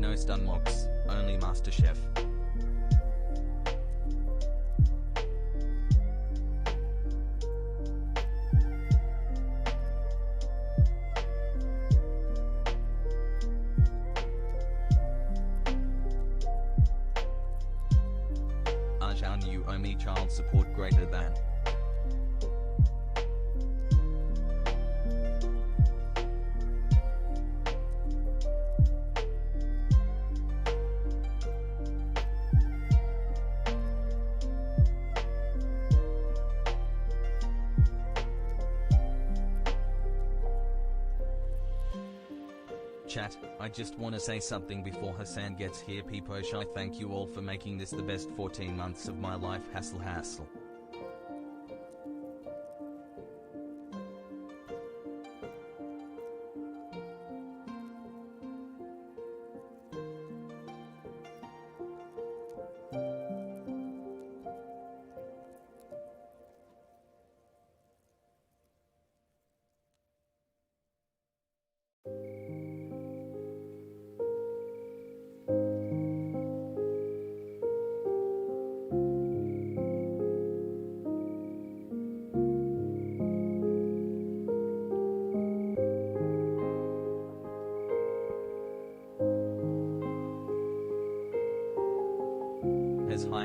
No Stunlocks, only MasterChef. Hasan, you owe me child support greater than. Chat, I just wanna say something before Hasan gets here. Peeposh, I thank you all for making this the best 14 months of my life. Hassle.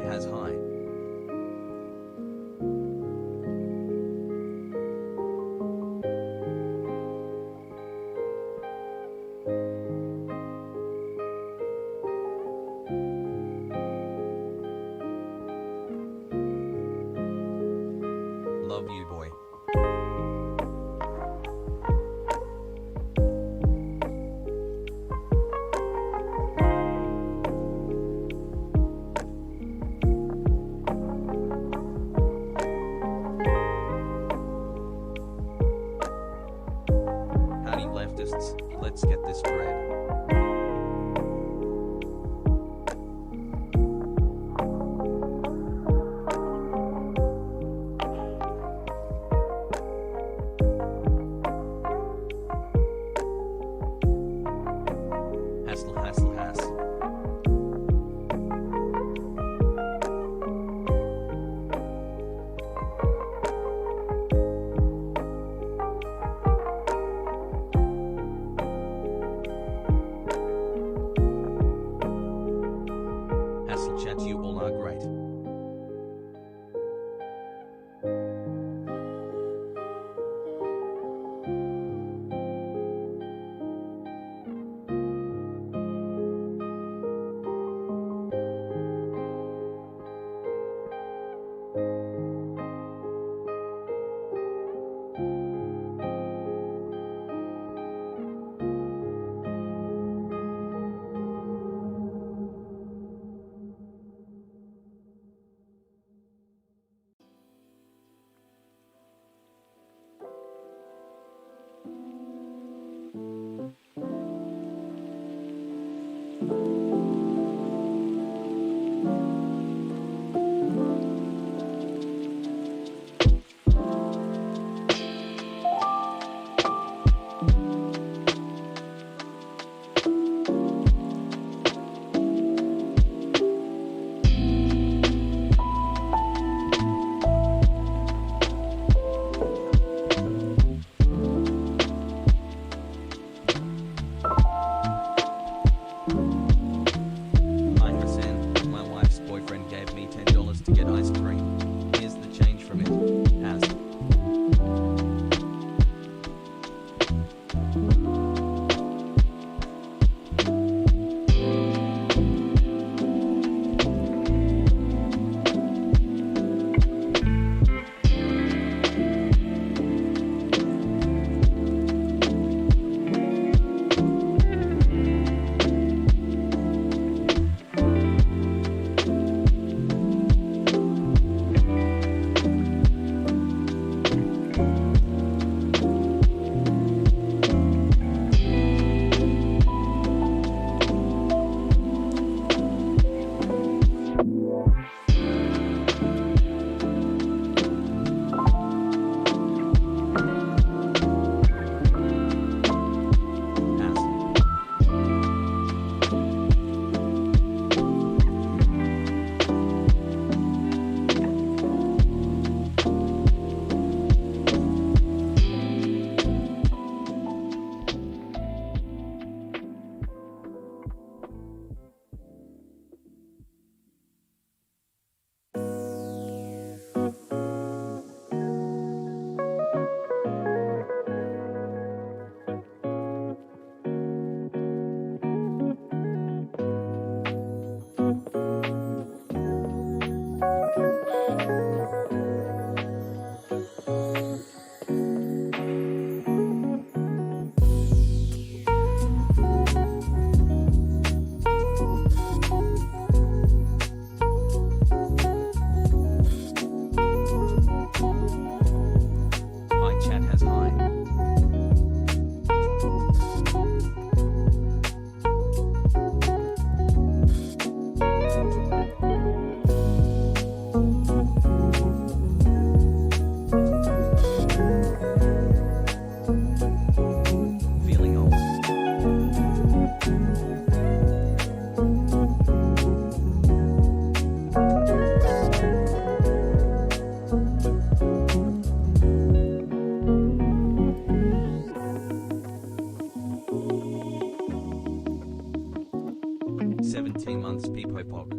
Has high. Love you, boy. Let's get this bread. Hassle. Chat, you all are great. 17 months Peepo Pog.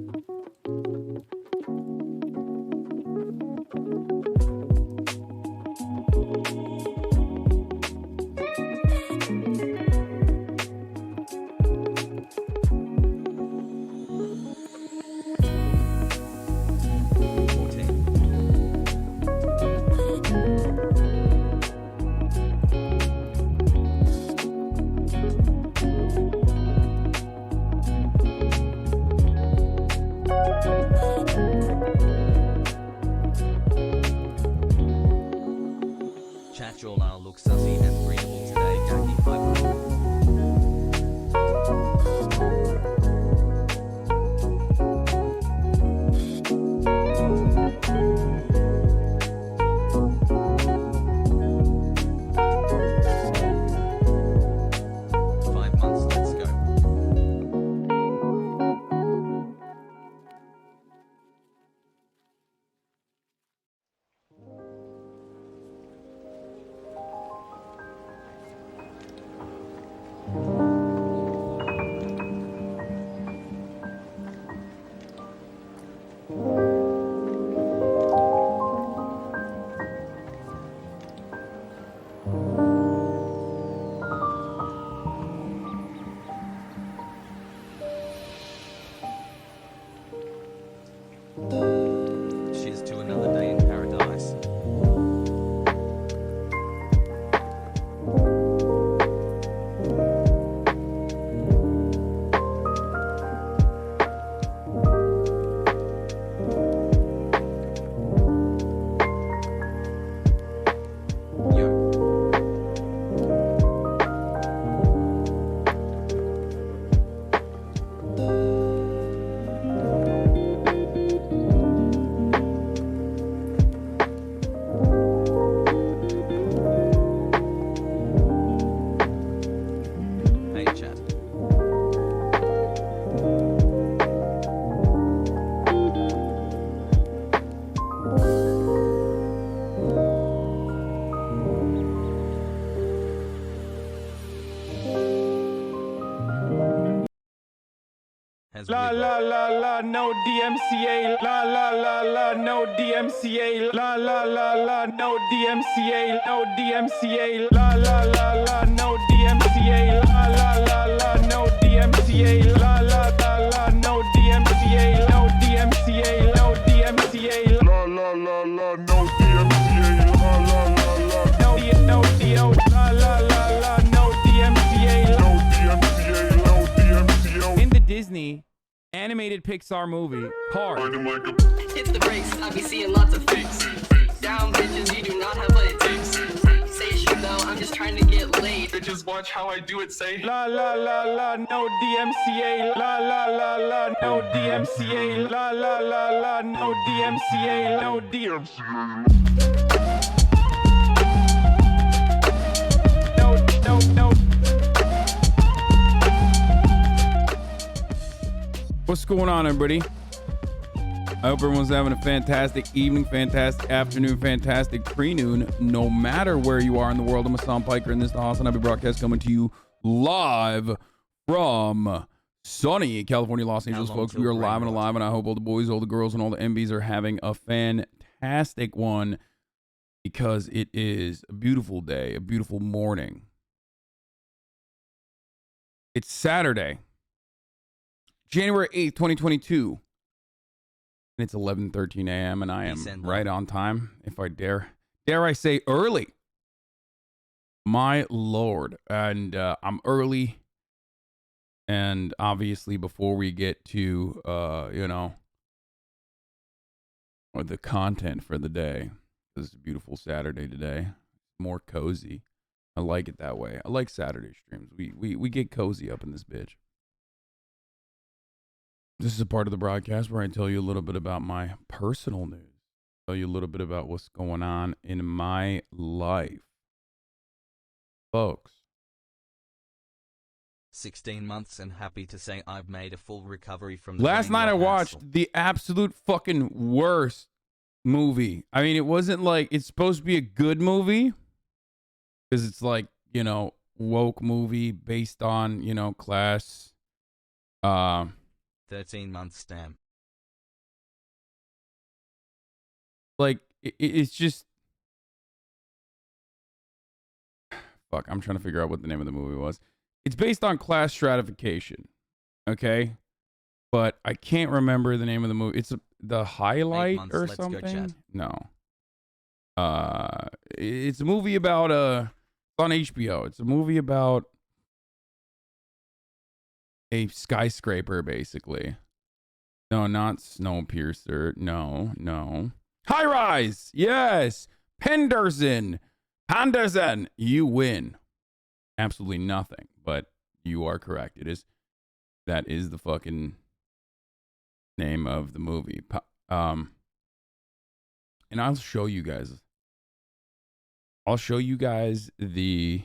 Chat y'all are look sussy and agreeable today, Jackie 5. 5 months, let's go. Cheers to another day in paradise. Yo. Hey chat. Has La Wiggle. la la la no DMCA la la la la no DMCA la la la la no DMCA no DMCA la la la la no DMCA la la la la no DMCA la la la la no DMCA no DMCA no DMCA la la la la no DMCA la la la la no la la la la no DMCA no DMCA no DMCA. In the Disney animated Pixar movie Cars. Hit the brakes, I be seeing lots of fakes. Down bitches, you do not have what it takes. Say shit though, I'm just trying to get laid. Bitches watch how I do it, say la la la la no DMCA la la la la no DMCA la la la la no DMCA no DMCA no. What's going on, everybody? I hope everyone's having a fantastic evening, fantastic afternoon, fantastic pre-noon, no matter where you are in the world. I'm Hasan Piker, and this is the HasanAbi broadcast coming to you live from sunny California, Los Angeles, folks. We are live and alive, and I hope all the boys, all the girls, and all the MBs are having a fantastic one because it is a beautiful day, a beautiful morning. It's Saturday, January 8th, 2022. And it's 11:13 a.m. and I am right on time, if I dare I say early. My Lord. And I'm early. And obviously before we get to, or the content for the day, this is a beautiful Saturday today. More cozy. I like it that way. I like Saturday streams. We get cozy up in this bitch. This is a part of the broadcast where I tell you a little bit about my personal news. Tell you a little bit about what's going on in my life. Folks. 16 months and happy to say I've made a full recovery from the Last night I watched the absolute fucking worst movie. I mean, it wasn't like, it's supposed to be a good movie. Because it's like, woke movie based on, class. 13 months stam. Like, it's just... Fuck, I'm trying to figure out what the name of the movie was. It's based on class stratification, okay? But I can't remember the name of the movie. It's The Highlight or something? No. It's a movie about it's on HBO. It's a movie about a skyscraper, basically. No, not Snowpiercer. No. High Rise. Yes. Penderson. You win. Absolutely nothing, but you are correct. That is the fucking name of the movie. And I'll show you guys the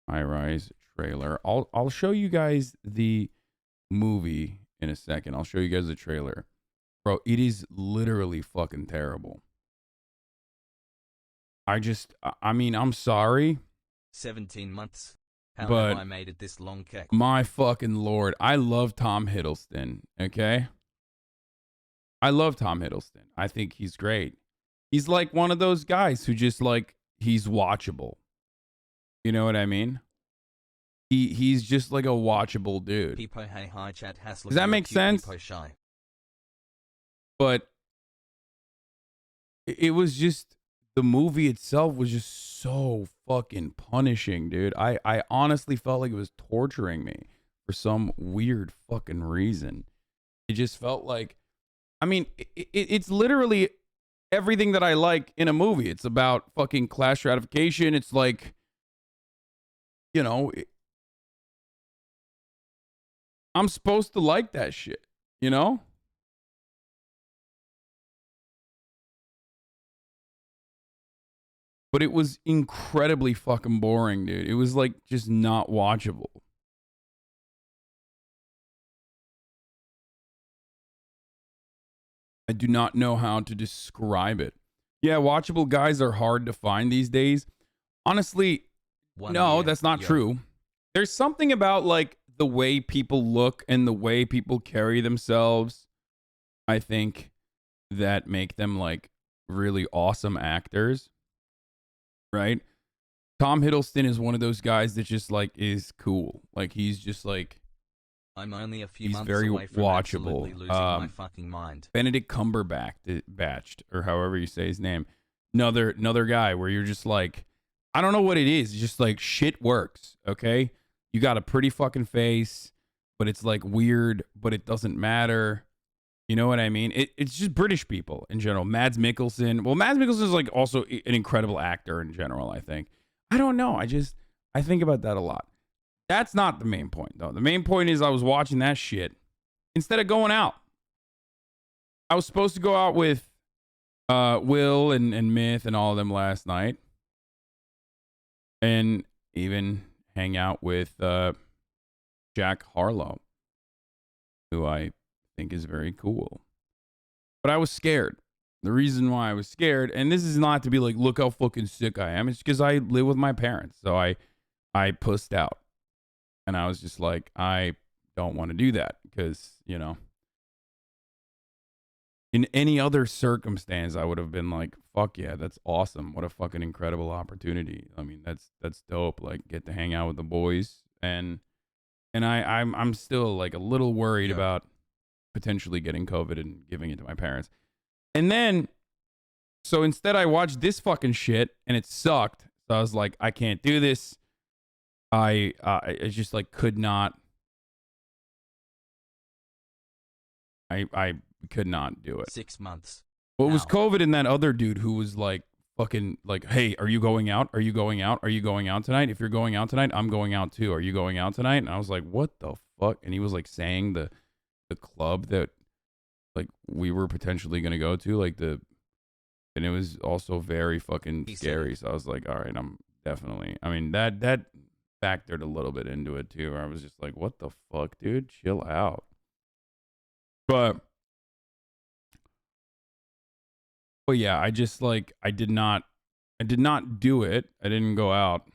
High Rise trailer. I'll show you guys the movie in a second. I'll show you guys the trailer. Bro, it is literally fucking terrible. I mean, I'm sorry. 17 months. How but have I made it this long, Keck? My fucking lord. I love Tom Hiddleston, okay? I love Tom Hiddleston. I think he's great. He's like one of those guys who just like, he's watchable. You know what I mean? He's just like a watchable dude. People, hey, hi, chat. Does that make sense? Shy. But it was just, the movie itself was just so fucking punishing, dude. I honestly felt like it was torturing me for some weird fucking reason. It just felt like, I mean, it's literally everything that I like in a movie. It's about fucking class stratification. It's like, you know, I'm supposed to like that shit, you know? But it was incredibly fucking boring, dude. It was like just not watchable. I do not know how to describe it. Yeah, watchable guys are hard to find these days. Honestly, no, that's not true. There's something about like the way people look and the way people carry themselves, I think, that make them like really awesome actors. Right? Tom Hiddleston is one of those guys that just like is cool. Like he's just like, I'm only a few months very away from watchable. Absolutely losing my fucking mind. Benedict Cumberbatch, or however you say his name. Another guy where you're just like, I don't know what it is. It's just like shit works. Okay, you got a pretty fucking face, but it's like weird, but it doesn't matter. You know what I mean? It's just British people in general. Mads Mikkelsen. Well, Mads Mikkelsen is like also an incredible actor in general, I think. I don't know. I think about that a lot. That's not the main point, though. The main point is I was watching that shit instead of going out. I was supposed to go out with Will and Myth and all of them last night. And even hang out with Jack Harlow, who I think is very cool. But I was scared. The reason why I was scared, and this is not to be like, look how fucking sick I am. It's because I live with my parents. So I pussed out. And I was just like, I don't want to do that. Because, you know, in any other circumstance, I would have been like, fuck yeah, that's awesome. What a fucking incredible opportunity. I mean, that's dope. Like, get to hang out with the boys. And I'm still like a little worried about potentially getting COVID and giving it to my parents. And then, so instead I watched this fucking shit and it sucked. So I was like, I can't do this. I just like could not. I could not do it. 6 months. Well, it was COVID and that other dude who was like fucking like, hey, are you going out? Are you going out? Are you going out tonight? If you're going out tonight, I'm going out too. Are you going out tonight? And I was like, what the fuck? And he was like saying the club that like we were potentially going to go to, like and it was also very fucking scary. So I was like, all right, I'm definitely, I mean, that factored a little bit into it too, where I was just like, what the fuck, dude, chill out. But yeah, I just like, I did not do it. I didn't go out.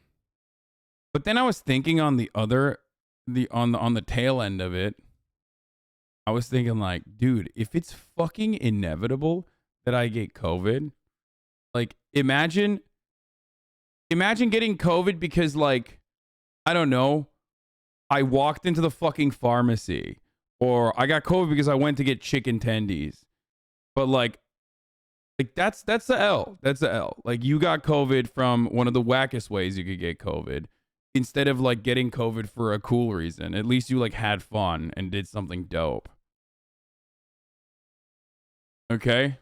But then I was thinking on the tail end of it, I was thinking like, dude, if it's fucking inevitable that I get COVID, like imagine getting COVID because like, I don't know, I walked into the fucking pharmacy, or I got COVID because I went to get chicken tendies. But like that's the L. That's the L. Like you got COVID from one of the wackest ways you could get COVID. Instead of like getting COVID for a cool reason. At least you like had fun and did something dope. Okay?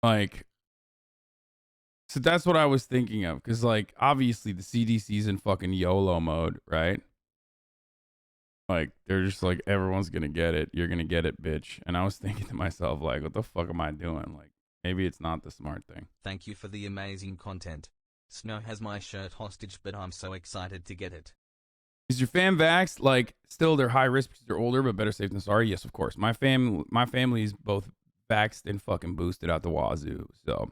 Like, so that's what I was thinking of. Because like, obviously the CDC's in fucking YOLO mode, right? Like, they're just like, everyone's gonna get it. You're gonna get it, bitch. And I was thinking to myself, like, what the fuck am I doing? Like, maybe it's not the smart thing. Thank you for the amazing content. Snow has my shirt hostage, but I'm so excited to get it. Is your fam vaxxed? Like, still they're high risk because they're older, but better safe than sorry? Yes, of course. My family is both vaxxed and fucking boosted out the wazoo. So,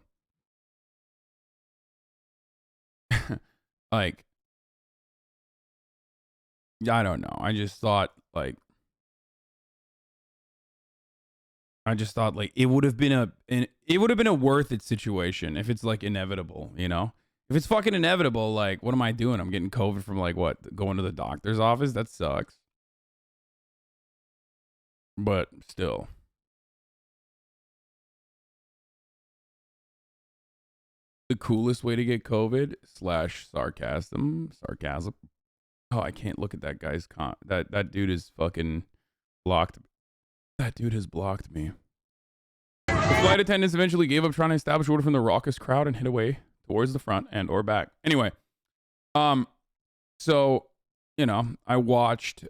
like, I don't know. I just thought like it would have been a worth it situation if it's like inevitable, you know? If it's fucking inevitable, like what am I doing? I'm getting COVID from like what? Going to the doctor's office? That sucks. But still. The coolest way to get COVID / sarcasm. Oh, I can't look at that guy's that dude is fucking blocked. That dude has blocked me. The flight attendants eventually gave up trying to establish order from the raucous crowd and hid away towards the front and or back. Anyway, so you know, I watched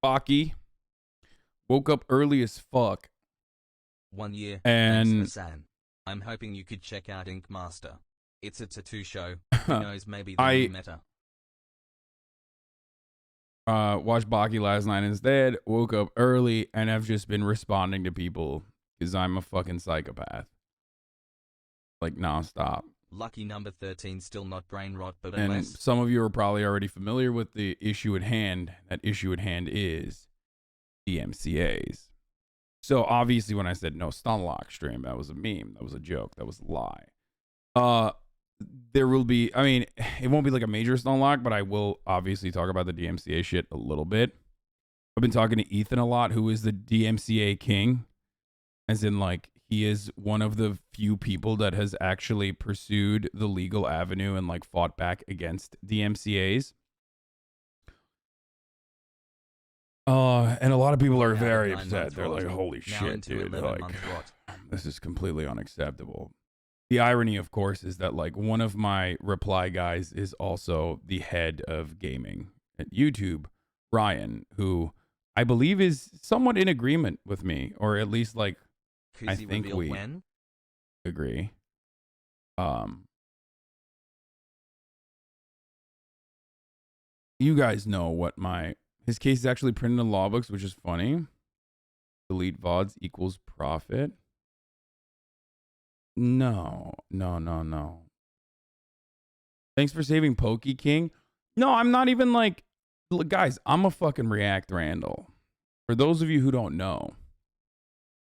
Baki. Woke up early as fuck. 1 year. And thanks, Hasan. I'm hoping you could check out Ink Master. It's a tattoo show. Who knows, maybe the new meta. Watched Baki last night instead. Woke up early and I've just been responding to people because I'm a fucking psychopath. Like nonstop. Lucky number 13, still not brain rot, but and unless... some of you are probably already familiar with the issue at hand. That issue at hand is DMCAs. So obviously when I said no Stunlock stream, that was a meme. That was a joke. That was a lie. There will be, I mean, it won't be like a major Stunlock, but I will obviously talk about the DMCA shit a little bit. I've been talking to Ethan a lot, who is the DMCA king. As in, like, he is one of the few people that has actually pursued the legal avenue and, like, fought back against DMCAs. And a lot of people are very upset. They're like, holy shit, dude. Like, this is completely unacceptable. The irony, of course, is that like one of my reply guys is also the head of gaming at YouTube, Ryan, who I believe is somewhat in agreement with me, or at least like I think we agree. You guys know what his case is actually printed in law books, which is funny. Delete VODs equals profit. No. Thanks for saving Pokey King. No, I'm not even like, look, guys, I'm a fucking React Randall. For those of you who don't know,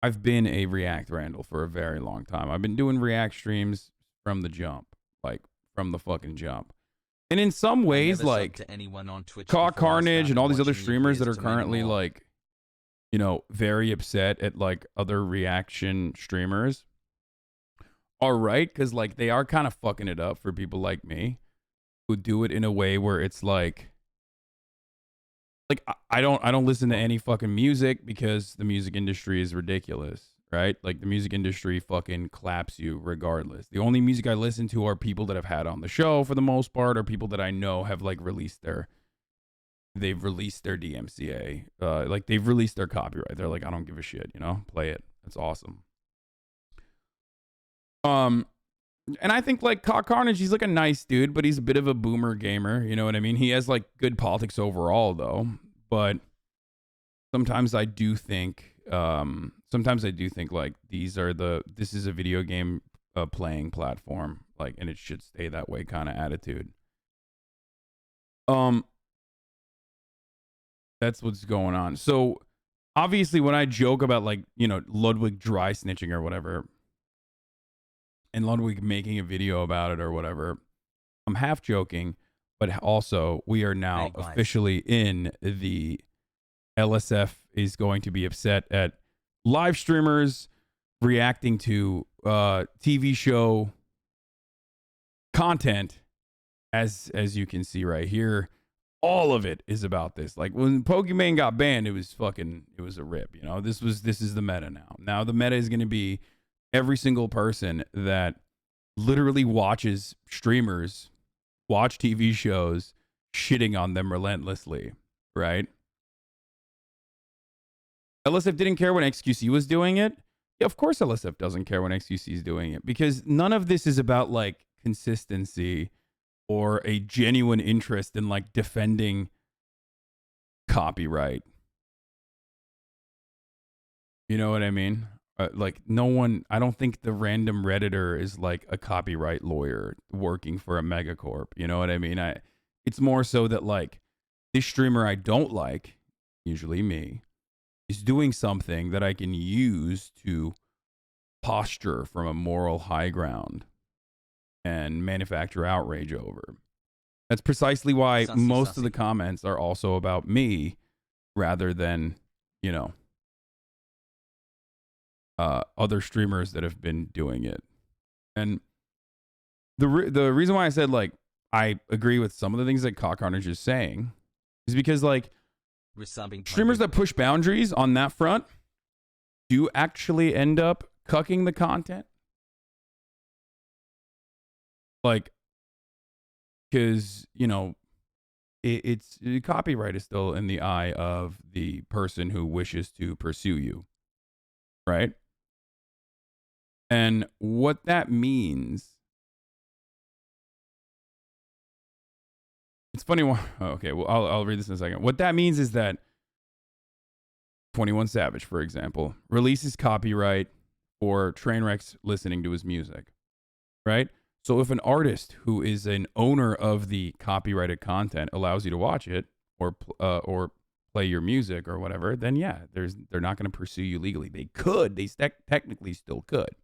I've been a React Randall for a very long time. I've been doing React streams from the jump, like from the fucking jump. And in some ways, like Cohh Carnage and all these other streamers that are currently like, you know, very upset at like other reaction streamers. All right, because like they are kind of fucking it up for people like me who do it in a way where it's like I don't listen to any fucking music because the music industry is ridiculous, right? Like the music industry fucking claps you regardless. The only music I listen to are people that I've had on the show for the most part, or people that I know have like they've released their DMCA, like they've released their copyright. They're like, I don't give a shit, you know, play it. That's awesome. And I think like Cohh Carnage, he's like a nice dude, but he's a bit of a boomer gamer. You know what I mean? He has like good politics overall though, but sometimes I do think like this is a video game a playing platform, like, and it should stay that way kind of attitude. That's what's going on. So obviously when I joke about, like, you know, Ludwig dry snitching or whatever, and Ludwig making a video about it or whatever, I'm half joking, but also we are now officially in the LSF is going to be upset at live streamers reacting to TV show content, as you can see right here. All of it is about this. Like when Pokemon got banned, it was a rip, you know. This is the meta now. Now the meta is going to be every single person that literally watches streamers watch TV shows shitting on them relentlessly, right? LSF didn't care when XQC was doing it. Yeah, of course LSF doesn't care when XQC is doing it, because none of this is about like consistency or a genuine interest in like defending copyright. You know what I mean? Like no one, I don't think the random Redditor is like a copyright lawyer working for a megacorp. You know what I mean? It's more so that like this streamer I don't like, usually me, is doing something that I can use to posture from a moral high ground and manufacture outrage over. That's precisely why most of the comments are also about me rather than, you know, other streamers that have been doing it. And the reason why I said like I agree with some of the things that Cock Carnage is saying is because like streamers that push boundaries on that front do actually end up cucking the content. Like, because, you know, it's copyright is still in the eye of the person who wishes to pursue you, right? And what that means, it's funny. Okay, well, I'll read this in a second. What that means is that 21 Savage, for example, releases copyright for Trainwreck's listening to his music, right? So if an artist who is an owner of the copyrighted content allows you to watch it or play your music or whatever, then yeah, they're not going to pursue you legally. They could, they technically still could.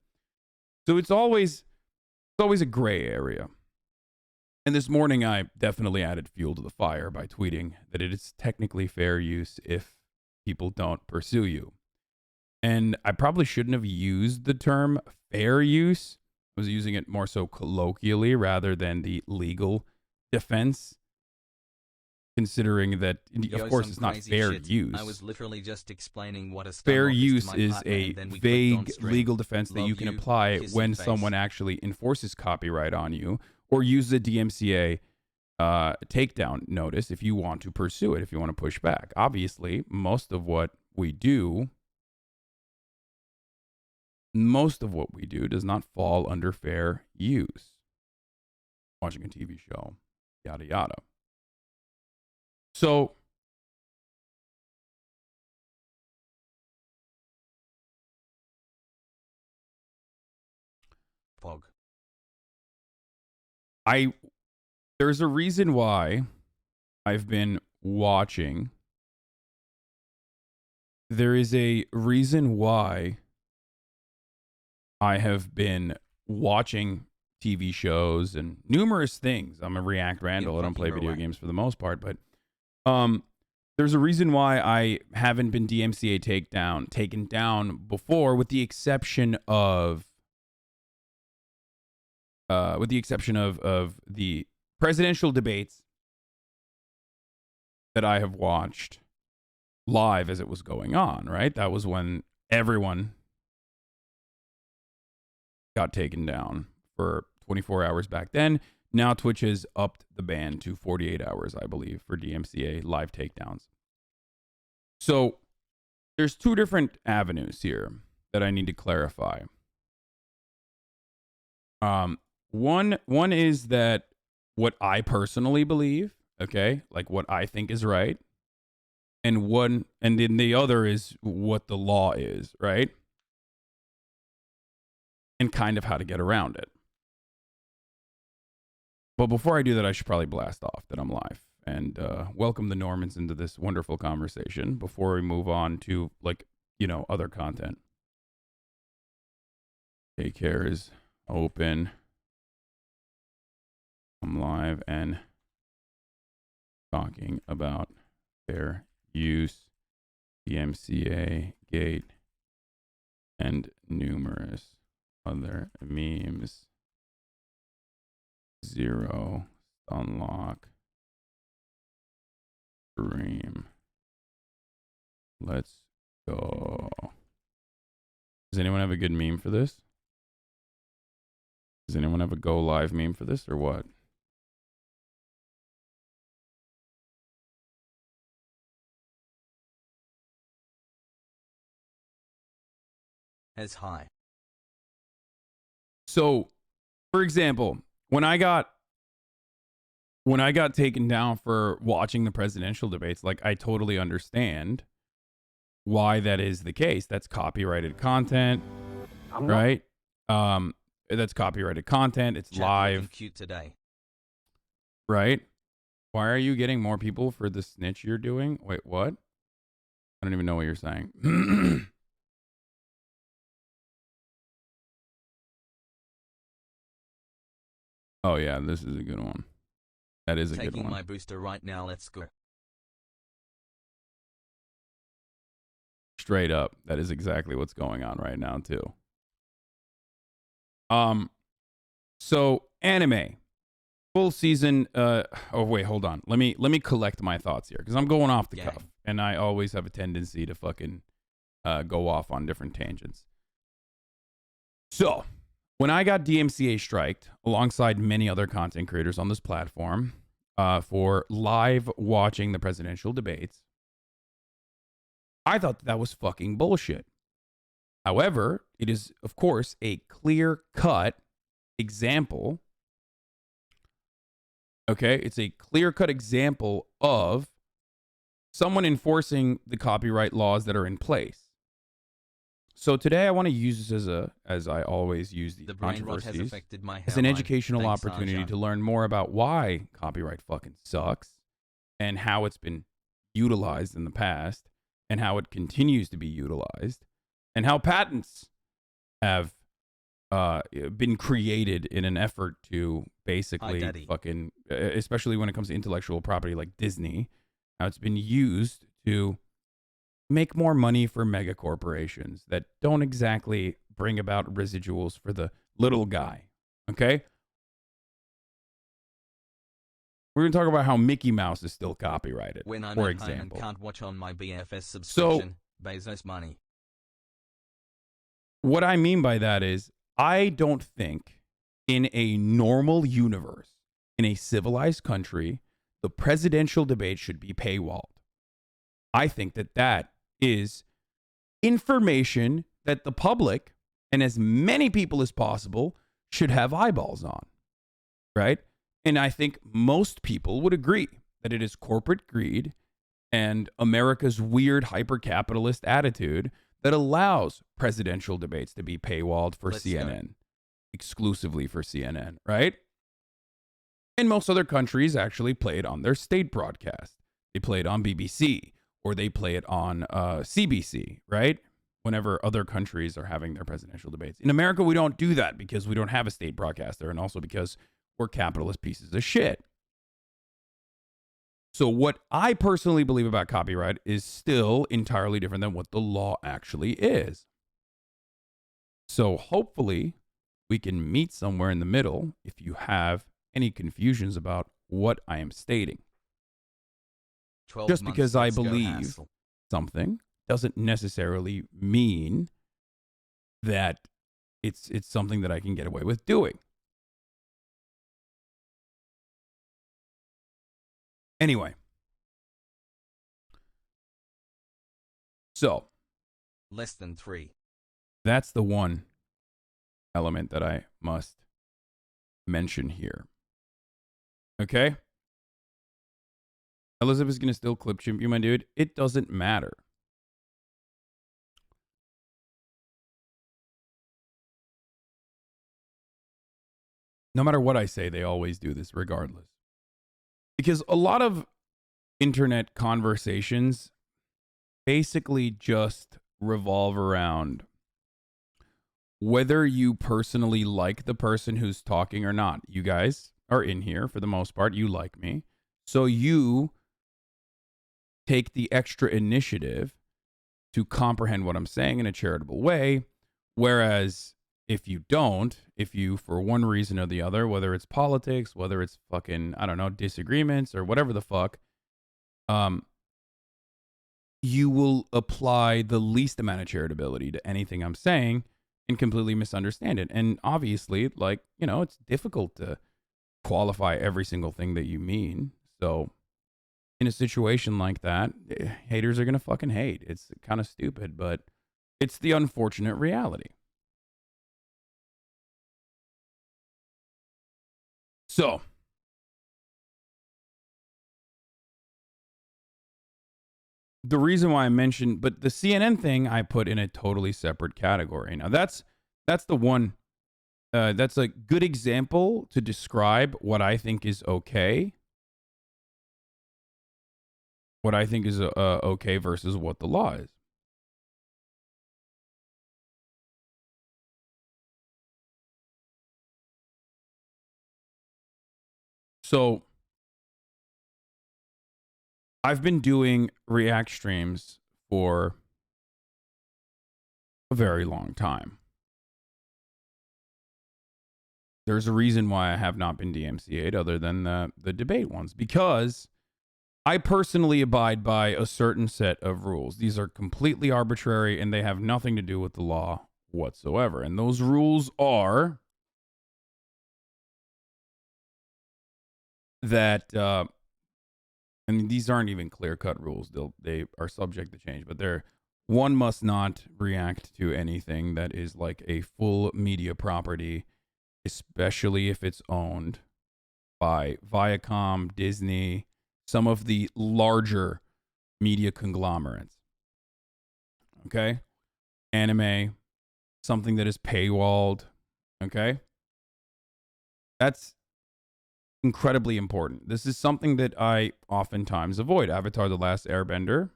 So it's always a gray area. And this morning I definitely added fuel to the fire by tweeting that it is technically fair use if people don't pursue you. And I probably shouldn't have used the term fair use. I was using it more so colloquially rather than the legal defense, considering that, of course, it's not fair use. I was literally just explaining what a fair use is a vague legal defense that you can apply when someone actually enforces copyright on you or uses a DMCA takedown notice if you want to pursue it, if you want to push back. Obviously, most of what we do does not fall under fair use. Watching a TV show, yada, yada. So, Fog. There's a reason why I've been watching. There is a reason why I have been watching TV shows and numerous things. I'm a React Randall. I don't play video games for the most part, but there's a reason why I haven't been DMCA taken down before, with the exception of the presidential debates that I have watched live as it was going on, right? That was when everyone got taken down for 24 hours back then. Now Twitch has upped the ban to 48 hours, I believe, for DMCA live takedowns. So there's two different avenues here that I need to clarify. One is that what I personally believe, okay, like what I think is right, and then the other is what the law is, right? and kind of how to get around it. But before I do that, I should probably blast off that I'm live and welcome the Normans into this wonderful conversation before we move on to, like, you know, other content. Daycare is open. I'm live and talking about fair use, DMCA gate, and numerous other memes. Zero Stunlock stream. Let's go. Does anyone have a good meme for this? Does anyone have a go live meme for this or what? As high. So, for example, when I got taken down for watching the presidential debates, like, I totally understand why that is the case. That's copyrighted content, right? That's copyrighted content. It's Chat live, cute today. right? Why are you getting more people for the snitch you're doing? Wait, what? I don't even know what you're saying. Oh yeah, this is a good one. That is a good one. Taking my booster right now. Let's go. Straight up, that is exactly what's going on right now too. So anime, full season. Oh wait, hold on. Let me collect my thoughts here because I'm going off the cuff, and I always have a tendency to fucking go off on different tangents. So, when I got DMCA striked alongside many other content creators on this platform for live watching the presidential debates, I thought that was fucking bullshit. However, it is, of course, a clear-cut example. Okay, it's a clear-cut example of someone enforcing the copyright laws that are in place. So today I want to use this as I always use these controversies, as an educational opportunity to learn more about why copyright fucking sucks and how it's been utilized in the past and how it continues to be utilized and how patents have been created in an effort to basically fucking, especially when it comes to intellectual property like Disney, how it's been used to make more money for mega corporations that don't exactly bring about residuals for the little guy. Okay? We're going to talk about how Mickey Mouse is still copyrighted, when I'm for at home example. and can't watch on my BFS subscription, Bezos money. What I mean by that is, I don't think in a normal universe, in a civilized country, the presidential debate should be paywalled. I think that is information that the public and as many people as possible should have eyeballs on, right? And I think most people would agree that it is corporate greed and America's weird hyper-capitalist attitude that allows presidential debates to be paywalled for CNN, exclusively for CNN, right? And most other countries actually play it on their state broadcast. They play it on BBC. Or they play it on CBC, right? Whenever other countries are having their presidential debates. In America, we don't do that because we don't have a state broadcaster and also because we're capitalist pieces of shit. So what I personally believe about copyright is still entirely different than what the law actually is. So hopefully we can meet somewhere in the middle if you have any confusions about what I am stating. Just because I believe something doesn't necessarily mean that it's something that I can get away with doing. Anyway. So. Less than 3. That's the one element that I must mention here. Okay? Elizabeth's going to still clip chimp you, my dude. It doesn't matter. No matter what I say, they always do this regardless. Because a lot of internet conversations basically just revolve around whether you personally like the person who's talking or not. You guys are in here for the most part. You like me. So you take the extra initiative to comprehend what I'm saying in a charitable way. Whereas if you don't, if you, for one reason or the other, whether it's politics, whether it's fucking, I don't know, disagreements or whatever the fuck, you will apply the least amount of charitability to anything I'm saying and completely misunderstand it. And obviously, like, you know, it's difficult to qualify every single thing that you mean. So in a situation like that, haters are going to fucking hate. It's kind of stupid, but it's the unfortunate reality. So, the reason why I mentioned, but the CNN thing I put in a totally separate category. Now that's the one, that's a good example to describe what I think is okay. What I think is okay versus what the law is. So, I've been doing React streams for a very long time. There's a reason why I have not been DMCA'd other than the debate ones, because I personally abide by a certain set of rules. These are completely arbitrary and they have nothing to do with the law whatsoever. And those rules are that, I mean, these aren't even clear-cut rules. They are subject to change, but one must not react to anything that is like a full media property, especially if it's owned by Viacom, Disney, some of the larger media conglomerates. Okay? Anime, something that is paywalled. Okay? That's incredibly important. This is something that I oftentimes avoid. Avatar: The Last Airbender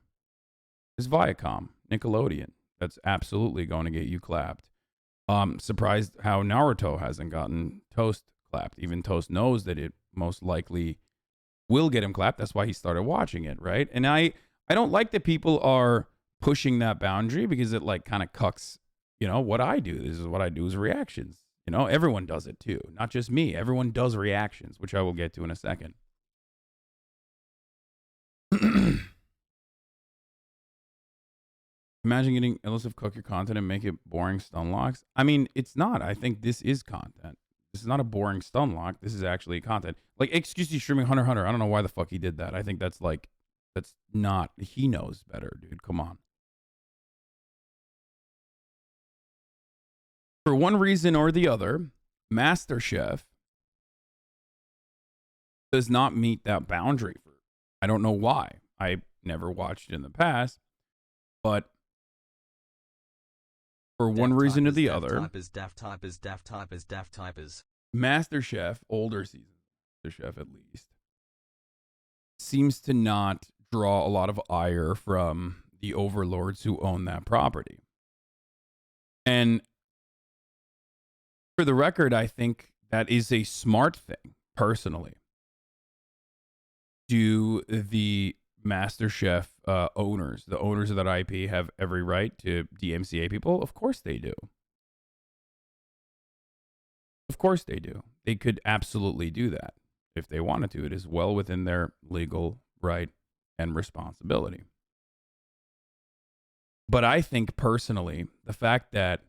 is Viacom, Nickelodeon. That's absolutely going to get you clapped. Surprised how Naruto hasn't gotten Toast clapped. Even Toast knows that it most likely will get him clapped. That's why he started watching it, right? And I don't like that people are pushing that boundary, because it like kind of cucks, you know, what I do. This is what I do is reactions. You know, everyone does it too. Not just me. Everyone does reactions, which I will get to in a second. Imagine getting Illicit Cook your content and make it boring stunlocks. I mean, it's not. I think this is content. This is not a boring stunlock. This is actually content. Like, excuse you streaming Hunter x Hunter. I don't know why the fuck he did that. I think that's like, that's not, he knows better, dude. Come on. For one reason or the other, MasterChef does not meet that boundary. I don't know why. I never watched it in the past, but for one reason or the other, MasterChef, older season MasterChef at least, seems to not draw a lot of ire from the overlords who own that property. And for the record, I think that is a smart thing, personally. Do the MasterChef owners, the owners of that IP, have every right to DMCA people? Of course they do. Of course they do. They could absolutely do that if they wanted to. It is well within their legal right and responsibility. But I think personally, the fact that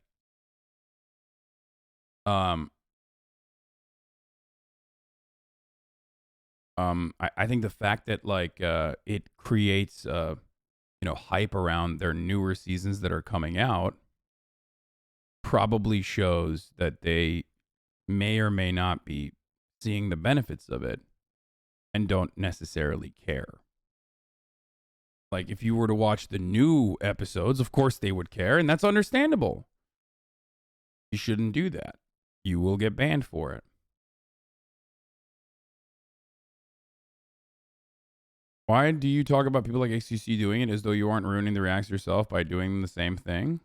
I think the fact that like it creates hype around their newer seasons that are coming out probably shows that they may or may not be seeing the benefits of it and don't necessarily care. Like, if you were to watch the new episodes, of course they would care, and that's understandable. You shouldn't do that. You will get banned for it. Why do you talk about people like XQC doing it as though you aren't ruining the reacts yourself by doing the same thing?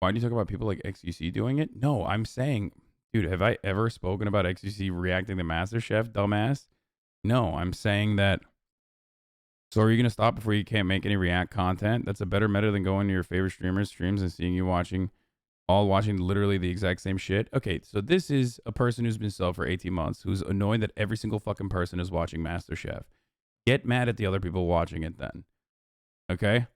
Why do you talk about people like XQC doing it? No, I'm saying, dude, have I ever spoken about XQC reacting to MasterChef, dumbass? No, I'm saying that. So are you going to stop before you can't make any react content? That's a better meta than going to your favorite streamer's streams and seeing you watching literally the exact same shit. Okay, so this is a person who's been sub for 18 months, who's annoyed that every single fucking person is watching MasterChef. Get mad at the other people watching it then. Okay?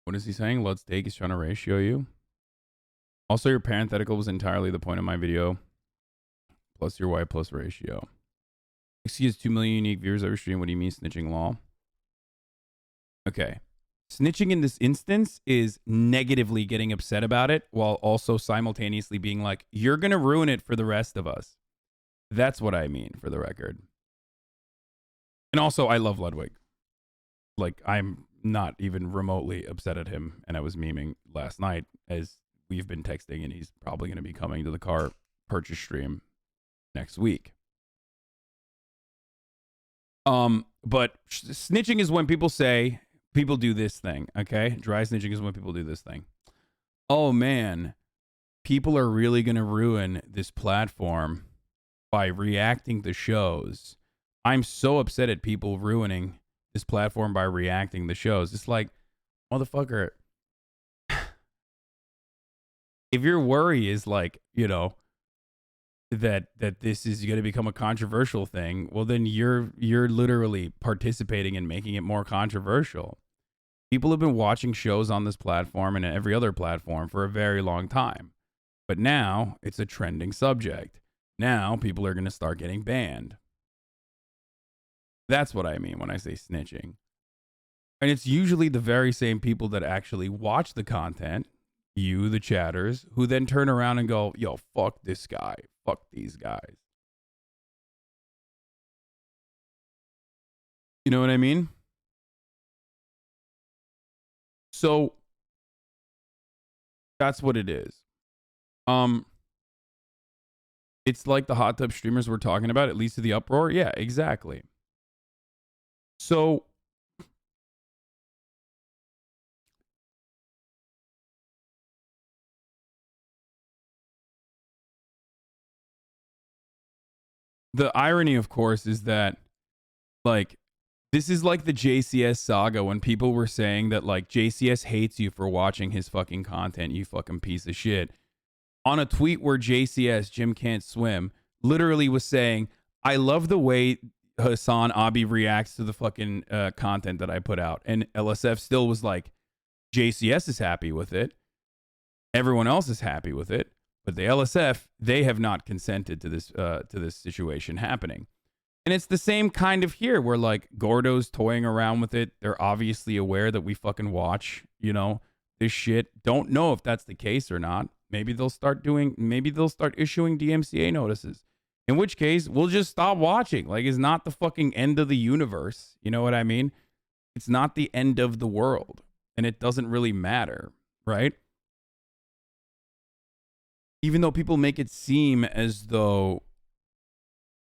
What is he saying? Lud's take is trying to ratio you. Also, your parenthetical was entirely the point of my video. Plus your Y plus ratio. XC has 2 million unique viewers every stream. What do you mean snitching law? Okay. Snitching in this instance is negatively getting upset about it while also simultaneously being like, you're going to ruin it for the rest of us. That's what I mean, for the record. And also, I love Ludwig. Like, I'm not even remotely upset at him. And I was memeing last night as we've been texting, and he's probably going to be coming to the car purchase stream next week. But snitching is when people say, people do this thing, okay? Dry snitching is when people do this thing. Oh, man. People are really going to ruin this platform by reacting to shows. I'm so upset at people ruining this platform by reacting to shows. It's like, motherfucker, if your worry is like, you know, that this is going to become a controversial thing, well, then you're literally participating in making it more controversial. People have been watching shows on this platform and every other platform for a very long time. But now it's a trending subject. Now people are going to start getting banned. That's what I mean when I say snitching. And it's usually the very same people that actually watch the content, you, the chatters, who then turn around and go, yo, fuck this guy. Fuck these guys. You know what I mean? So that's what it is. It's like the hot tub streamers we're talking about, at least to the uproar. Yeah, exactly. So the irony, of course, is that, like, this is like the JCS saga when people were saying that, like, JCS hates you for watching his fucking content, you fucking piece of shit. On a tweet where JCS, Jim Can't Swim, literally was saying, I love the way HasanAbi reacts to the fucking content that I put out. And LSF still was like, JCS is happy with it. Everyone else is happy with it. But the LSF, they have not consented to this situation happening. And it's the same kind of here where, like, Gordo's toying around with it. They're obviously aware that we fucking watch, you know, this shit. Don't know if that's the case or not. Maybe they'll start issuing DMCA notices. In which case, we'll just stop watching. Like, it's not the fucking end of the universe. You know what I mean? It's not the end of the world. And it doesn't really matter, right? Even though people make it seem as though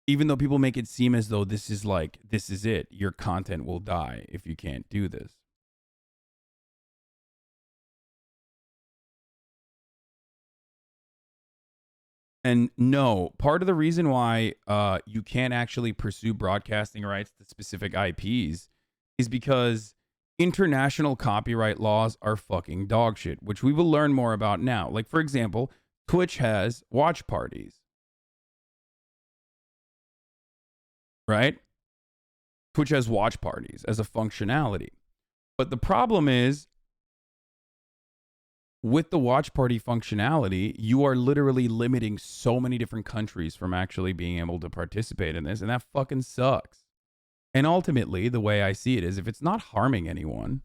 this is it. Your content will die if you can't do this. And no, part of the reason why you can't actually pursue broadcasting rights to specific IPs is because international copyright laws are fucking dog shit, which we will learn more about now. Like, for example, Twitch has watch parties. Right? Twitch has watch parties as a functionality. But the problem is, with the watch party functionality, you are literally limiting so many different countries from actually being able to participate in this, and that fucking sucks. And ultimately, the way I see it is, if it's not harming anyone,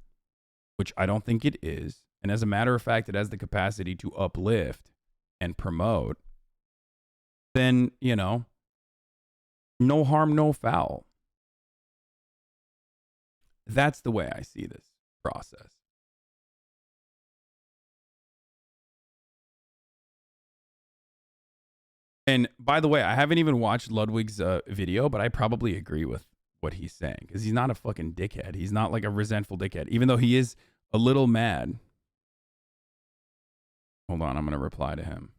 which I don't think it is, and as a matter of fact, it has the capacity to uplift and promote, then, you know, No harm, no foul. That's the way I see this process. And by the way, I haven't even watched Ludwig's video, but I probably agree with what he's saying because he's not a fucking dickhead. He's not like a resentful dickhead, even though he is a little mad. Hold on, I'm going to reply to him.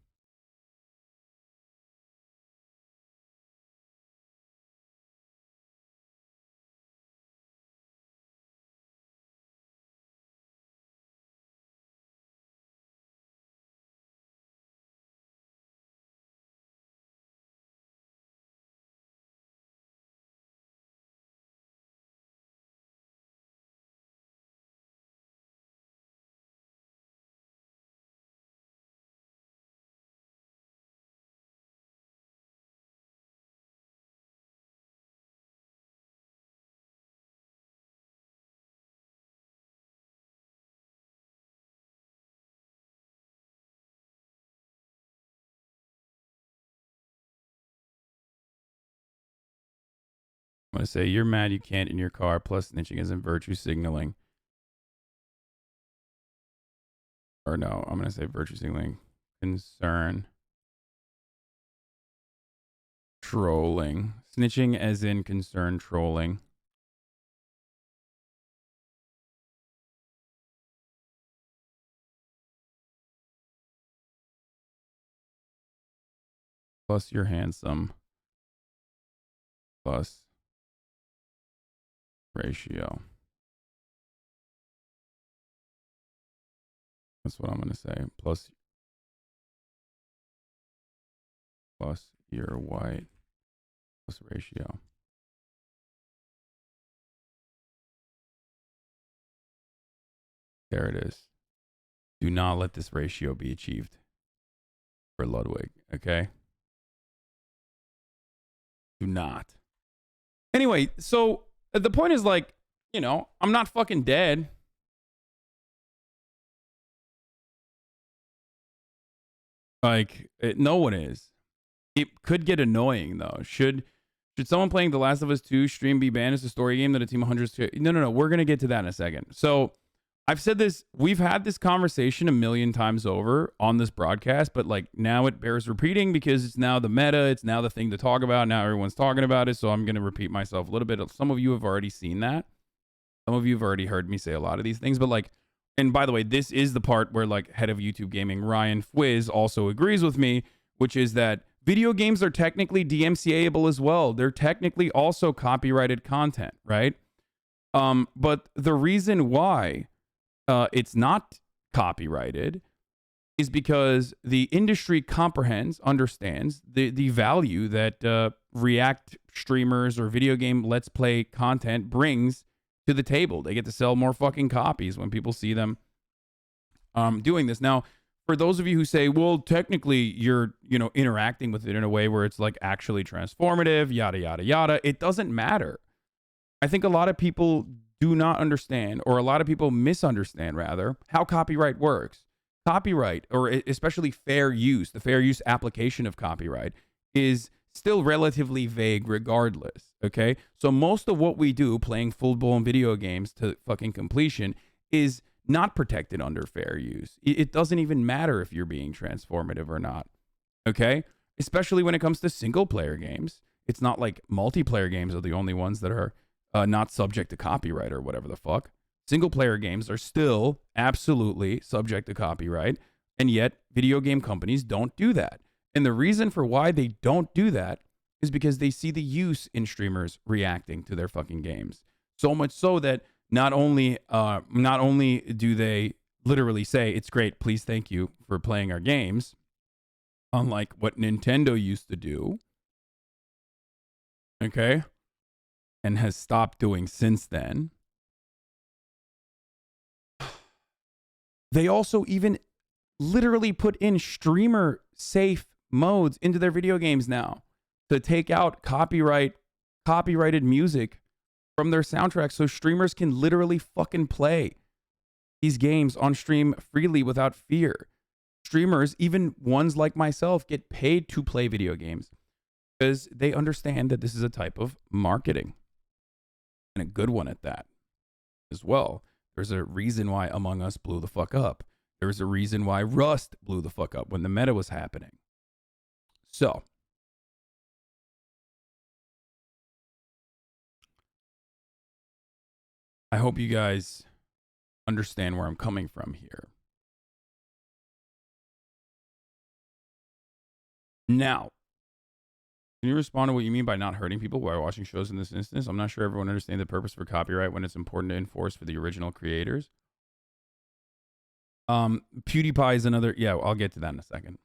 I'm going to say, you're mad you can't in your car, plus snitching isn't virtue signaling. Or no, I'm going to say virtue signaling. Concern. Trolling. Snitching as in concern trolling. Plus you're handsome. Plus ratio. That's what I'm going to say. Plus you're white. Plus ratio. There it is. Do not let this ratio be achieved for Ludwig, okay? Do not. Anyway, so the point is, like, you know, I'm not fucking dead. Like, no one is. It could get annoying, though. Should someone playing The Last of Us 2 stream be banned as a story game that a team of hundreds... No. We're going to get to that in a second. So, I've said this. We've had this conversation a million times over on this broadcast, but, like, now it bears repeating because it's now the meta. It's now the thing to talk about. Now everyone's talking about it, so I'm going to repeat myself a little bit. Some of you have already seen that. Some of you have already heard me say a lot of these things, but, like... And by the way, this is the part where, like, head of YouTube gaming Ryan Fwiz also agrees with me, which is that video games are technically DMCA-able as well. They're technically also copyrighted content, right? But the reason why it's not copyrighted is because the industry understands the value that React streamers or video game Let's Play content brings to the table. They get to sell more fucking copies when people see them doing this. Now, for those of you who say, well, technically you're, you know, interacting with it in a way where it's like actually transformative, yada, yada, yada, it doesn't matter. I think a lot of people do not understand, or a lot of people misunderstand rather, how copyright works. Copyright, or especially fair use, the fair use application of copyright is still relatively vague regardless, okay? So most of what we do playing full-blown video games to fucking completion is not protected under fair use. It doesn't even matter if you're being transformative or not, okay? Especially when it comes to single-player games. It's not like multiplayer games are the only ones that are not subject to copyright or whatever the fuck. Single-player games are still absolutely subject to copyright, and yet video game companies don't do that. And the reason for why they don't do that is because they see the use in streamers reacting to their fucking games. So much so that not only do they literally say, it's great, please thank you for playing our games, unlike what Nintendo used to do, okay, and has stopped doing since then. They also even literally put in streamer safe modes into their video games now to take out copyrighted music from their soundtracks so streamers can literally fucking play these games on stream freely without fear. Streamers, even ones like myself, get paid to play video games. because they understand that this is a type of marketing, and a good one at that as well. There's a reason why Among Us blew the fuck up. There's a reason why Rust blew the fuck up when the meta was happening. So, I hope you guys understand where I'm coming from here. Now, can you respond to what you mean by not hurting people while watching shows in this instance? I'm not sure everyone understands the purpose for copyright when it's important to enforce for the original creators. PewDiePie is another... Yeah, I'll get to that in a second.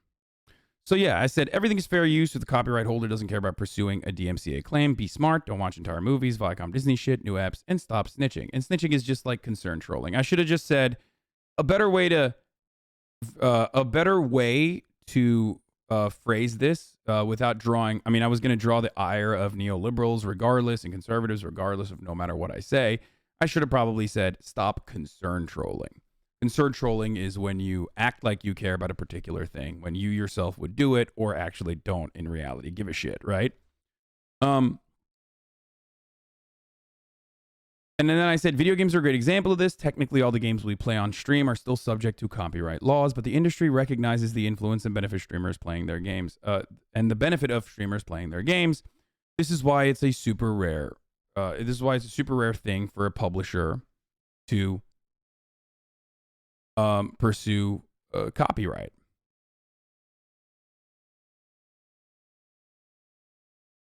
So yeah, I said everything is fair use if the copyright holder doesn't care about pursuing a DMCA claim. Be smart. Don't watch entire movies, Viacom Disney shit, new apps, and stop snitching. And snitching is just like concern trolling. I should have just said a better way to phrase this without drawing. I mean, I was going to draw the ire of neoliberals regardless and conservatives regardless of no matter what I say. I should have probably said stop concern trolling. Concern trolling is when you act like you care about a particular thing, when you yourself would do it or actually don't in reality give a shit, right? And then I said video games are a great example of this. Technically, all the games we play on stream are still subject to copyright laws, but the industry recognizes the influence and benefit streamers playing their games, and the benefit of streamers playing their games. This is why it's a super rare. This is why it's a super rare thing for a publisher to pursue copyright.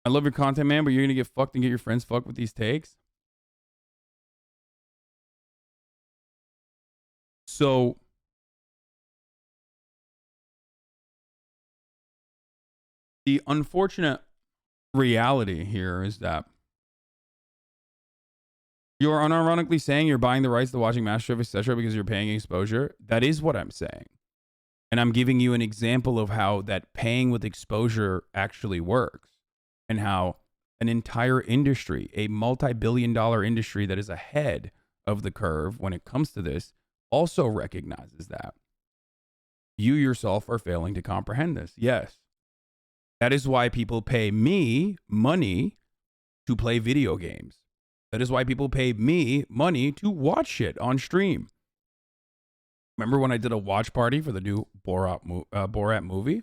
I love your content, man, but you're gonna get fucked and get your friends fucked with these takes. So the unfortunate reality here is that you're unironically saying you're buying the rights to watching MasterChef, etc., because you're paying exposure. That is what I'm saying. And I'm giving you an example of how that paying with exposure actually works and how an entire industry, a multi-billion-dollar industry that is ahead of the curve when it comes to this, also recognizes that. You yourself are failing to comprehend this. Yes. That is why people pay me money to play video games. That is why people pay me money to watch shit on stream. Remember when I did a watch party for the new Borat movie?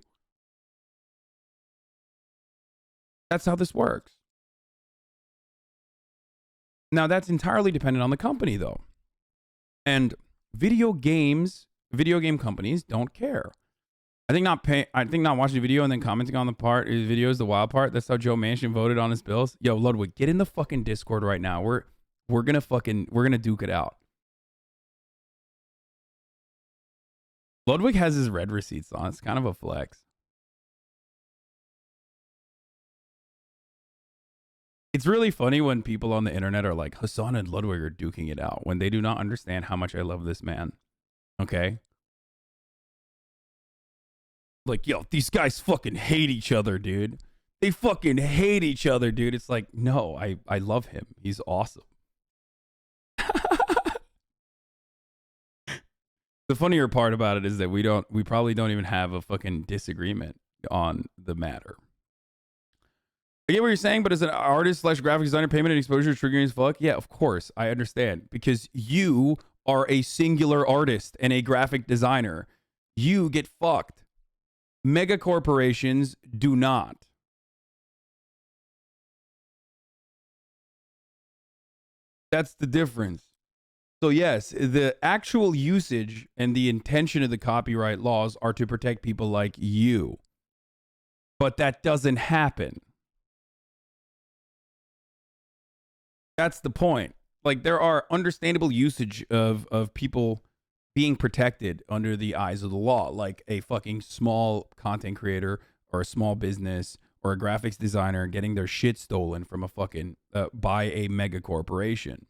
That's how this works. Now, that's entirely dependent on the company, though. And video game companies don't care. I think not watching the video and then commenting on the video is the wild part. That's how Joe Manchin voted on his bills. Yo, Ludwig, get in the fucking Discord right now. We're gonna duke it out. Ludwig has his red receipts on. It's kind of a flex. It's really funny when people on the internet are like, Hasan and Ludwig are duking it out, when they do not understand how much I love this man. Okay? Like, yo, these guys fucking hate each other, dude. They fucking hate each other, dude. It's like, no, I love him. He's awesome. The funnier part about it is that we probably don't even have a fucking disagreement on the matter. I get what you're saying, but as an artist / graphic designer, payment and exposure is triggering as fuck. Yeah, of course, I understand. Because you are a singular artist and a graphic designer. You get fucked. Mega corporations do not. That's the difference. So yes, the actual usage and the intention of the copyright laws are to protect people like you. But that doesn't happen. That's the point. Like, there are understandable usage of people being protected under the eyes of the law, like a fucking small content creator or a small business or a graphics designer getting their shit stolen from a fucking by a mega corporation.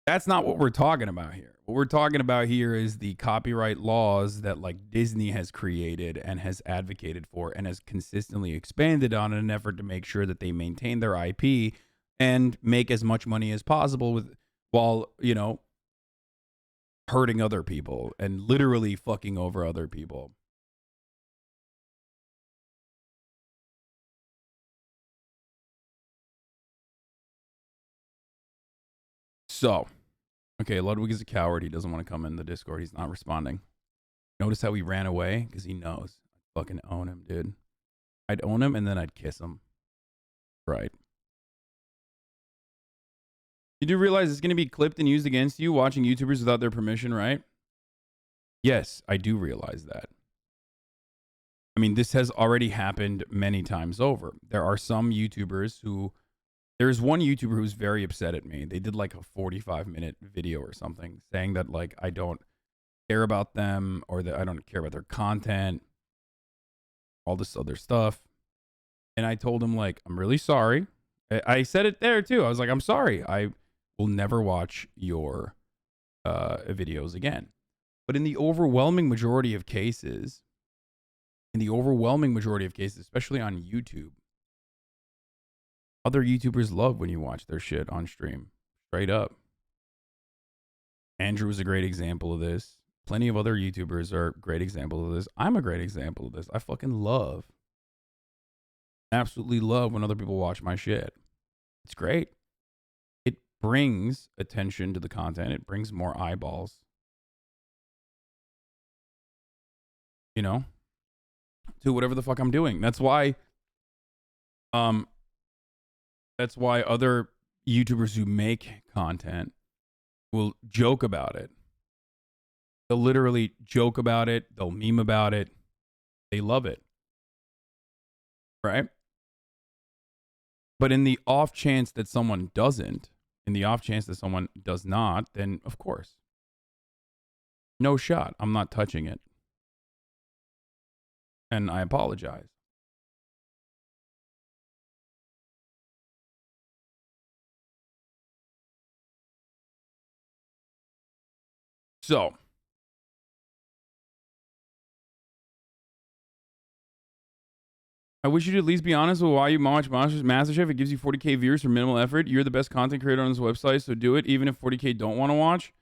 That's not what we're talking about here. What we're talking about here is the copyright laws that like Disney has created and has advocated for and has consistently expanded on in an effort to make sure that they maintain their IP and make as much money as possible while, you know, hurting other people and literally fucking over other people. So, okay, Ludwig is a coward. He doesn't want to come in the Discord. He's not responding. Notice how he ran away? Because he knows. I fucking own him, dude. I'd own him and then I'd kiss him. Right. You do realize it's going to be clipped and used against you watching YouTubers without their permission, right? Yes, I do realize that. I mean, this has already happened many times over. There are some YouTubers who... There's one YouTuber who's very upset at me. They did like a 45-minute video or something saying that like I don't care about them or that I don't care about their content, all this other stuff. And I told him like, I'm really sorry. I said it there too. I was like, I'm sorry. I will never watch your videos again. But in the overwhelming majority of cases, especially on YouTube, other YouTubers love when you watch their shit on stream. Straight up. Andrew is a great example of this. Plenty of other YouTubers are great examples of this. I'm a great example of this. I fucking love, absolutely love when other people watch my shit. It's great. It brings attention to the content. It brings more eyeballs. You know? To whatever the fuck I'm doing. That's why other YouTubers who make content will joke about it. They'll literally joke about it. They'll meme about it. They love it. Right? But in the off chance that someone doesn't, in the off chance that someone does not, then of course, no shot. I'm not touching it. And I apologize. So, I wish you'd at least be honest with why you watch MasterChef. It gives you 40K viewers for minimal effort. You're the best content creator on this website, so do it, even if 40K don't want to watch.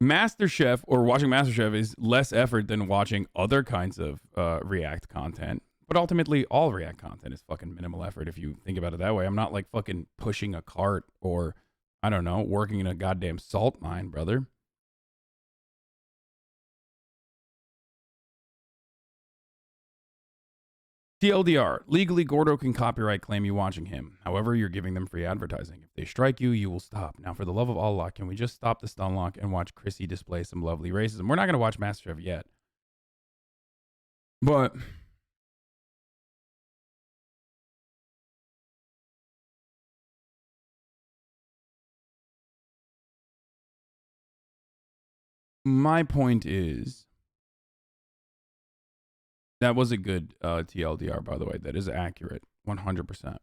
MasterChef or watching MasterChef is less effort than watching other kinds of React content. But ultimately, all React content is fucking minimal effort if you think about it that way. I'm not like fucking pushing a cart or, I don't know, working in a goddamn salt mine, brother. TLDR, legally Gordo can copyright claim you watching him. However, you're giving them free advertising. If they strike you, you will stop. Now, for the love of Allah, can we just stop the Stunlock and watch Chrissy display some lovely racism? We're not going to watch MasterChef yet. But my point is, that was a good TLDR, by the way. That is accurate. 100%.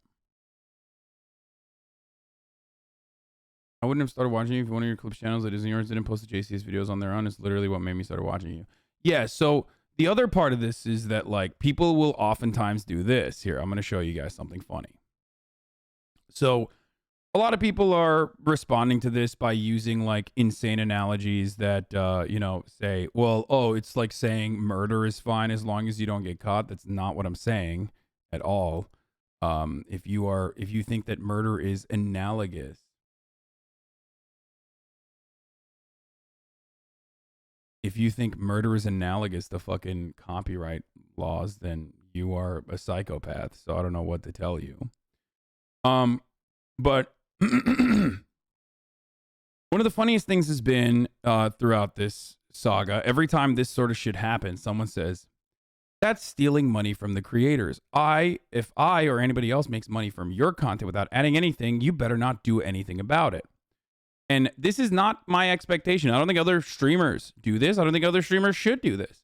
I wouldn't have started watching you if one of your clips channels that isn't yours didn't post the JCS videos on their own. It's literally what made me start watching you. Yeah, so the other part of this is that, like, people will oftentimes do this. Here, I'm going to show you guys something funny. So a lot of people are responding to this by using like insane analogies that, you know, say, well, oh, it's like saying murder is fine as long as you don't get caught. That's not what I'm saying at all. If you think that murder is analogous, to fucking copyright laws, then you are a psychopath. So I don't know what to tell you. But one of the funniest things has been throughout this saga, every time this sort of shit happens, someone says, that's stealing money from the creators. If I or anybody else makes money from your content without adding anything, you better not do anything about it. And this is not my expectation. I don't think other streamers do this. I don't think other streamers should do this.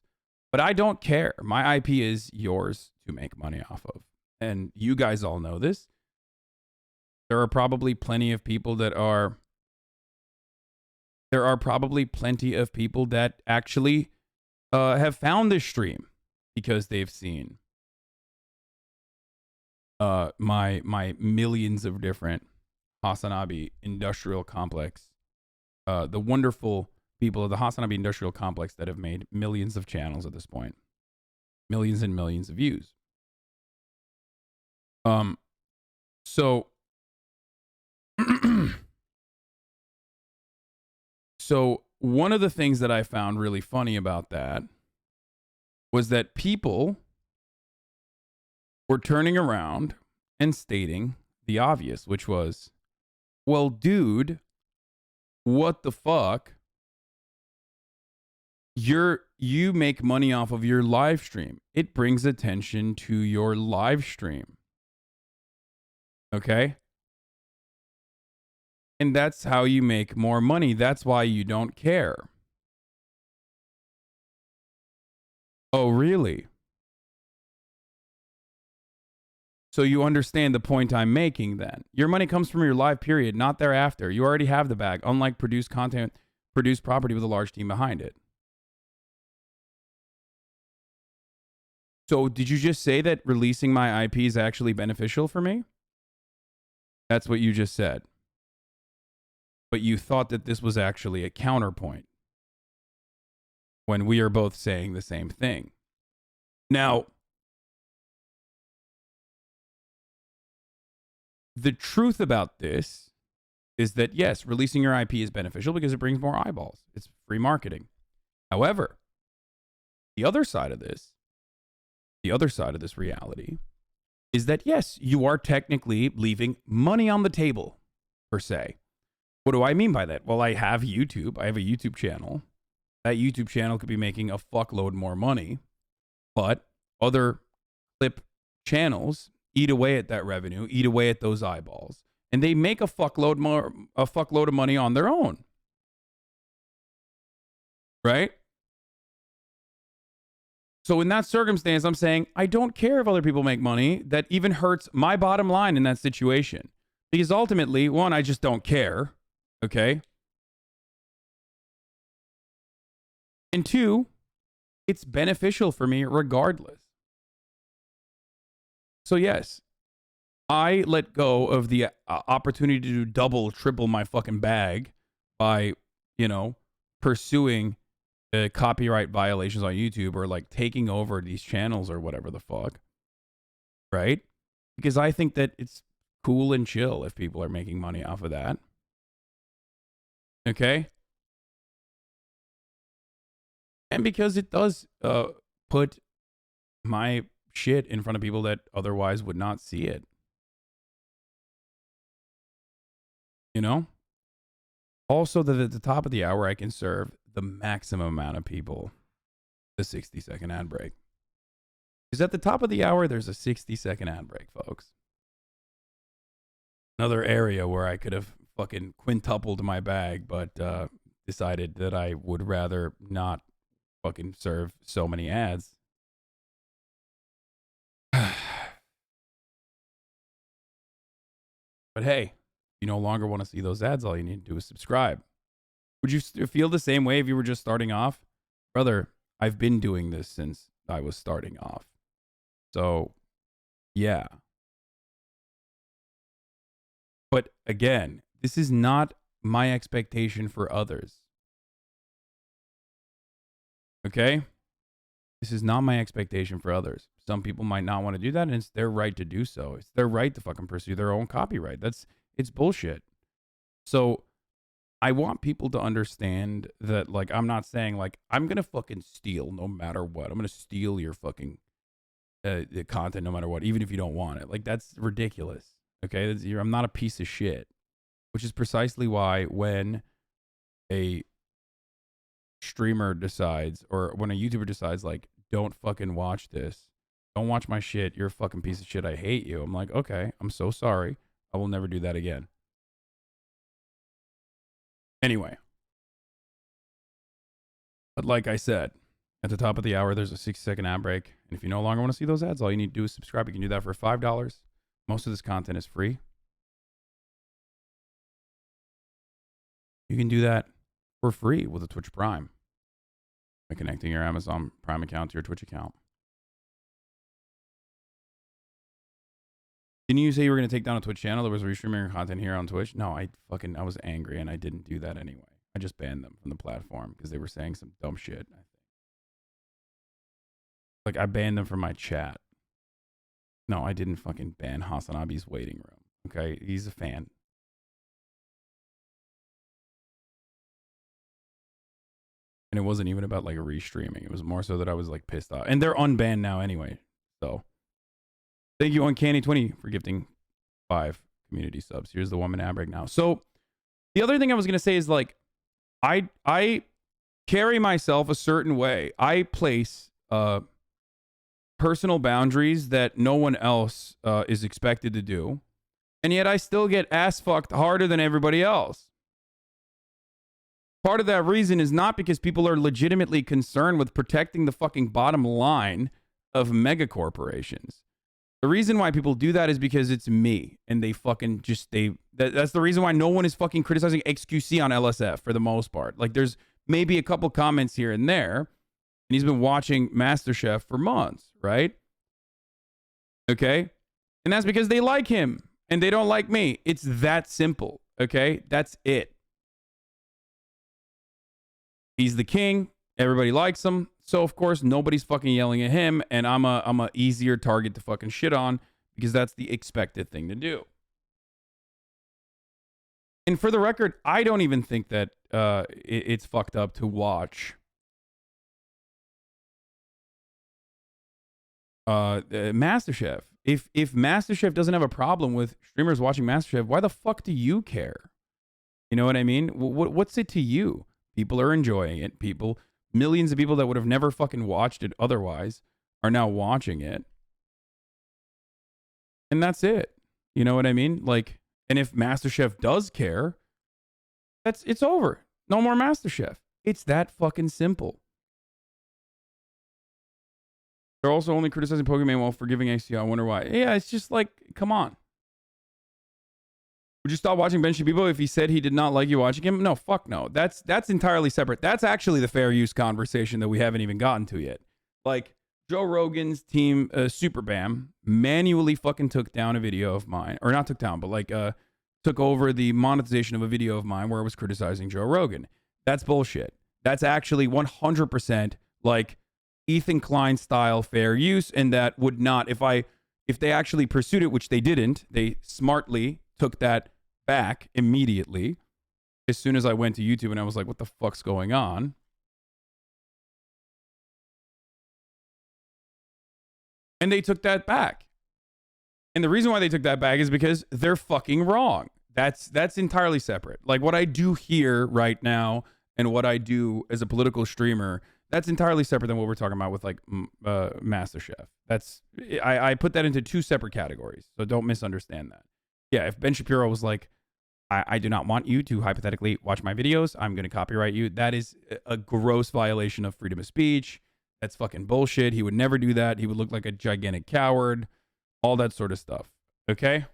But I don't care. My IP is yours to make money off of. And you guys all know this. There are probably plenty of people that actually have found this stream because they've seen my millions of different HasanAbi industrial complex, the wonderful people of the HasanAbi industrial complex that have made millions of channels at this point, millions and millions of views. So So one of the things that I found really funny about that was that people were turning around and stating the obvious, which was, well, dude, what the fuck? You make money off of your live stream. It brings attention to your live stream. Okay? And that's how you make more money. That's why you don't care. Oh, really? So you understand the point I'm making then. Your money comes from your live period, not thereafter. You already have the bag, unlike produced content, produced property with a large team behind it. So did you just say that releasing my IP is actually beneficial for me? That's what you just said. But you thought that this was actually a counterpoint when we are both saying the same thing. Now, the truth about this is that, yes, releasing your IP is beneficial because it brings more eyeballs. It's free marketing. However, the other side of this reality is that, yes, you are technically leaving money on the table, per se. What do I mean by that? Well, I have YouTube. I have a YouTube channel. That YouTube channel could be making a fuckload more money, but other clip channels eat away at that revenue, eat away at those eyeballs, and they make a fuckload of money on their own. Right? So in that circumstance, I'm saying I don't care if other people make money. That even hurts my bottom line in that situation. Because ultimately, one, I just don't care. Okay? And two, it's beneficial for me regardless. So yes, I let go of the opportunity to double, triple my fucking bag by, pursuing copyright violations on YouTube or like taking over these channels or whatever the fuck. Right? Because I think that it's cool and chill if people are making money off of that. Okay? And because it does put my shit in front of people that otherwise would not see it. Also, that at the top of the hour, I can serve the maximum amount of people the 60-second ad break. Because at the top of the hour, there's a 60-second ad break, folks. Another area where I could have fucking quintupled my bag, but decided that I would rather not fucking serve so many ads. But hey, if you no longer want to see those ads, all you need to do is subscribe. Would you feel the same way if you were just starting off? Brother, I've been doing this since I was starting off. So, yeah. But again, this is not my expectation for others. Okay? This is not my expectation for others. Some people might not want to do that, and it's their right to do so. It's their right to fucking pursue their own copyright. It's bullshit. So I want people to understand that, like, I'm not saying, like, I'm going to fucking steal no matter what. I'm going to steal your fucking content no matter what, even if you don't want it. Like, that's ridiculous. Okay? I'm not a piece of shit. Which is precisely why when a streamer decides, or when a YouTuber decides, like, don't fucking watch this, don't watch my shit, you're a fucking piece of shit, I hate you, I'm like, okay, I'm so sorry, I will never do that again. Anyway, but like I said, at the top of the hour, there's a 60-second ad break, and if you no longer want to see those ads, all you need to do is subscribe. You can do that for $5. Most of this content is free. You can do that for free with a Twitch Prime by connecting your Amazon Prime account to your Twitch account. Didn't you say you were going to take down a Twitch channel that was restreaming your content here on Twitch? No, I was angry and I didn't do that anyway. I just banned them from the platform because they were saying some dumb shit. Like, I banned them from my chat. No, I didn't fucking ban HasanAbi's waiting room. Okay, he's a fan. And it wasn't even about like restreaming. It was more so that I was like pissed off. And they're unbanned now anyway. So thank you, Uncanny20, for gifting 5 community subs. Here's the woman ad break now. So the other thing I was gonna say is like I carry myself a certain way. I place personal boundaries that no one else is expected to do. And yet I still get ass fucked harder than everybody else. Part of that reason is not because people are legitimately concerned with protecting the fucking bottom line of mega corporations. The reason why people do that is because it's me, and they fucking just that's the reason why no one is fucking criticizing XQC on LSF for the most part. Like there's maybe a couple comments here and there, and he's been watching MasterChef for months, right? Okay? And that's because they like him and they don't like me. It's that simple, okay? That's it. He's the king. Everybody likes him. So, of course, nobody's fucking yelling at him, and I'm a easier target to fucking shit on because that's the expected thing to do. And for the record, I don't even think that it's fucked up to watch MasterChef. If MasterChef doesn't have a problem with streamers watching MasterChef, why the fuck do you care? You know what I mean? What's it to you? People are enjoying it. Millions of people that would have never fucking watched it otherwise are now watching it. And that's it. You know what I mean? Like, and if MasterChef does care, it's over. No more MasterChef. It's that fucking simple. They're also only criticizing Pokemon while forgiving XCO. I wonder why. Yeah, it's just like, come on. Would you stop watching Ben Shapibo if he said he did not like you watching him? No, fuck no. That's entirely separate. That's actually the fair use conversation that we haven't even gotten to yet. Like, Joe Rogan's team, Super Bam, manually fucking took down a video of mine. Or not took down, but like, took over the monetization of a video of mine where I was criticizing Joe Rogan. That's bullshit. That's actually 100% like Ethan Klein style fair use, and that would not, if they actually pursued it, which they didn't, they smartly took that back immediately as soon as I went to YouTube and I was like, what the fuck's going on? And they took that back. And the reason why they took that back is because they're fucking wrong. That's entirely separate. Like what I do here right now and what I do as a political streamer, that's entirely separate than what we're talking about with like MasterChef. I put that into 2 separate categories. So don't misunderstand that. Yeah, if Ben Shapiro was like, I do not want you to hypothetically watch my videos, I'm going to copyright you, that is a gross violation of freedom of speech. That's fucking bullshit. He would never do that. He would look like a gigantic coward. All that sort of stuff. Okay?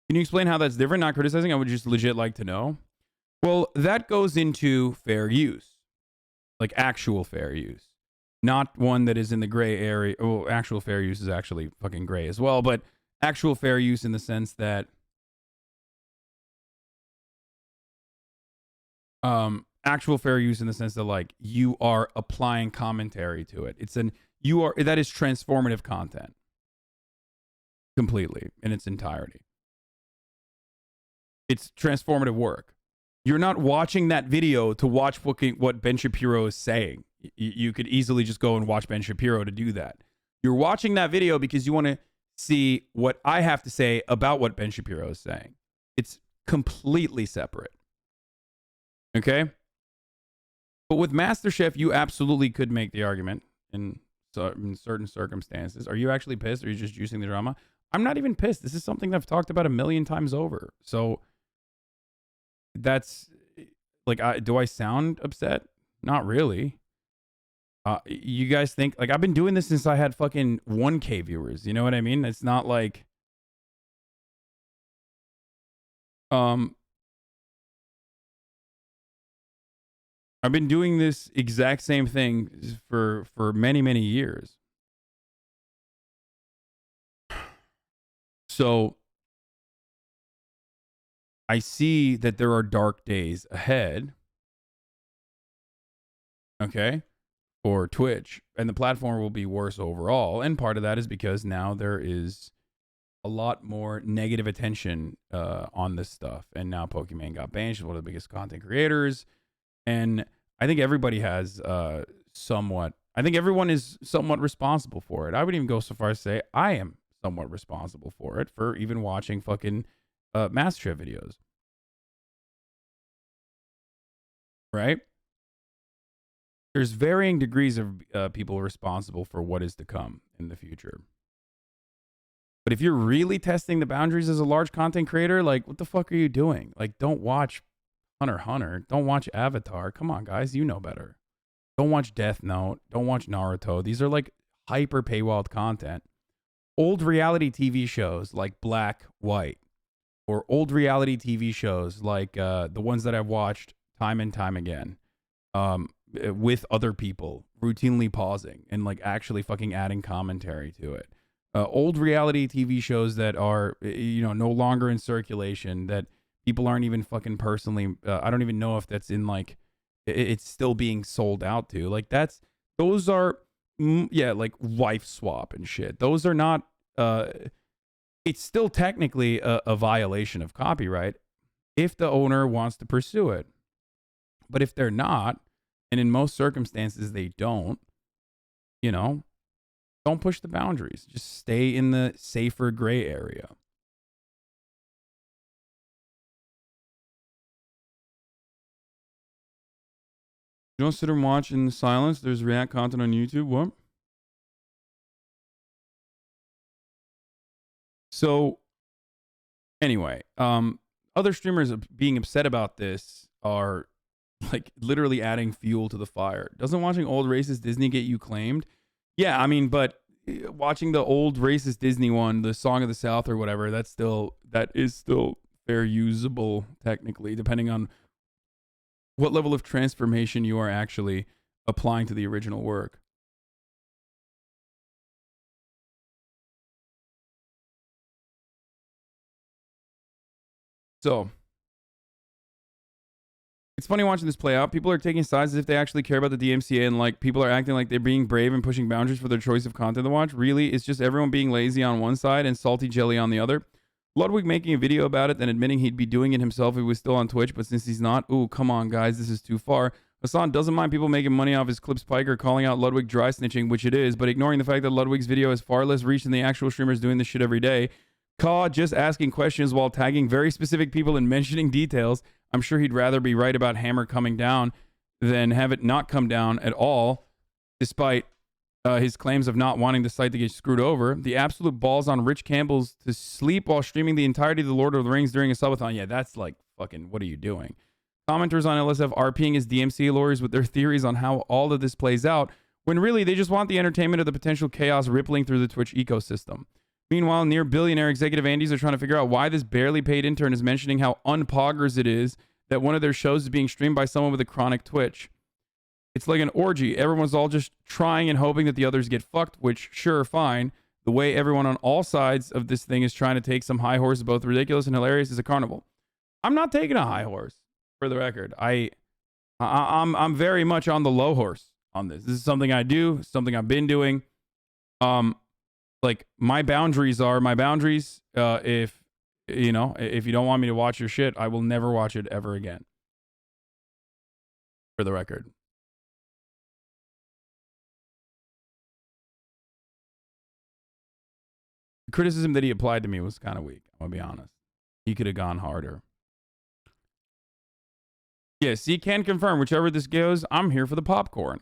Can you explain how that's different? Not criticizing, I would just legit like to know. Well, that goes into fair use. Like actual fair use. Not one that is in the gray area. Oh, actual fair use is actually fucking gray as well, but actual fair use in the sense that actual fair use in the sense that like you are applying commentary to it. That is transformative content. Completely in its entirety. It's transformative work. You're not watching that video to watch what Ben Shapiro is saying. You could easily just go and watch Ben Shapiro to do that. You're watching that video because you want to see what I have to say about what Ben Shapiro is saying. It's completely separate. Okay? But with MasterChef, you absolutely could make the argument in certain circumstances. Are you actually pissed or are you just juicing the drama? I'm not even pissed. This is something that I've talked about 1,000,000 times over. So that's like, do I sound upset? Not really. You guys think like I've been doing this since I had fucking 1K viewers. You know what I mean? It's not like I've been doing this exact same thing for many, many years. So I see that there are dark days ahead. Okay? For Twitch, and the platform will be worse overall. And part of that is because now there is a lot more negative attention on this stuff. And now Pokemon got banned. She's one of the biggest content creators. And I think everybody has somewhat, I think everyone is somewhat responsible for it. I would even go so far as to say I am somewhat responsible for it, for even watching fucking MasterChef videos. Right? There's varying degrees of people responsible for what is to come in the future. But if you're really testing the boundaries as a large content creator, like, what the fuck are you doing? Like, don't watch Hunter x Hunter. Don't watch Avatar. Come on, guys. You know better. Don't watch Death Note. Don't watch Naruto. These are, like, hyper paywalled content. Old reality TV shows like Black, White, or old reality TV shows like the ones that I've watched time and time again, with other people, routinely pausing and, like, actually fucking adding commentary to it. Old reality TV shows that are, no longer in circulation, that people aren't even fucking personally, I don't even know if that's in, like, it's still being sold out to. Like, those are, like wife swap and shit. Those are not, it's still technically a violation of copyright if the owner wants to pursue it. But if they're not, and in most circumstances they don't, don't push the boundaries. Just stay in the safer gray area. You don't sit and watch in silence. There's React content on YouTube. What? So, anyway, other streamers being upset about this are, like, literally adding fuel to the fire. Doesn't watching old racist Disney get you claimed? Yeah, I mean, but watching the old racist Disney one, the Song of the South or whatever, that is still fair usable technically, depending on what level of transformation you are actually applying to the original work. So, it's funny watching this play out. People are taking sides as if they actually care about the DMCA, and, like, people are acting like they're being brave and pushing boundaries for their choice of content to watch. Really, it's just everyone being lazy on one side and salty jelly on the other. Ludwig making a video about it, then admitting he'd be doing it himself if he was still on Twitch, but since he's not, ooh, come on, guys, this is too far. Hasan doesn't mind people making money off his clip spike or calling out Ludwig dry snitching, which it is, but ignoring the fact that Ludwig's video has far less reach than the actual streamers doing this shit every day. Cohh just asking questions while tagging very specific people and mentioning details. I'm sure he'd rather be right about Hammer coming down than have it not come down at all, despite his claims of not wanting the site to get screwed over. The absolute balls on Rich Campbell's to sleep while streaming the entirety of The Lord of the Rings during a subathon. Yeah, that's like fucking, what are you doing? Commenters on LSF RPing his DMCA lawyers with their theories on how all of this plays out, when really they just want the entertainment of the potential chaos rippling through the Twitch ecosystem. Meanwhile, near billionaire executive Andes are trying to figure out why this barely paid intern is mentioning how unpoggers it is that one of their shows is being streamed by someone with a chronic Twitch. It's like an orgy. Everyone's all just trying and hoping that the others get fucked, which, sure, fine. The way everyone on all sides of this thing is trying to take some high horse, both ridiculous and hilarious, is a carnival. I'm not taking a high horse, for the record. I'm very much on the low horse on this. This is something I do, something I've been doing. Like, my boundaries are my boundaries. If you don't want me to watch your shit, I will never watch it ever again. For the record. The criticism that he applied to me was kind of weak, I'm gonna be honest. He could have gone harder. Yes, he can confirm whichever this goes, I'm here for the popcorn.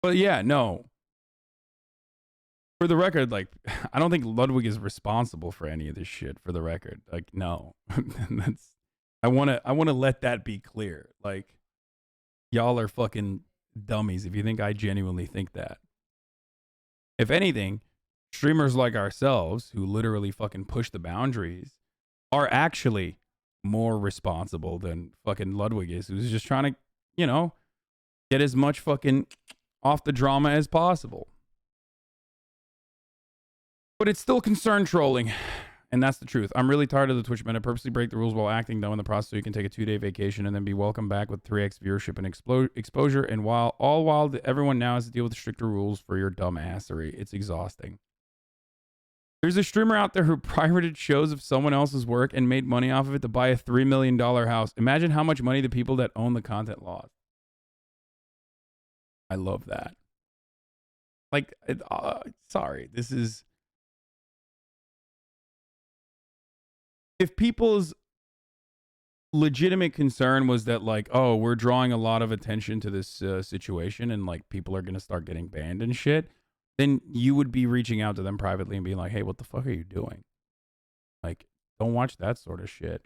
But yeah, no. For the record, like, I don't think Ludwig is responsible for any of this shit, for the record. Like, no. I wanna let that be clear. Like, y'all are fucking dummies if you think I genuinely think that. If anything, streamers like ourselves, who literally fucking push the boundaries, are actually more responsible than fucking Ludwig is, who's just trying to, get as much fucking off the drama as possible. But it's still concern trolling. And that's the truth. I'm really tired of the Twitch meta. Purposely break the rules while acting dumb in the process so you can take a 2-day vacation and then be welcomed back with 3x viewership and exposure. And while everyone now has to deal with stricter rules for your dumb assery. It's exhausting. There's a streamer out there who pirated shows of someone else's work and made money off of it to buy a $3 million house. Imagine how much money the people that own the content lost. I love that. Like, sorry, this is... If people's legitimate concern was that, like, oh, we're drawing a lot of attention to this situation and, like, people are going to start getting banned and shit, then you would be reaching out to them privately and being like, hey, what the fuck are you doing? Like, don't watch that sort of shit.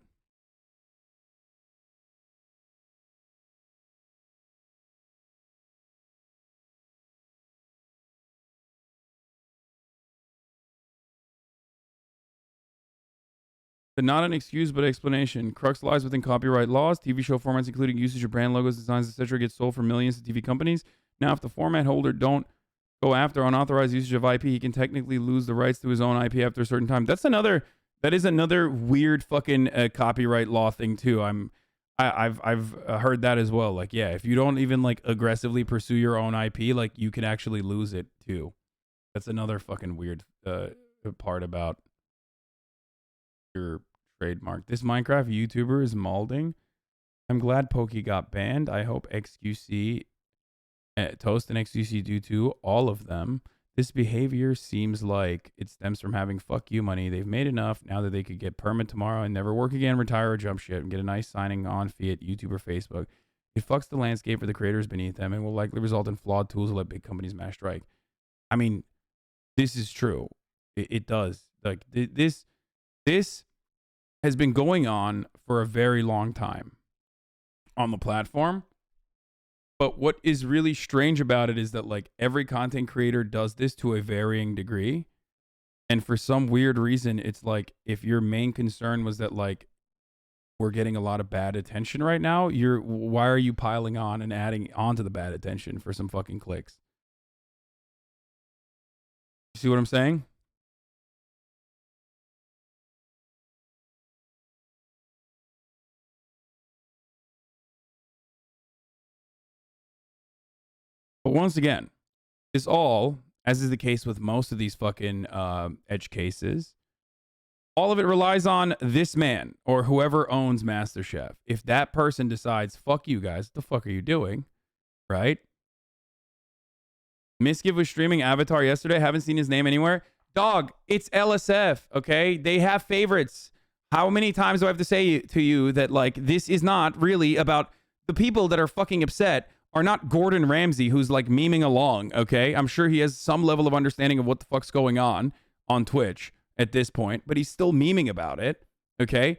But not an excuse, but explanation. Crux lies within copyright laws. TV show formats, including usage of brand logos, designs, etc., get sold for millions to TV companies. Now, if the format holder don't go after unauthorized usage of IP, he can technically lose the rights to his own IP after a certain time. That is another weird fucking copyright law thing too. I've heard that as well. Like, yeah, if you don't even like aggressively pursue your own IP, like you can actually lose it too. That's another fucking weird part about your trademark. This Minecraft YouTuber is malding. I'm glad Pokey got banned. I hope XQC, Toast and XQC do too. All of them. This behavior seems like it stems from having fuck you money. They've made enough now that they could get permit tomorrow and never work again, retire or jump shit, and get a nice signing on fee at YouTube or Facebook. It fucks the landscape for the creators beneath them and will likely result in flawed tools that let big companies mass strike. I mean, this is true. It does. Like, this has been going on for a very long time on the platform. But what is really strange about it is that, like, every content creator does this to a varying degree. And for some weird reason, it's like, if your main concern was that, like, we're getting a lot of bad attention right now, why are you piling on and adding on to the bad attention for some fucking clicks? You see what I'm saying? But once again, this all, as is the case with most of these fucking edge cases, all of it relies on this man or whoever owns MasterChef. If that person decides, fuck you guys, what the fuck are you doing? Right? Misgive was streaming Avatar yesterday. Haven't seen his name anywhere. Dog, it's LSF, okay? They have favorites. How many times do I have to say to you that, like, this is not really about the people that are fucking upset are not Gordon Ramsay, who's like memeing along, okay? I'm sure he has some level of understanding of what the fuck's going on Twitch at this point, but he's still memeing about it, okay?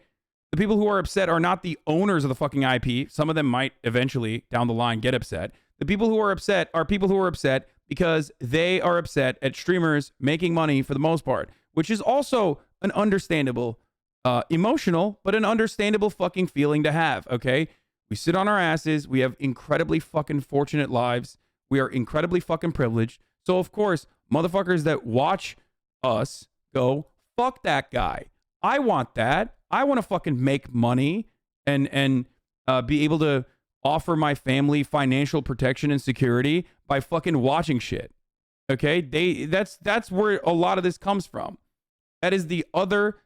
The people who are upset are not the owners of the fucking IP. Some of them might eventually, down the line, get upset. The people who are upset are people who are upset because they are upset at streamers making money for the most part, which is also an understandable, emotional, but an understandable fucking feeling to have, okay? We sit on our asses. We have incredibly fucking fortunate lives. We are incredibly fucking privileged. So, of course, motherfuckers that watch us go, fuck that guy. I want that. I want to fucking make money and be able to offer my family financial protection and security by fucking watching shit. Okay? That's where a lot of this comes from. That is the other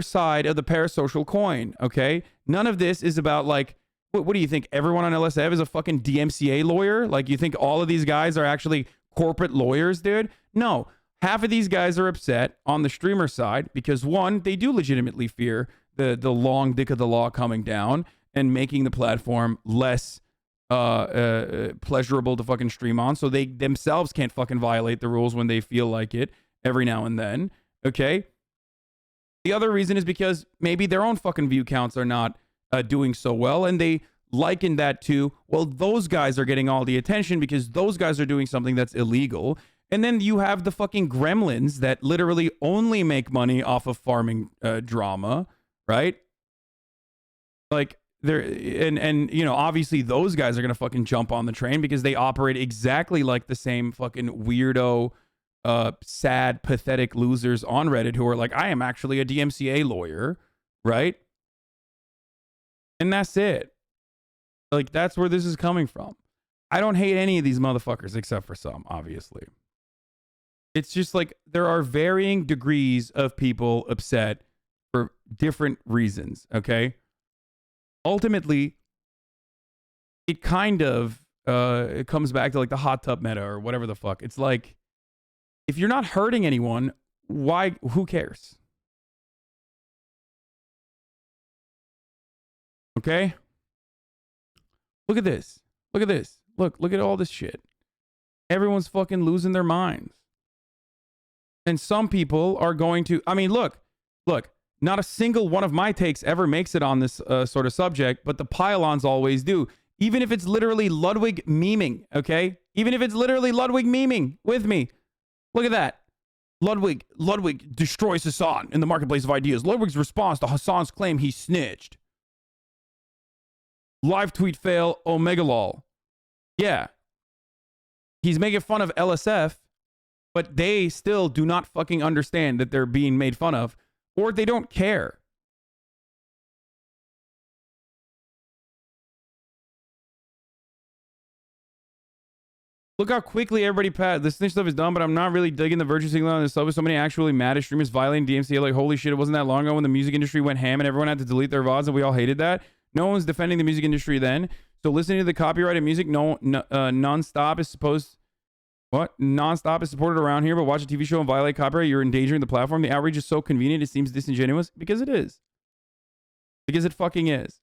side of the parasocial coin, okay? None of this is about, like, what do you think? Everyone on LSF is a fucking DMCA lawyer? Like, you think all of these guys are actually corporate lawyers, dude? No. Half of these guys are upset on the streamer side because, one, they do legitimately fear the long dick of the law coming down and making the platform less pleasurable to fucking stream on, so they themselves can't fucking violate the rules when they feel like it every now and then, okay? The other reason is because maybe their own fucking view counts are not doing so well, and they liken that to, well, those guys are getting all the attention because those guys are doing something that's illegal. And then you have the fucking gremlins that literally only make money off of farming drama, right? Like, they're, and you know, obviously those guys are gonna fucking jump on the train because they operate exactly like the same fucking weirdo sad, pathetic losers on Reddit who are like, I am actually a DMCA lawyer, right? And that's it. Like, that's where this is coming from. I don't hate any of these motherfuckers except for some, obviously. It's just like there are varying degrees of people upset for different reasons, okay? Ultimately, it kind of it comes back to like the hot tub meta or whatever the fuck. It's like, if you're not hurting anyone, who cares? Okay? Look at this. Look at this. Look at all this shit. Everyone's fucking losing their minds. And some people are going to, I mean, look, not a single one of my takes ever makes it on this sort of subject, but the pylons always do. Even if it's literally Ludwig memeing, okay? Even if it's literally Ludwig memeing with me. Look at that. Ludwig destroys Hasan in the marketplace of ideas. Ludwig's response to Hasan's claim he snitched. Live tweet fail, omega lol. Yeah. He's making fun of LSF, but they still do not fucking understand that they're being made fun of, or they don't care. Look how quickly everybody passed. This snitch stuff is done, but I'm not really digging the virtue signal on this stuff. With so many actually mad at streamers violating DMCA, like, holy shit, it wasn't that long ago when the music industry went ham and everyone had to delete their VODs and we all hated that. No one's defending the music industry then. So listening to the copyrighted music, non-stop is supposed... What? Non-stop is supported around here, but watch a TV show and violate copyright, you're endangering the platform. The outrage is so convenient, it seems disingenuous. Because it is. Because it fucking is.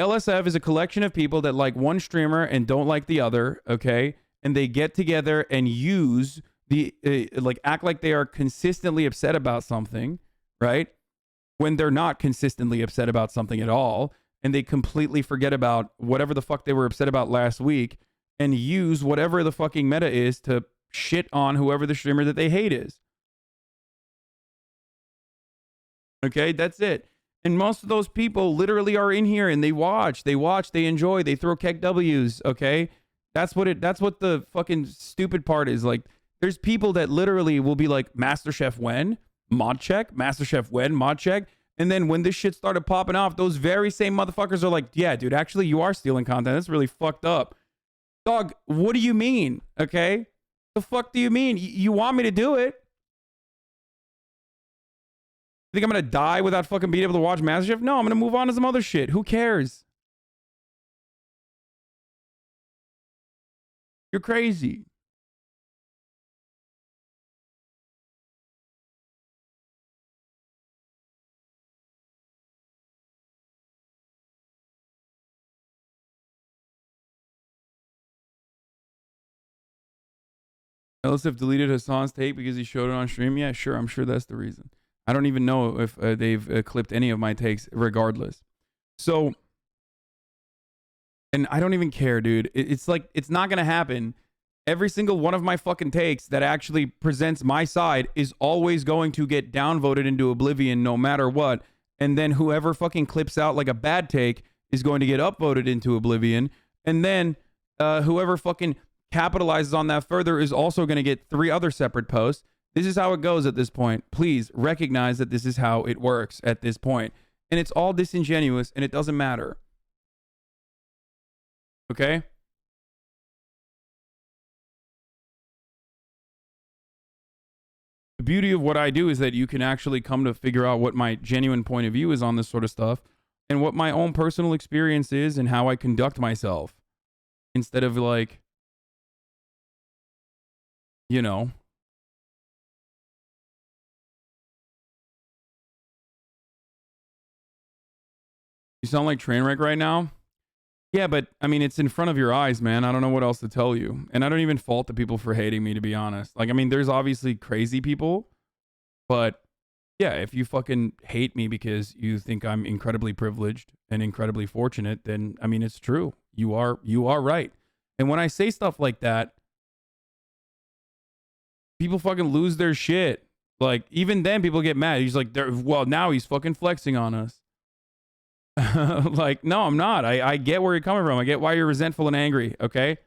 LSF is a collection of people that like one streamer and don't like the other, okay? And they get together and use the, act like they are consistently upset about something, right? When they're not consistently upset about something at all. And they completely forget about whatever the fuck they were upset about last week and use whatever the fucking meta is to shit on whoever the streamer that they hate is. Okay, that's it. And most of those people literally are in here and they watch, they enjoy, they throw kek W's, okay? That's what the fucking stupid part is. Like, there's people that literally will be like, MasterChef when? Mod check? MasterChef when? Mod check? And then when this shit started popping off, those very same motherfuckers are like, yeah, dude, actually you are stealing content. That's really fucked up. Dog, what do you mean? Okay? The fuck do you mean? You want me to do it? You think I'm gonna die without fucking being able to watch MasterChef? No, I'm gonna move on to some other shit. Who cares? You're crazy. LSF deleted Hasan's take because he showed it on stream. Yeah, sure. I'm sure that's the reason. I don't even know if they've clipped any of my takes regardless. So, and I don't even care, dude. It's like, it's not going to happen. Every single one of my fucking takes that actually presents my side is always going to get downvoted into oblivion no matter what. And then whoever fucking clips out like a bad take is going to get upvoted into oblivion. And then whoever fucking capitalizes on that further is also going to get 3 other separate posts. This is how it goes at this point. Please recognize that this is how it works at this point. And it's all disingenuous and it doesn't matter. Okay? The beauty of what I do is that you can actually come to figure out what my genuine point of view is on this sort of stuff and what my own personal experience is and how I conduct myself. Instead of like, you know, you sound like Trainwreck right now. Yeah, but I mean, it's in front of your eyes, man. I don't know what else to tell you. And I don't even fault the people for hating me, to be honest. Like, I mean, there's obviously crazy people, but yeah, if you fucking hate me because you think I'm incredibly privileged and incredibly fortunate, then I mean, it's true. You are right. And when I say stuff like that, people fucking lose their shit. Like, even then people get mad. He's like, well, now he's fucking flexing on us. Like, no, I'm not. I get where you're coming from. I get why you're resentful and angry, okay?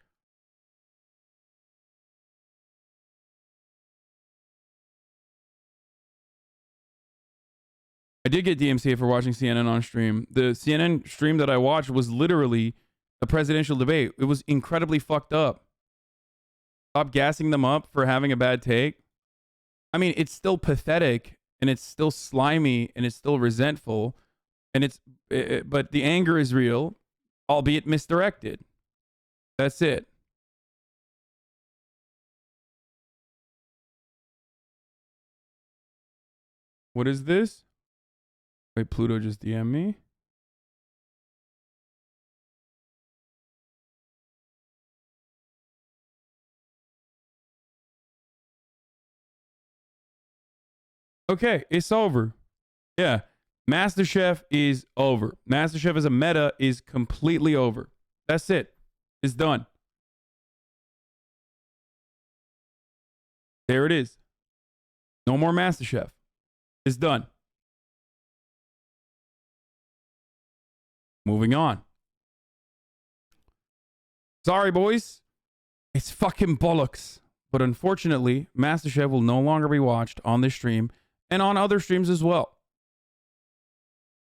I did get DMCA for watching CNN on stream. The CNN stream that I watched was literally a presidential debate. It was incredibly fucked up. Stop gassing them up for having a bad take. I mean, it's still pathetic and it's still slimy and it's still resentful and but the anger is real, albeit misdirected. That's it. What is this? Wait, Pluto just DM me? Okay, it's over. Yeah. MasterChef is over. MasterChef as a meta is completely over. That's it. It's done. There it is. No more MasterChef. It's done. Moving on. Sorry, boys. It's fucking bollocks. But unfortunately, MasterChef will no longer be watched on this stream and on other streams as well.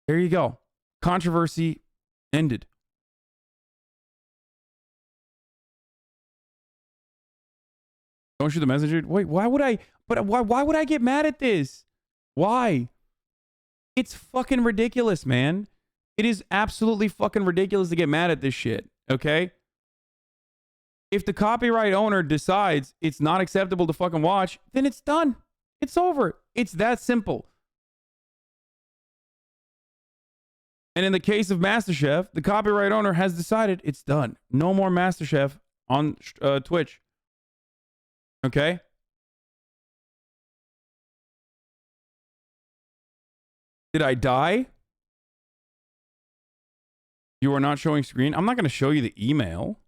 There you go. Controversy ended. Don't shoot the messenger. Wait, why would I? But why would I get mad at this? Why? It's fucking ridiculous, man. It is absolutely fucking ridiculous to get mad at this shit. Okay? If the copyright owner decides it's not acceptable to fucking watch, then it's done. It's over. It's that simple. And in the case of MasterChef, the copyright owner has decided it's done. No more MasterChef on Twitch. Okay? Did I die? You are not showing screen. I'm not going to show you the email.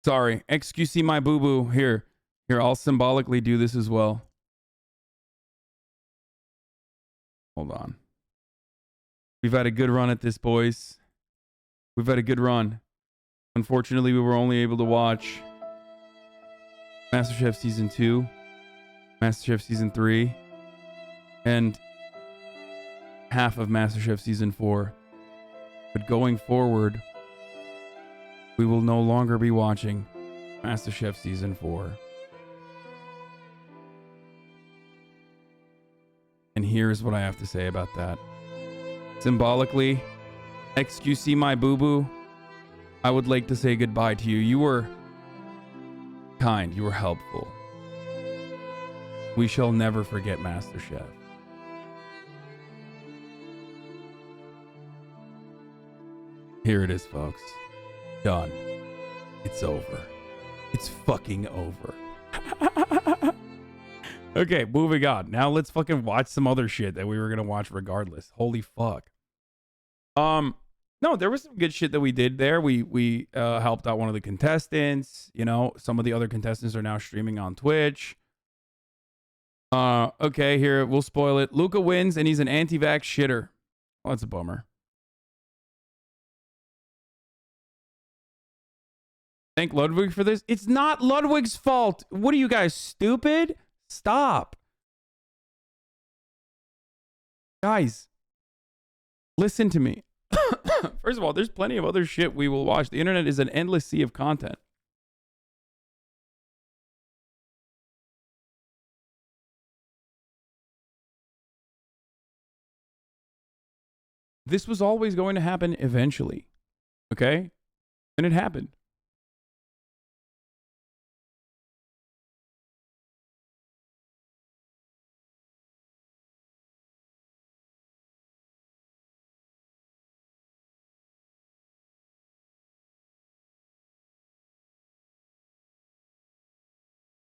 Sorry. XQC my boo-boo. Here, I'll symbolically do this as well. Hold on. We've had a good run at this, boys. We've had a good run. Unfortunately, we were only able to watch MasterChef Season 2, MasterChef Season 3, and half of MasterChef Season 4. But going forward, we will no longer be watching MasterChef Season 4. And here's what I have to say about that. Symbolically, XQC my boo-boo, I would like to say goodbye to you. You were kind. You were helpful. We shall never forget MasterChef. Here it is, folks. Done. It's over. It's fucking over. Okay, moving on. Now let's fucking watch some other shit that we were gonna watch regardless. Holy fuck. No, there was some good shit that we did there. We helped out one of the contestants. You know, some of the other contestants are now streaming on Twitch. Okay, here, we'll spoil it. Luca wins and he's an anti-vax shitter. Well, that's a bummer. Thank Ludwig for this. It's not Ludwig's fault. What are you guys, stupid? Stop. Guys, listen to me. First of all, there's plenty of other shit we will watch. The internet is an endless sea of content. This was always going to happen eventually. Okay? And it happened.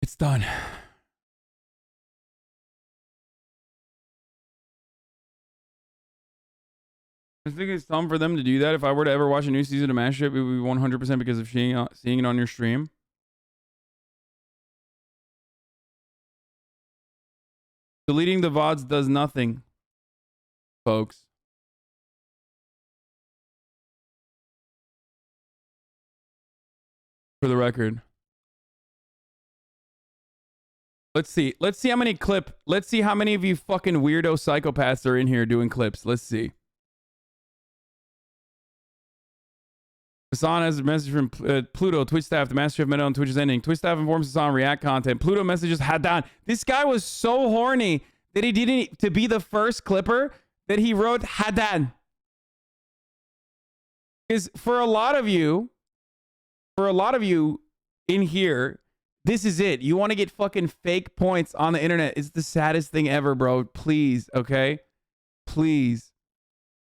It's done. I think it's time for them to do that. If I were to ever watch a new season of MasterChef, it would be 100% because of seeing it on your stream. Deleting the VODs does nothing, folks. For the record. Let's see. Let's see how many Let's see how many of you fucking weirdo psychopaths are in here doing clips. Let's see. Hasan has a message from Pluto. Twitch staff. The MasterChef Meta on Twitch is ending. Twitch staff informs Hasan react content. Pluto messages Hadan. This guy was so horny that he didn't, to be the first clipper, that he wrote Hadan. Because for a lot of you in here, this is it. You want to get fucking fake points on the internet. It's the saddest thing ever, bro. Please, okay? Please.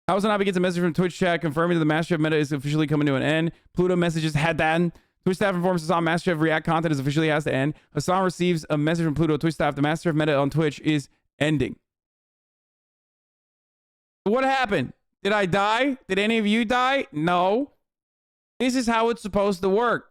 HasanAbi gets a message from Twitch chat confirming that the MasterChef Meta is officially coming to an end. Pluto messages Hadan. Twitch staff informs Hasan MasterChef React content is officially has to end. Hasan receives a message from Pluto. Twitch staff. The MasterChef Meta on Twitch is ending. What happened? Did I die? Did any of you die? No. This is how it's supposed to work.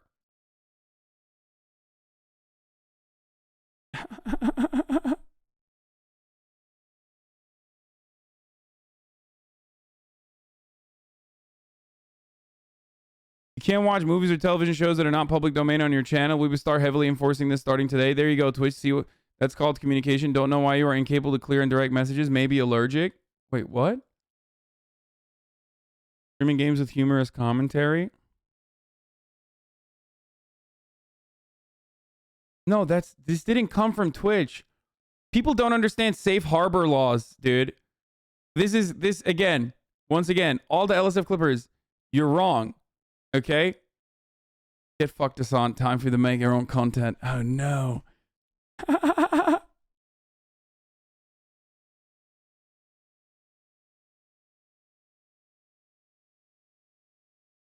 You can't watch movies or television shows that are not public domain on your channel. We will start heavily enforcing this starting today. There you go, Twitch. See what that's called communication. Don't know why you are incapable to clear and direct messages. Maybe allergic. Wait, what? Streaming games with humorous commentary. No, this didn't come from Twitch. People don't understand safe harbor laws, dude. This again, once again, all the LSF clippers, you're wrong. Okay? Get fucked, Hasan. Time for you to make your own content. Oh no.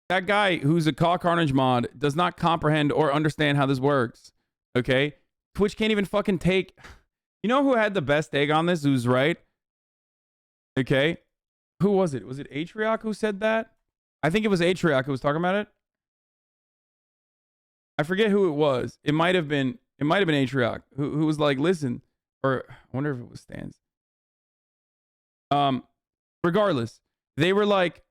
That guy who's a Caw Carnage mod does not comprehend or understand how this works. Okay? Twitch can't even fucking take... You know who had the best take on this? Who's right? Okay? Who was it? Was it Atrioc who said that? I think it was Atrioc who was talking about it. I forget who it was. It might have been Atrioc who was like, listen, or I wonder if it was Stanz. Regardless, they were like,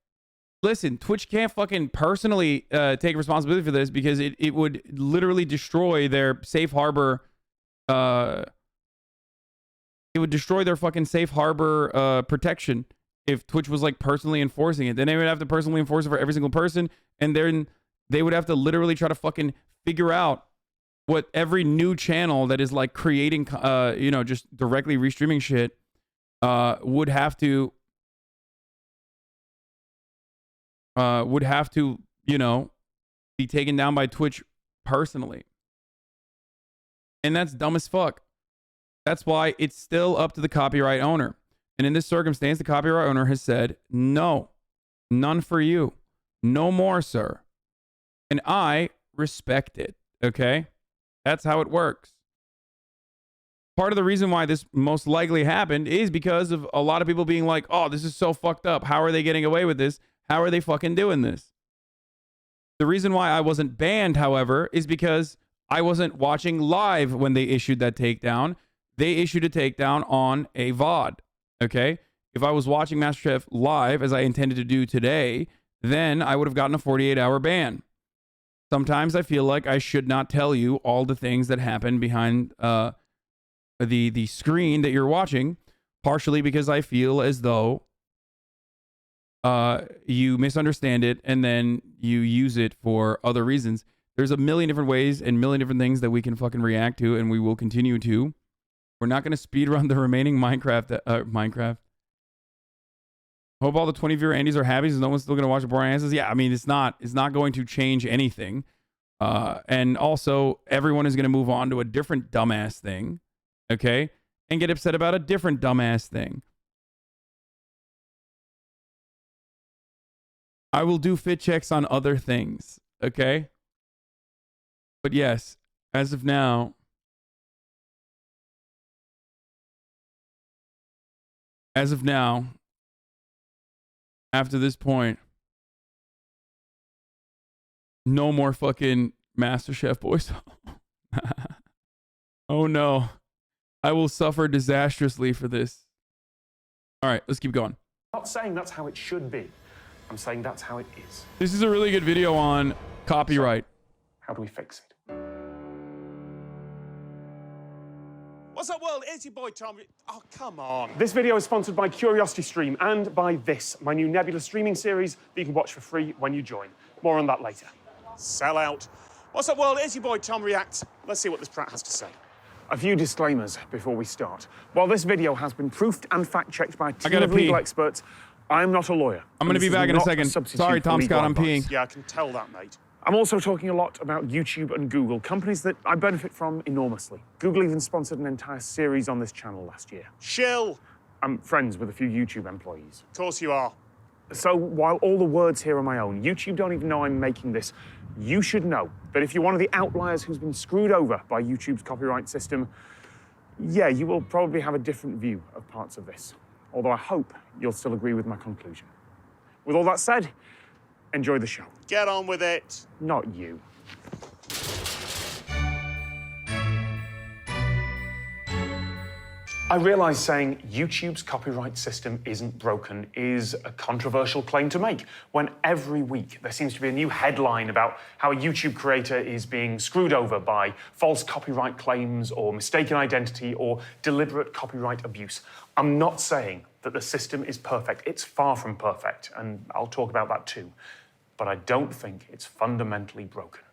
listen, Twitch can't fucking personally take responsibility for this because it would literally destroy their safe harbor. It would destroy their fucking safe harbor protection if Twitch was like personally enforcing it. Then they would have to personally enforce it for every single person, and then they would have to literally try to fucking figure out what every new channel that is like creating, just directly restreaming shit, would have to, be taken down by Twitch personally. And that's dumb as fuck. That's why it's still up to the copyright owner. And in this circumstance, the copyright owner has said, no, none for you. No more, sir. And I respect it. Okay? That's how it works. Part of the reason why this most likely happened is because of a lot of people being like, oh, this is so fucked up. How are they getting away with this? How are they fucking doing this? The reason why I wasn't banned, however, is because I wasn't watching live when they issued that takedown. They issued a takedown on a VOD. Okay? If I was watching MasterChef live, as I intended to do today, then I would have gotten a 48-hour ban. Sometimes I feel like I should not tell you all the things that happen behind the screen that you're watching, partially because I feel as though you misunderstand it and then you use it for other reasons. There's a million different ways and a million different things that we can fucking react to, and we will continue to. We're not going to speedrun the remaining Minecraft. Hope all the 20 viewer Andes are happy, so no one's still going to watch the boring answers. Yeah, I mean, it's not going to change anything. And also, everyone is going to move on to a different dumbass thing, okay? And get upset about a different dumbass thing. I will do fit checks on other things, okay? But yes, as of now, after this point, no more fucking MasterChef boys. Oh no. I will suffer disastrously for this. All right, let's keep going. I'm not saying that's how it should be. I'm saying that's how it is. This is a really good video on copyright. How do we fix it? What's up, world? It's your boy, Tom. Oh, come on. This video is sponsored by CuriosityStream and by this, my new Nebula streaming series that you can watch for free when you join. More on that later. Sell out. What's up, world? It's your boy, Tom Reacts. Let's see what this prat has to say. A few disclaimers before we start. While this video has been proofed and fact-checked by a team gotta of pee. legal experts, I'm not a lawyer. I'm going to be back in a second. Sorry, Tom Scott, I'm peeing. Yeah, I can tell that, mate. I'm also talking a lot about YouTube and Google, companies that I benefit from enormously. Google even sponsored an entire series on this channel last year. Chill. I'm friends with a few YouTube employees. Of course you are. So while all the words here are my own, YouTube don't even know I'm making this. You should know that if you're one of the outliers who's been screwed over by YouTube's copyright system, yeah, you will probably have a different view of parts of this. Although I hope you'll still agree with my conclusion. With all that said, enjoy the show. Get on with it. Not you. I realise saying YouTube's copyright system isn't broken is a controversial claim to make, when every week there seems to be a new headline about how a YouTube creator is being screwed over by false copyright claims or mistaken identity or deliberate copyright abuse. I'm not saying that the system is perfect. It's far from perfect, and I'll talk about that too. But I don't think it's fundamentally broken.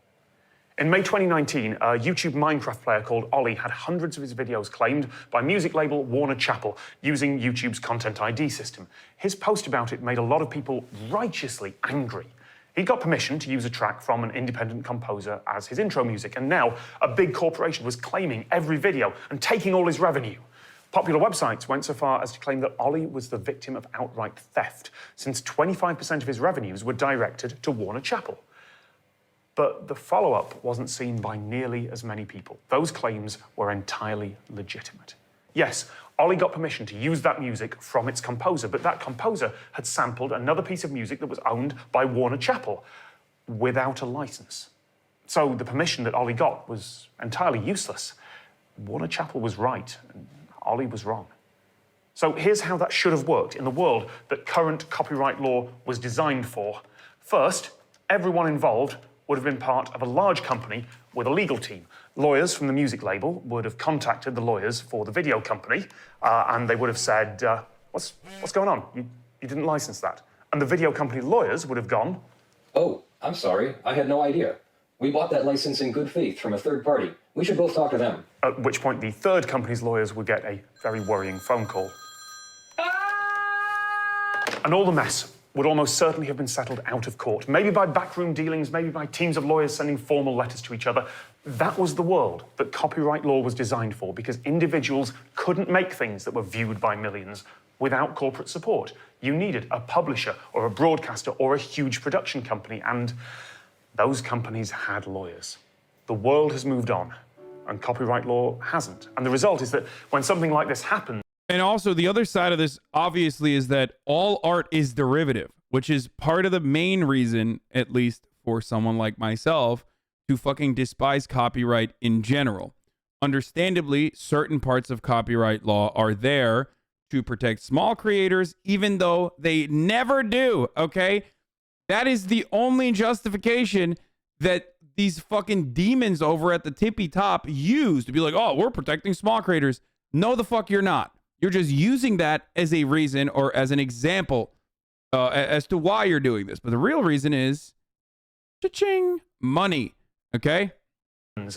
In May 2019, a YouTube Minecraft player called Ollie had hundreds of his videos claimed by music label Warner Chappell using YouTube's Content ID system. His post about it made a lot of people righteously angry. He got permission to use a track from an independent composer as his intro music, and now a big corporation was claiming every video and taking all his revenue. Popular websites went so far as to claim that Ollie was the victim of outright theft, since 25% of his revenues were directed to Warner Chappell. But the follow-up wasn't seen by nearly as many people. Those claims were entirely legitimate. Yes, Ollie got permission to use that music from its composer, but that composer had sampled another piece of music that was owned by Warner Chappell without a license. So the permission that Ollie got was entirely useless. Warner Chappell was right, and Ollie was wrong. So here's how that should have worked in the world that current copyright law was designed for. First, everyone involved would have been part of a large company with a legal team. Lawyers from the music label would have contacted the lawyers for the video company, and they would have said, what's going on? You didn't license that. And the video company lawyers would have gone, "Oh, I'm sorry. I had no idea. We bought that license in good faith from a third party. We should both talk to them." at which point the third company's lawyers would get a very worrying phone call. And all the mess would almost certainly have been settled out of court, maybe by backroom dealings, maybe by teams of lawyers sending formal letters to each other. That was the world that copyright law was designed for, because individuals couldn't make things that were viewed by millions without corporate support. You needed a publisher or a broadcaster or a huge production company, and those companies had lawyers. The world has moved on, and copyright law hasn't. And the result is that when something like this happens, and also, the other side of this, obviously, is that all art is derivative, which is part of the main reason, at least for someone like myself, to fucking despise copyright in general. Understandably, certain parts of copyright law are there to protect small creators, even though they never do, okay? That is the only justification that these fucking demons over at the tippy top use to be like, oh, we're protecting small creators. No, the fuck you're not. You're just using that as a reason or as an example as to why you're doing this. But the real reason is cha-ching, money, okay?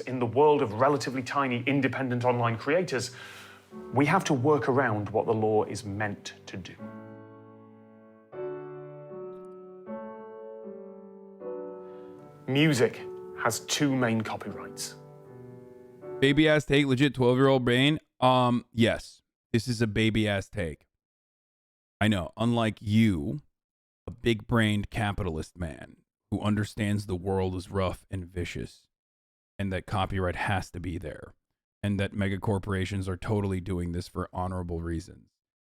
in the world of relatively tiny independent online creators, we have to work around what the law is meant to do. Music has two main copyrights. Baby ass take, legit 12-year-old brain. Yes, this is a baby ass take. I know, unlike you, a big brained capitalist man who understands the world is rough and vicious and that copyright has to be there and that mega corporations are totally doing this for honorable reasons.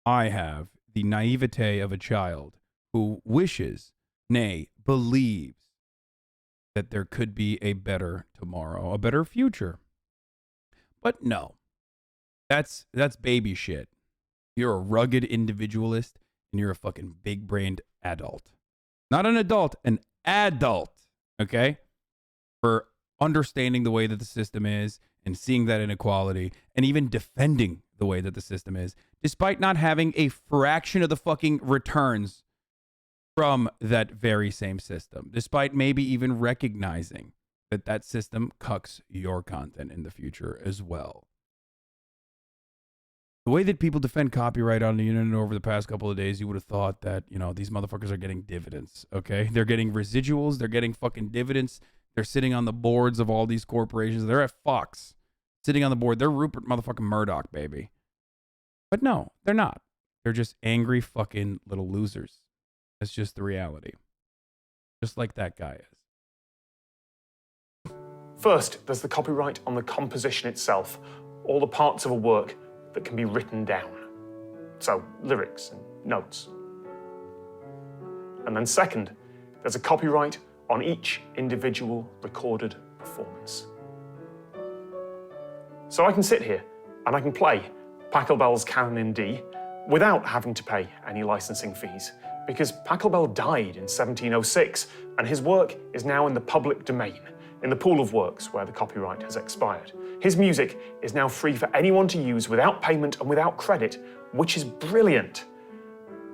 I have the naivete of a child who wishes, nay, believes that there could be a better tomorrow, a better future. But no, that's baby shit. You're a rugged individualist and you're a fucking big-brained adult. Not an adult, an adult, okay? For understanding the way that the system is and seeing that inequality and even defending the way that the system is, despite not having a fraction of the fucking returns from that very same system, despite maybe even recognizing that that system cucks your content in the future as well. The way that people defend copyright on the internet over the past couple of days, you would have thought that, you know, these motherfuckers are getting dividends, okay? They're getting residuals. They're getting fucking dividends. They're sitting on the boards of all these corporations. They're at Fox, sitting on the board. They're Rupert motherfucking Murdoch, baby. But no, they're not. They're just angry fucking little losers. That's just the reality. Just like that guy is. First, there's the copyright on the composition itself, all the parts of a work that can be written down. So, lyrics and notes. And then second, there's a copyright on each individual recorded performance. So I can sit here and I can play Pachelbel's Canon in D without having to pay any licensing fees, because Pachelbel died in 1706 and his work is now in the public domain, in the pool of works where the copyright has expired. His music is now free for anyone to use without payment and without credit, which is brilliant.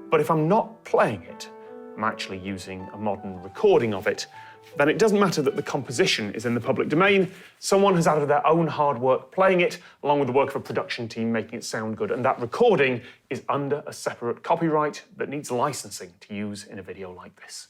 But if I'm not playing it, I'm actually using a modern recording of it, then it doesn't matter that the composition is in the public domain. Someone has added their own hard work playing it, along with the work of a production team making it sound good, and that recording is under a separate copyright that needs licensing to use in a video like this.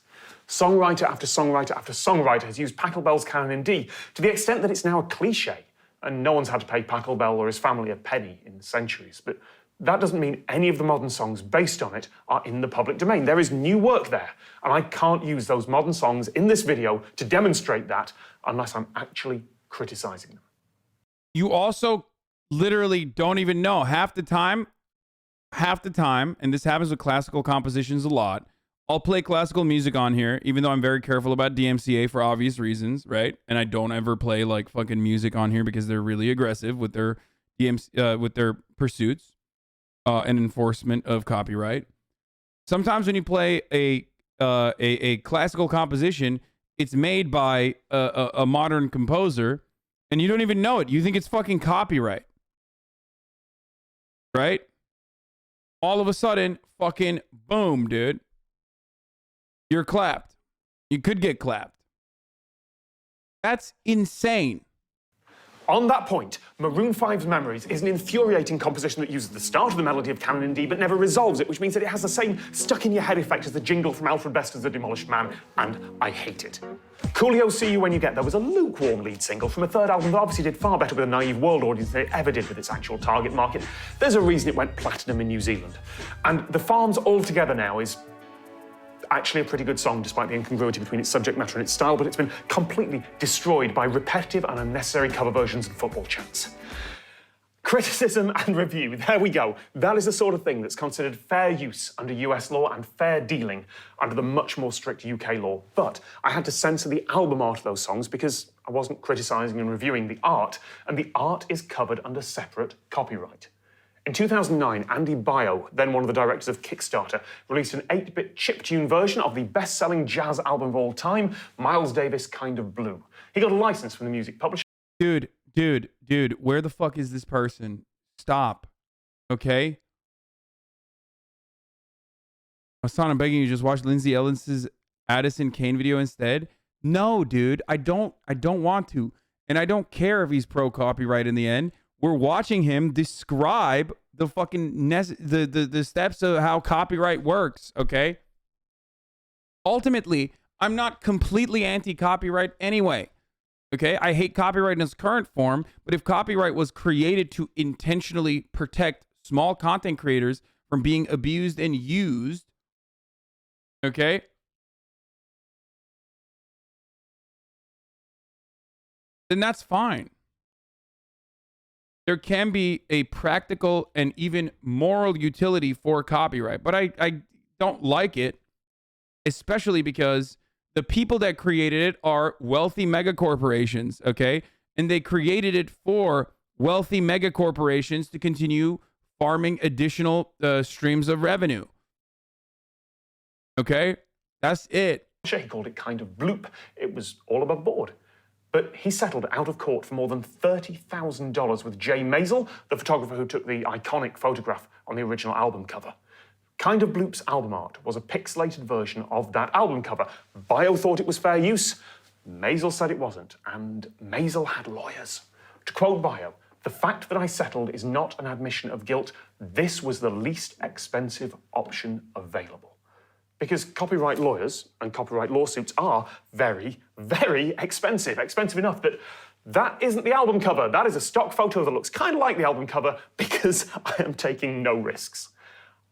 Songwriter after songwriter after songwriter has used Pachelbel's Canon in D to the extent that it's now a cliche, and no one's had to pay Pachelbel or his family a penny in centuries. But that doesn't mean any of the modern songs based on it are in the public domain. There is new work there, and I can't use those modern songs in this video to demonstrate that unless I'm actually criticizing them. You also literally don't even know. Half the time, and this happens with classical compositions a lot, I'll play classical music on here, even though I'm very careful about DMCA for obvious reasons, right? And I don't ever play like fucking music on here because they're really aggressive with their with their pursuits and enforcement of copyright. Sometimes when you play a classical composition, it's made by a modern composer, and you don't even know it. You think it's fucking copyright, right? All of a sudden, fucking boom, dude. You're clapped. You could get clapped. That's insane. On that point, Maroon 5's Memories is an infuriating composition that uses the start of the melody of Canon in D but never resolves it, which means that it has the same stuck-in-your-head effect as the jingle from Alfred Bester's The Demolished Man, and I hate it. Coolio's See You When You Get There was a lukewarm lead single from a third album that obviously did far better with a naive world audience than it ever did with its actual target market. There's a reason it went platinum in New Zealand. And The Farms All Together Now is actually a pretty good song, despite the incongruity between its subject matter and its style, but it's been completely destroyed by repetitive and unnecessary cover versions and football chants. Criticism and review, there we go. That is the sort of thing that's considered fair use under US law and fair dealing under the much more strict UK law. But I had to censor the album art of those songs because I wasn't criticising and reviewing the art, and the art is covered under separate copyright. In 2009, Andy Bio, then one of the directors of Kickstarter, released an 8-bit chiptune version of the best-selling jazz album of all time, Miles Davis' Kind of Blue. He got a license from the music publisher. Dude, where the fuck is this person? Stop. Okay? Hasan, I'm begging you, just watch Lindsay Ellis's Addison Kane video instead. No, dude, I don't want to. And I don't care if he's pro-copyright in the end. We're watching him describe the fucking the steps of how copyright works, okay? Ultimately, I'm not completely anti-copyright anyway, okay? I hate copyright in its current form, but if copyright was created to intentionally protect small content creators from being abused and used, okay? Then that's fine. There can be a practical and even moral utility for copyright, but I don't like it, especially because the people that created it are wealthy megacorporations, okay? And they created it for wealthy megacorporations to continue farming additional streams of revenue. Okay? That's it. He called it Kind of Bloop. It was all above board. But he settled out of court for more than $30,000 with Jay Maisel, the photographer who took the iconic photograph on the original album cover. Kind of Bloop's album art was a pixelated version of that album cover. Bio thought it was fair use. Maisel said it wasn't, and Maisel had lawyers. To quote Bio, "The fact that I settled is not an admission of guilt. This was the least expensive option available." Because copyright lawyers and copyright lawsuits are very, very expensive. Expensive enough that that isn't the album cover. That is a stock photo that looks kind of like the album cover because I am taking no risks.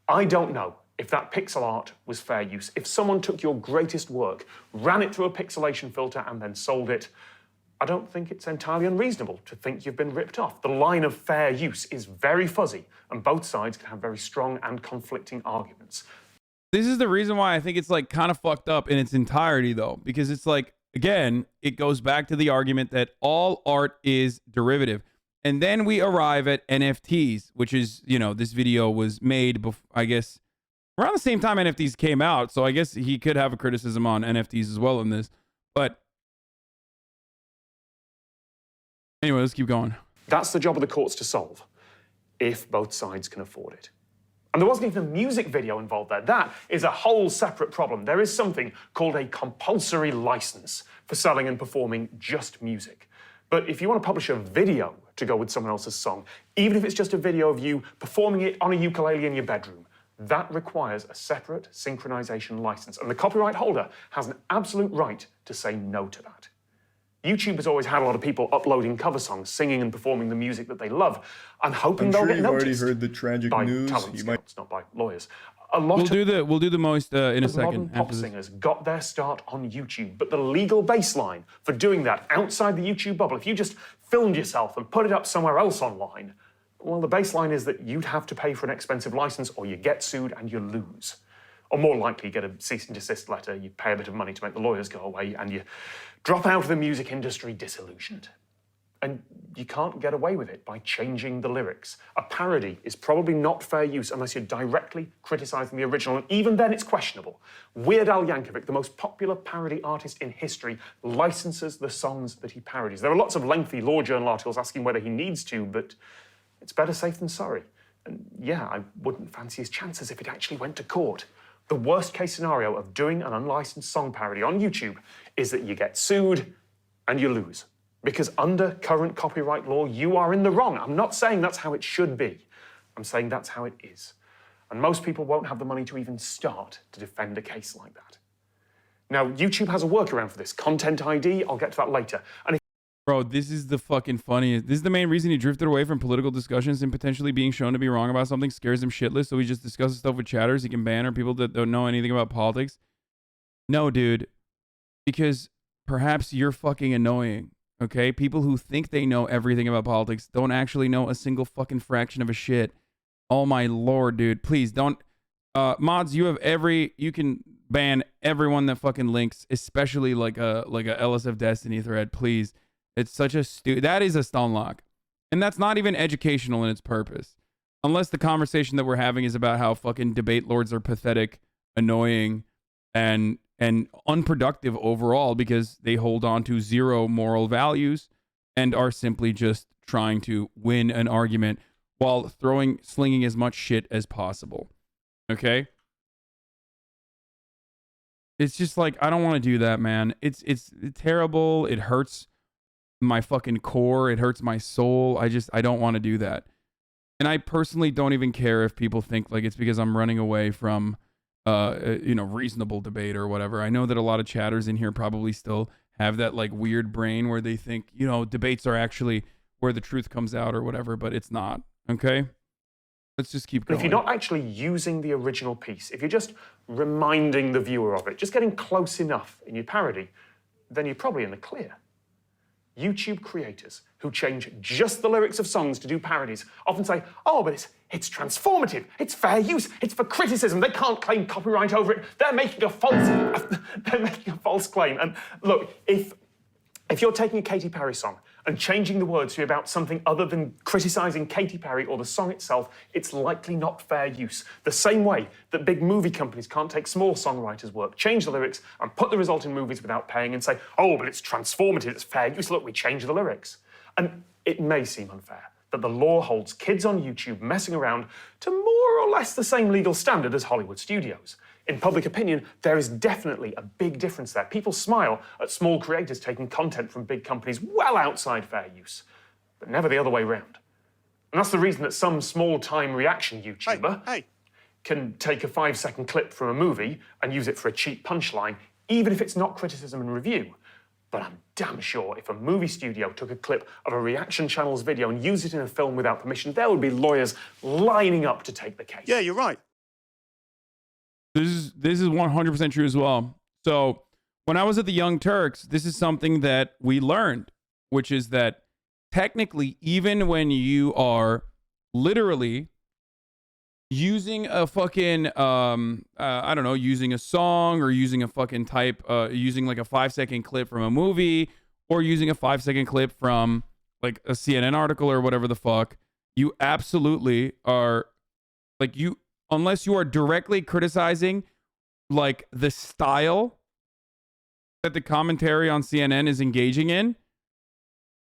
I don't know if that pixel art was fair use. If someone took your greatest work, ran it through a pixelation filter and then sold it, I don't think it's entirely unreasonable to think you've been ripped off. The line of fair use is very fuzzy, and both sides can have very strong and conflicting arguments. This is the reason why I think it's like kind of fucked up in its entirety, though, because it's like, again, it goes back to the argument that all art is derivative. And then we arrive at NFTs, which is, you know, this video was made, I guess, around the same time NFTs came out. So I guess he could have a criticism on NFTs as well in this. But anyway, let's keep going. That's the job of the courts to solve, if both sides can afford it. And there wasn't even a music video involved there. That is a whole separate problem. There is something called a compulsory license for selling and performing just music. But if you want to publish a video to go with someone else's song, even if it's just a video of you performing it on a ukulele in your bedroom, that requires a separate synchronization license. And the copyright holder has an absolute right to say no to that. YouTube has always had a lot of people uploading cover songs, singing and performing the music that they love, and hoping they'll get noticed. You've already heard the tragic by news. talent You scouts, not by lawyers. We'll do the most in a second. Modern pop singers got their start on YouTube, but the legal baseline for doing that outside the YouTube bubble, if you just filmed yourself and put it up somewhere else online, well, the baseline is that you'd have to pay for an expensive license, or you get sued and you lose. Or more likely, you get a cease and desist letter, you pay a bit of money to make the lawyers go away, and you drop out of the music industry disillusioned. And you can't get away with it by changing the lyrics. A parody is probably not fair use unless you're directly criticising the original, and even then it's questionable. Weird Al Yankovic, the most popular parody artist in history, licenses the songs that he parodies. There are lots of lengthy law journal articles asking whether he needs to, but it's better safe than sorry. And yeah, I wouldn't fancy his chances if it actually went to court. The worst case scenario of doing an unlicensed song parody on YouTube is that you get sued and you lose. Because under current copyright law, you are in the wrong. I'm not saying that's how it should be. I'm saying that's how it is. And most people won't have the money to even start to defend a case like that. Now, YouTube has a workaround for this. Content ID, I'll get to that later. And Bro, this is the fucking funniest. This is the main reason he drifted away from political discussions, and potentially being shown to be wrong about something scares him shitless, so he just discusses stuff with chatters he can ban, or people that don't know anything about politics. No, dude. Because perhaps you're fucking annoying. Okay, people who think they know everything about politics don't actually know a single fucking fraction of a shit. Oh my lord, dude. Please don't. Mods, you can ban everyone that fucking links, especially like a LSF Destiny thread, please. It's such a that is a Stunlock. And that's not even educational in its purpose. Unless the conversation that we're having is about how fucking debate lords are pathetic, annoying, and unproductive overall because they hold on to zero moral values and are simply just trying to win an argument while slinging as much shit as possible. Okay? It's just like, I don't want to do that, man. It's terrible. It hurts my fucking core. It hurts my soul. I don't want to do that. And I personally don't even care if people think like it's because I'm running away from reasonable debate or whatever. I know that a lot of chatters in here probably still have that like weird brain where they think, debates are actually where the truth comes out or whatever, but it's not. Okay? Let's just keep going. If you're not actually using the original piece, if you're just reminding the viewer of it, just getting close enough in your parody, then you're probably in the clear. YouTube creators who change just the lyrics of songs to do parodies often say, oh, but it's transformative, it's fair use, it's for criticism, they can't claim copyright over it, they're making a false claim. And look, if you're taking a Katy Perry song and changing the words to be about something other than criticising Katy Perry or the song itself, it's likely not fair use. The same way that big movie companies can't take small songwriters' work, change the lyrics, and put the result in movies without paying and say, oh, but it's transformative, it's fair use, look, we changed the lyrics. And it may seem unfair that the law holds kids on YouTube messing around to more or less the same legal standard as Hollywood studios. In public opinion, there is definitely a big difference there. People smile at small creators taking content from big companies well outside fair use, but never the other way round. And that's the reason that some small-time reaction YouTuber can take a 5-second clip from a movie and use it for a cheap punchline, even if it's not criticism and review. But I'm damn sure if a movie studio took a clip of a reaction channel's video and used it in a film without permission, there would be lawyers lining up to take the case. Yeah, you're right. This is 100% true as well. So when I was at the Young Turks, this is something that we learned, which is that technically, even when you are literally using a fucking, I don't know, using a song or using a fucking type, using like a 5-second clip from a movie or using a 5-second clip from like a CNN article or whatever the fuck, you absolutely are like unless you are directly criticizing like the style that the commentary on CNN is engaging in,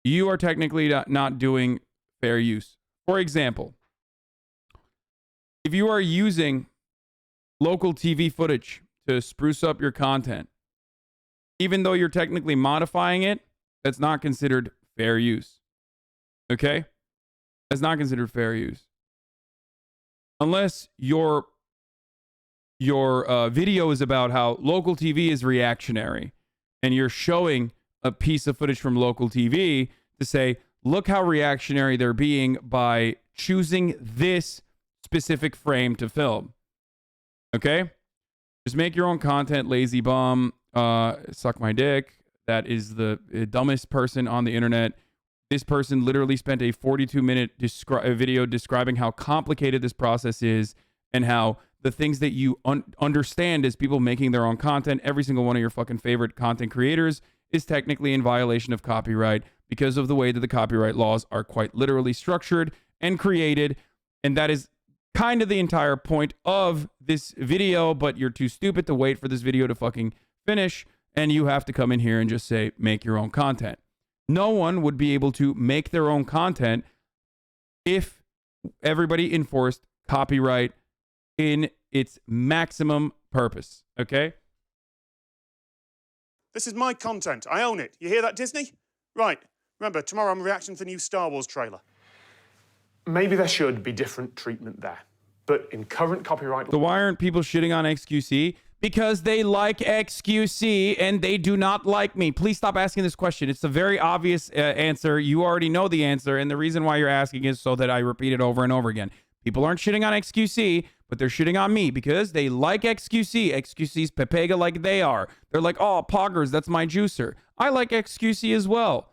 you are technically not doing fair use. For example, if you are using local TV footage to spruce up your content, even though you're technically modifying it, that's not considered fair use. Okay? That's not considered fair use. Unless your video is about how local TV is reactionary and you're showing a piece of footage from local TV to say, look how reactionary they're being by choosing this specific frame to film. Okay? Just make your own content, lazy bum. Suck my dick. That is the dumbest person on the internet. This person literally spent a 42-minute video describing how complicated this process is and how the things that you understand as people making their own content, every single one of your fucking favorite content creators is technically in violation of copyright because of the way that the copyright laws are quite literally structured and created. And that is kind of the entire point of this video, but you're too stupid to wait for this video to fucking finish, and you have to come in here and just say, make your own content. No one would be able to make their own content if everybody enforced copyright in its maximum purpose, okay? This is my content. I own it. You hear that, Disney? Right. Remember, tomorrow I'm reacting to the new Star Wars trailer. Maybe there should be different treatment there. But in current copyright... So why aren't people shitting on XQC? Because they like XQC and they do not like me. Please stop asking this question. It's a very obvious answer. You already know the answer. And the reason why you're asking is so that I repeat it over and over again. People aren't shitting on XQC, but they're shitting on me because they like XQC. XQC's Pepega like they are. They're like, oh, poggers, that's my juicer. I like XQC as well.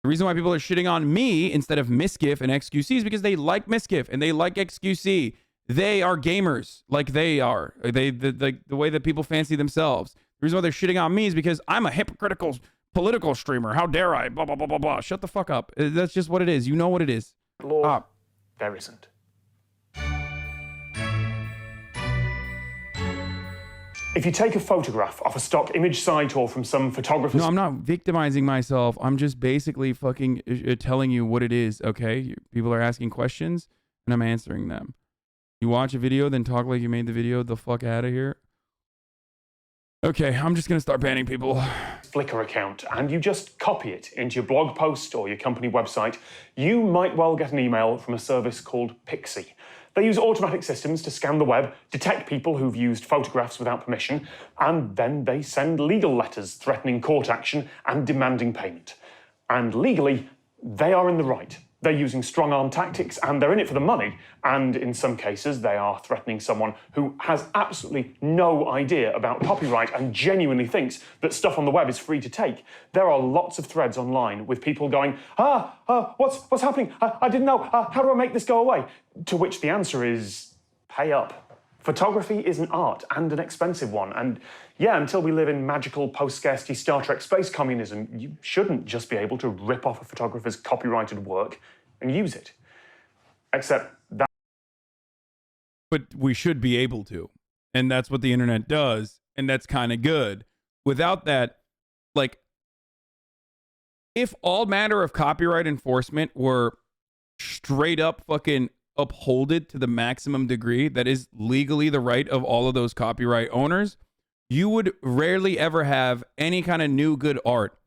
The reason why people are shitting on me instead of Misgif and XQC is because they like Misgif and they like XQC. They are gamers like they are. The way that people fancy themselves. The reason why they're shitting on me is because I'm a hypocritical political streamer. How dare I? Blah, blah, blah, blah, blah. Shut the fuck up. That's just what it is. You know what it is. Law, there isn't. If you take a photograph off a stock image site or from some photographer's... No, I'm not victimizing myself. I'm just basically fucking telling you what it is, okay? People are asking questions, and I'm answering them. You watch a video, then talk like you made the video. The fuck out of here. Okay, I'm just going to start banning people. Flickr account, and you just copy it into your blog post or your company website, you might well get an email from a service called Pixie. They use automatic systems to scan the web, detect people who've used photographs without permission, and then they send legal letters threatening court action and demanding payment. And legally, they are in the right. They're using strong-arm tactics, and they're in it for the money, and in some cases, they are threatening someone who has absolutely no idea about copyright and genuinely thinks that stuff on the web is free to take. There are lots of threads online with people going, what's happening? I didn't know. How do I make this go away? To which the answer is, pay up. Photography is an art and an expensive one. And yeah, until we live in magical post-scarcity Star Trek space communism, you shouldn't just be able to rip off a photographer's copyrighted work and use it. Except that... But we should be able to. And that's what the internet does. And that's kind of good. Without that, like, if all matter of copyright enforcement were straight up fucking upholded to the maximum degree that is legally the right of all of those copyright owners, you would rarely ever have any kind of new good art.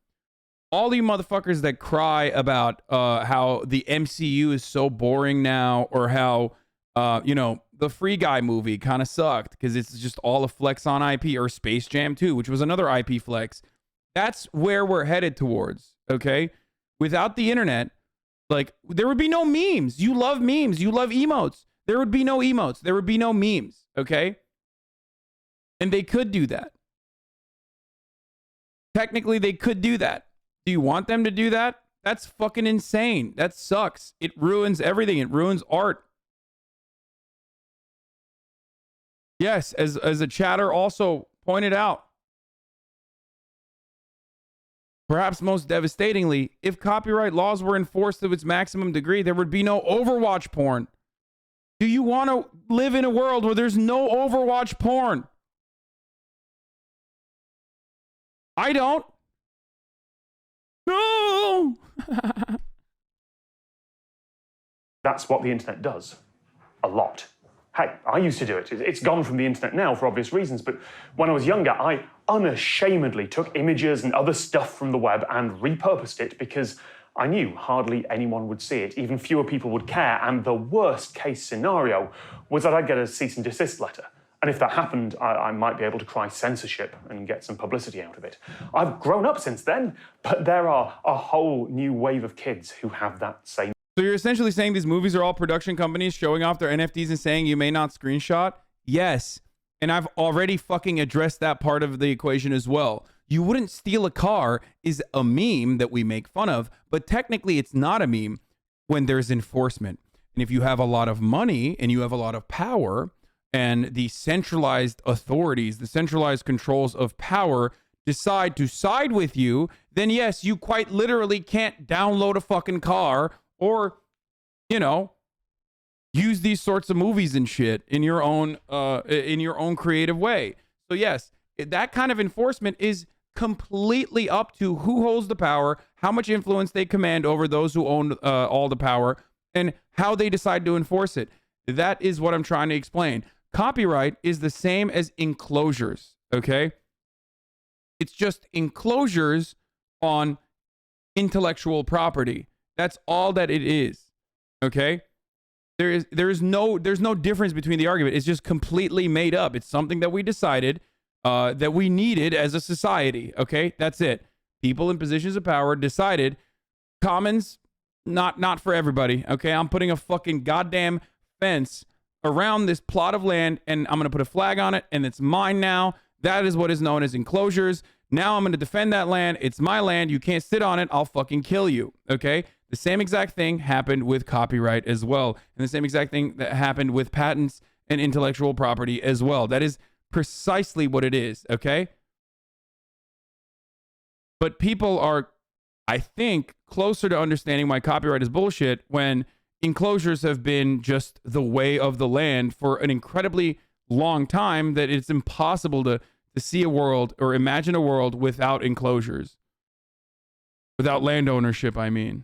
All you motherfuckers that cry about how the MCU is so boring now, or how you know, the Free Guy movie kind of sucked because it's just all a flex on IP, or Space Jam 2, which was another IP flex. That's where we're headed towards, okay? Without the internet, like, there would be no memes. You love memes. You love emotes. There would be no emotes. There would be no memes, okay? And they could do that. Technically, they could do that. Do you want them to do that? That's fucking insane. That sucks. It ruins everything. It ruins art. Yes, as a chatter also pointed out, perhaps most devastatingly, if copyright laws were enforced to its maximum degree, there would be no Overwatch porn. Do you want to live in a world where there's no Overwatch porn? I don't. No. That's what the internet does. A lot. Hey, I used to do it. It's gone from the internet now for obvious reasons, but when I was younger, I unashamedly took images and other stuff from the web and repurposed it because I knew hardly anyone would see it, even fewer people would care, and the worst case scenario was that I'd get a cease and desist letter. And if that happened, I might be able to cry censorship and get some publicity out of it. I've grown up since then, but there are a whole new wave of kids who have that same... So you're essentially saying these movies are all production companies showing off their NFTs and saying you may not screenshot? Yes. And I've already fucking addressed that part of the equation as well. You wouldn't steal a car is a meme that we make fun of, but technically it's not a meme when there's enforcement. And if you have a lot of money and you have a lot of power, and the centralized authorities, the centralized controls of power decide to side with you, then yes, you quite literally can't download a fucking car or, you know, use these sorts of movies and shit in your own creative way. So yes, that kind of enforcement is completely up to who holds the power, how much influence they command over those who own all the power, and how they decide to enforce it. That is what I'm trying to explain. Copyright is the same as enclosures, okay? It's just enclosures on intellectual property. That's all that it is, okay? There's no difference between the argument. It's just completely made up. It's something that we decided that we needed as a society, okay? That's it. People in positions of power decided commons, not for everybody, okay? I'm putting a fucking goddamn fence around this plot of land, and I'm going to put a flag on it, and it's mine now. That is what is known as enclosures. Now I'm going to defend that land. It's my land. You can't sit on it. I'll fucking kill you, okay? The same exact thing happened with copyright as well, and the same exact thing that happened with patents and intellectual property as well. That is precisely what it is, okay? But people are, I think, closer to understanding why copyright is bullshit when enclosures have been just the way of the land for an incredibly long time that it's impossible to see a world or imagine a world without enclosures. Without land ownership, I mean.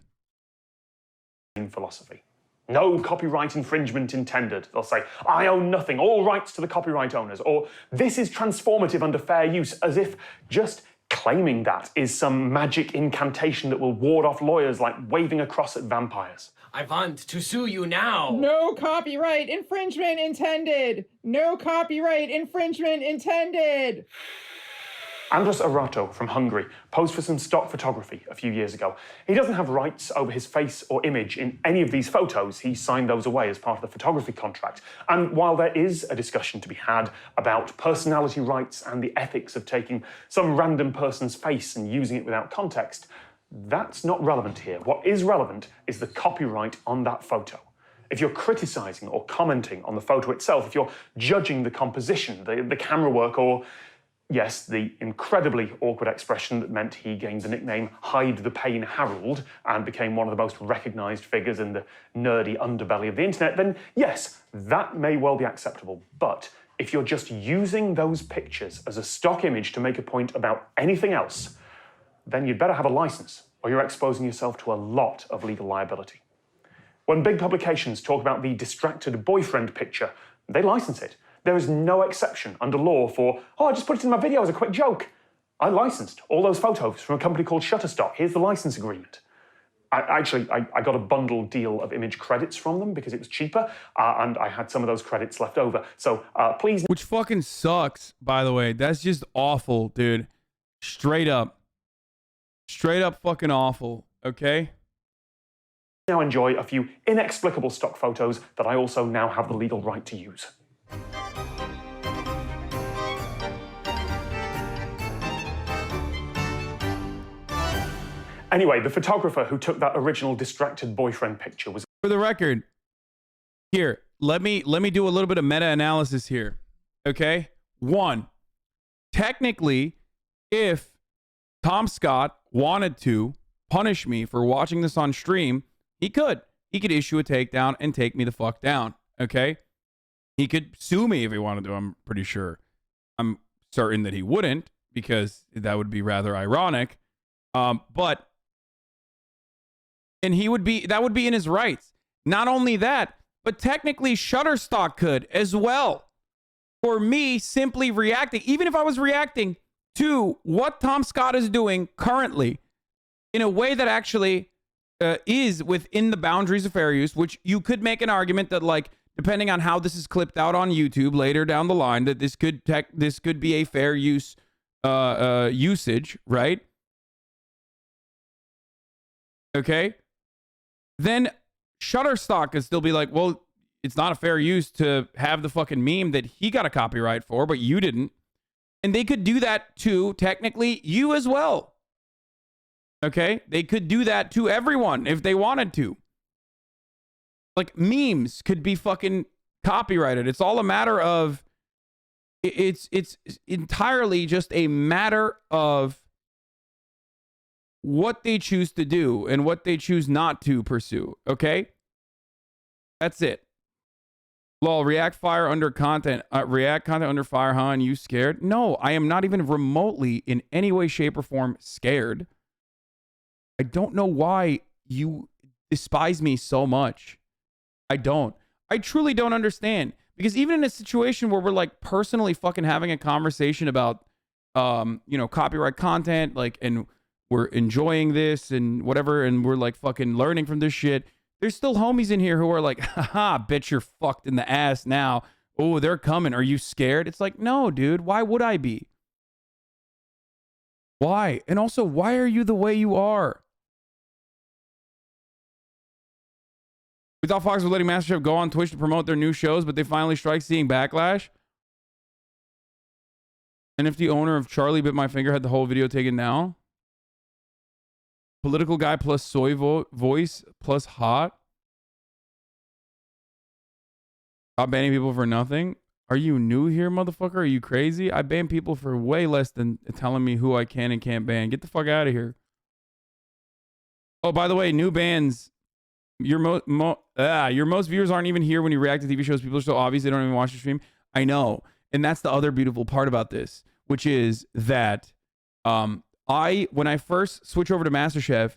Philosophy. No copyright infringement intended. They'll say, I own nothing, all rights to the copyright owners, or this is transformative under fair use, as if just claiming that is some magic incantation that will ward off lawyers like waving a cross at vampires. I want to sue you now. No copyright infringement intended. No copyright infringement intended. Andras Arato from Hungary posed for some stock photography a few years ago. He doesn't have rights over his face or image in any of these photos. He signed those away as part of the photography contract. And while there is a discussion to be had about personality rights and the ethics of taking some random person's face and using it without context, that's not relevant here. What is relevant is the copyright on that photo. If you're criticizing or commenting on the photo itself, if you're judging the composition, the camera work, or, yes, the incredibly awkward expression that meant he gained the nickname Hide the Pain Harold and became one of the most recognized figures in the nerdy underbelly of the internet, then yes, that may well be acceptable. But if you're just using those pictures as a stock image to make a point about anything else, then you'd better have a license, or you're exposing yourself to a lot of legal liability. When big publications talk about the distracted boyfriend picture, they license it. There is no exception under law for, oh, I just put it in my video as a quick joke. I licensed all those photos from a company called Shutterstock. Here's the license agreement. I got a bundled deal of image credits from them because it was cheaper, and I had some of those credits left over. So please... Which fucking sucks, by the way. That's just awful, dude. Straight up. Straight up fucking awful, okay? Now enjoy a few inexplicable stock photos that I also now have the legal right to use. Anyway, the photographer who took that original distracted boyfriend picture was... For the record, here, let me do a little bit of meta-analysis here, okay? One, technically, if Tom Scott wanted to punish me for watching this on stream, he could. He could issue a takedown and take me the fuck down, okay? He could sue me if he wanted to, I'm pretty sure. I'm certain that he wouldn't, because that would be rather ironic. But he would be, that would be in his rights. Not only that, but technically Shutterstock could as well. For me simply reacting, even if I was reacting to what Tom Scott is doing currently in a way that actually is within the boundaries of fair use, which you could make an argument that, like, depending on how this is clipped out on YouTube later down the line, that this could be a fair use usage, right? Okay, then Shutterstock could still be like, well, it's not a fair use to have the fucking meme that he got a copyright for, but you didn't. And they could do that to, technically, you as well. Okay? They could do that to everyone if they wanted to. Like, memes could be fucking copyrighted. It's all a matter of... It's entirely just a matter of what they choose to do and what they choose not to pursue. Okay? That's it. Lol, react fire under content. React content under fire, huh? And you scared? No, I am not even remotely in any way, shape, or form scared. I don't know why you despise me so much. I don't. I truly don't understand. Because even in a situation where we're like personally fucking having a conversation about, you know, copyright content, like, and we're enjoying this and whatever, and we're like fucking learning from this shit, there's still homies in here who are like, haha, bitch, you're fucked in the ass now. Oh, they're coming. Are you scared? It's like, no, dude, why would I be? Why? And also, why are you the way you are? We thought Fox was letting MasterChef go on Twitch to promote their new shows, but they finally strike seeing backlash. And if the owner of Charlie Bit My Finger had the whole video taken down? Political guy plus soy voice plus hot. Stop banning people for nothing. Are you new here, motherfucker? Are you crazy? I ban people for way less than telling me who I can and can't ban. Get the fuck out of here. Oh, by the way, new bans. Your most viewers aren't even here when you react to TV shows. People are so obvious they don't even watch the stream. I know. And that's the other beautiful part about this, which is that when I first switch over to MasterChef,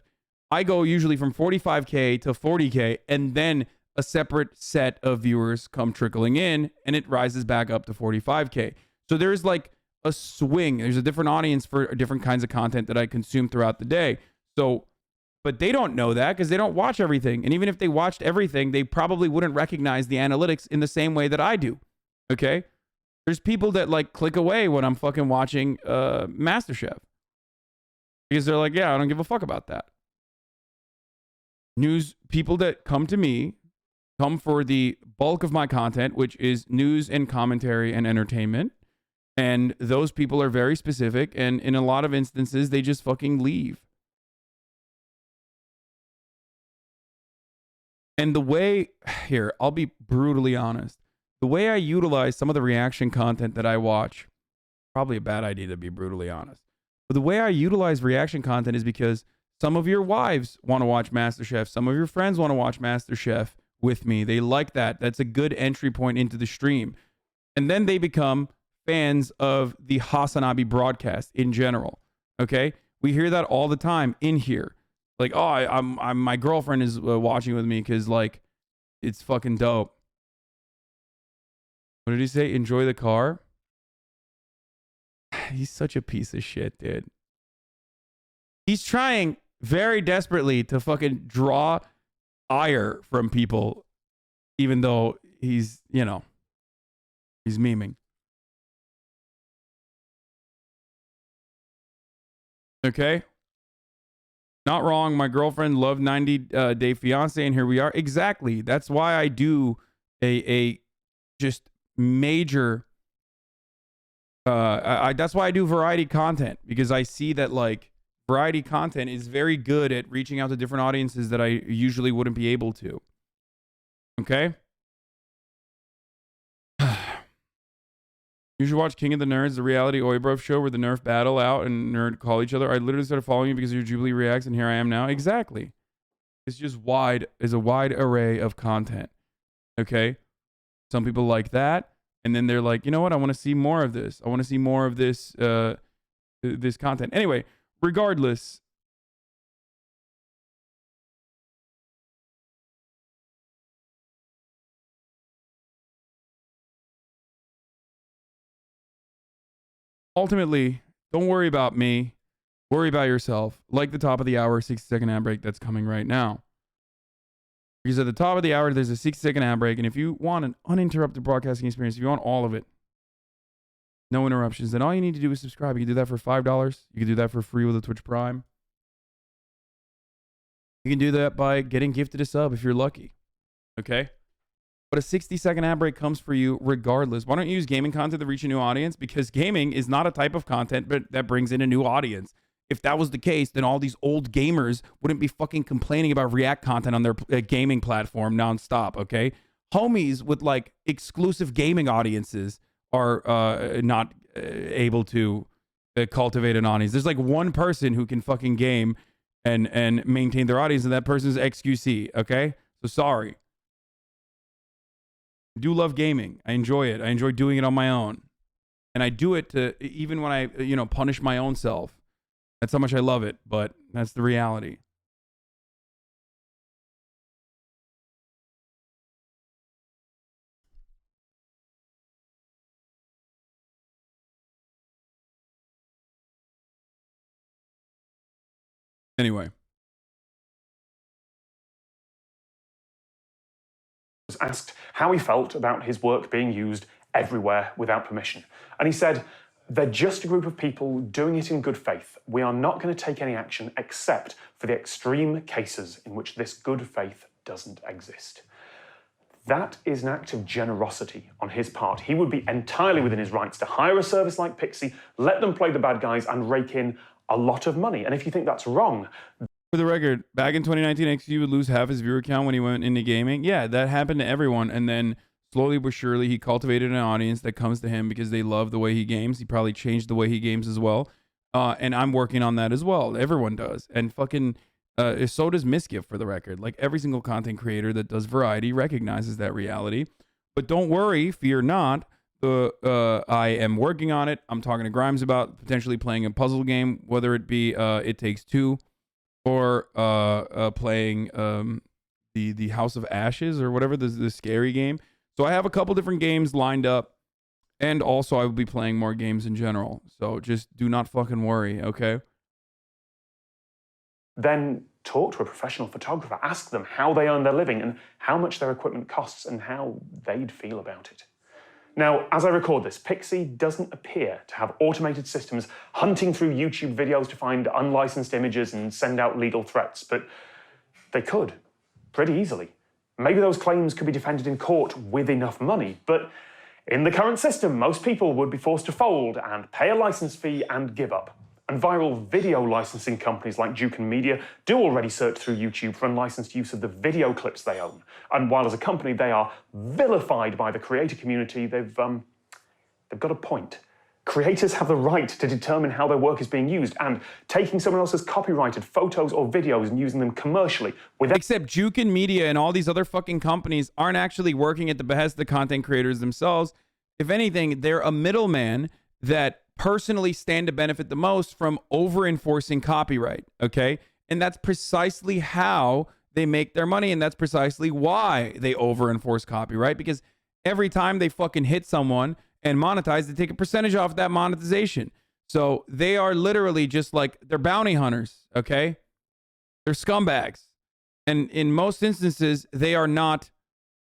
I go usually from 45K to 40K, and then a separate set of viewers come trickling in, and it rises back up to 45K. So there's like a swing. There's a different audience for different kinds of content that I consume throughout the day. So, but they don't know that because they don't watch everything. And even if they watched everything, they probably wouldn't recognize the analytics in the same way that I do. Okay? There's people that like click away when I'm fucking watching MasterChef. Because they're like, yeah, I don't give a fuck about that. News people that come to me come for the bulk of my content, which is news and commentary and entertainment. And those people are very specific. And in a lot of instances, they just fucking leave. And the way, here, I'll be brutally honest. The way I utilize some of the reaction content that I watch, probably a bad idea to be brutally honest. But the way I utilize reaction content is because some of your wives want to watch MasterChef. Some of your friends want to watch MasterChef with me. They like that. That's a good entry point into the stream. And then they become fans of the HasanAbi broadcast in general. Okay? We hear that all the time in here. Like, oh, I'm my girlfriend is watching with me because, like, it's fucking dope. What did he say? Enjoy the car? He's such a piece of shit, dude. He's trying very desperately to fucking draw ire from people, even though he's, you know, he's memeing. Okay? Not wrong. My girlfriend loved 90 Day Fiance, and here we are. Exactly. That's why I do a just major. That's why I do variety content, because I see that, like, variety content is very good at reaching out to different audiences that I usually wouldn't be able to. Okay? You should watch King of the Nerds, the reality Oibro show where the Nerf battle out and Nerd call each other. I literally started following you because of your Jubilee reacts, and here I am now. Exactly. It's just is a wide array of content. Okay? Some people like that, and then they're like, you know what? I want to see more of this. I want to see more of this this content. Anyway, regardless, ultimately, don't worry about me. Worry about yourself. Like the top of the hour, 60-second ad break that's coming right now. Because at the top of the hour, there's a 60-second ad break. And if you want an uninterrupted broadcasting experience, if you want all of it, no interruptions, then all you need to do is subscribe. You can do that for $5. You can do that for free with a Twitch Prime. You can do that by getting gifted a sub if you're lucky. Okay? But a 60-second ad break comes for you regardless. Why don't you use gaming content to reach a new audience? Because gaming is not a type of content but that brings in a new audience. If that was the case, then all these old gamers wouldn't be fucking complaining about React content on their gaming platform nonstop, okay? Homies with, like, exclusive gaming audiences are not able to cultivate an audience. There's, like, one person who can fucking game and maintain their audience, and that person's XQC, okay? So sorry. I do love gaming. I enjoy it. I enjoy doing it on my own. And I do it to, even when I, you know, punish my own self. That's how much I love it, but that's the reality. Anyway. Was asked how he felt about his work being used everywhere without permission. And he said, "They're just a group of people doing it in good faith. We are not going to take any action except for the extreme cases in which this good faith doesn't exist." That is an act of generosity on his part. He would be entirely within his rights to hire a service like Pixie, let them play the bad guys, and rake in a lot of money. And if you think that's wrong... For the record, back in 2019, XQ would lose half his viewer count when he went into gaming. Yeah, that happened to everyone. And then slowly but surely, he cultivated an audience that comes to him because they love the way he games. He probably changed the way he games as well. And I'm working on that as well. Everyone does. And fucking, so does Misgift, for the record. Like, every single content creator that does variety recognizes that reality. But don't worry, fear not. I am working on it. I'm talking to Grimes about potentially playing a puzzle game, whether it be It Takes Two or playing the House of Ashes or whatever, the scary game. So I have a couple different games lined up, and also I will be playing more games in general. So just do not fucking worry, okay? Then talk to a professional photographer, ask them how they earn their living and how much their equipment costs and how they'd feel about it. Now, as I record this, Pixie doesn't appear to have automated systems hunting through YouTube videos to find unlicensed images and send out legal threats, but they could, pretty easily. Maybe those claims could be defended in court with enough money, but in the current system, most people would be forced to fold and pay a license fee and give up. And viral video licensing companies like Duke and Media do already search through YouTube for unlicensed use of the video clips they own. And while as a company they are vilified by the creator community, they've got a point. Creators have the right to determine how their work is being used, and taking someone else's copyrighted photos or videos and using them commercially without... Except Juke and Media and all these other fucking companies aren't actually working at the behest of the content creators themselves. If anything, they're a middleman that personally stand to benefit the most from over-enforcing copyright, okay? And that's precisely how they make their money, and that's precisely why they over-enforce copyright, because every time they fucking hit someone and monetize, they take a percentage off that monetization. So they are literally just like, they're bounty hunters, okay? They're scumbags. And in most instances, they are not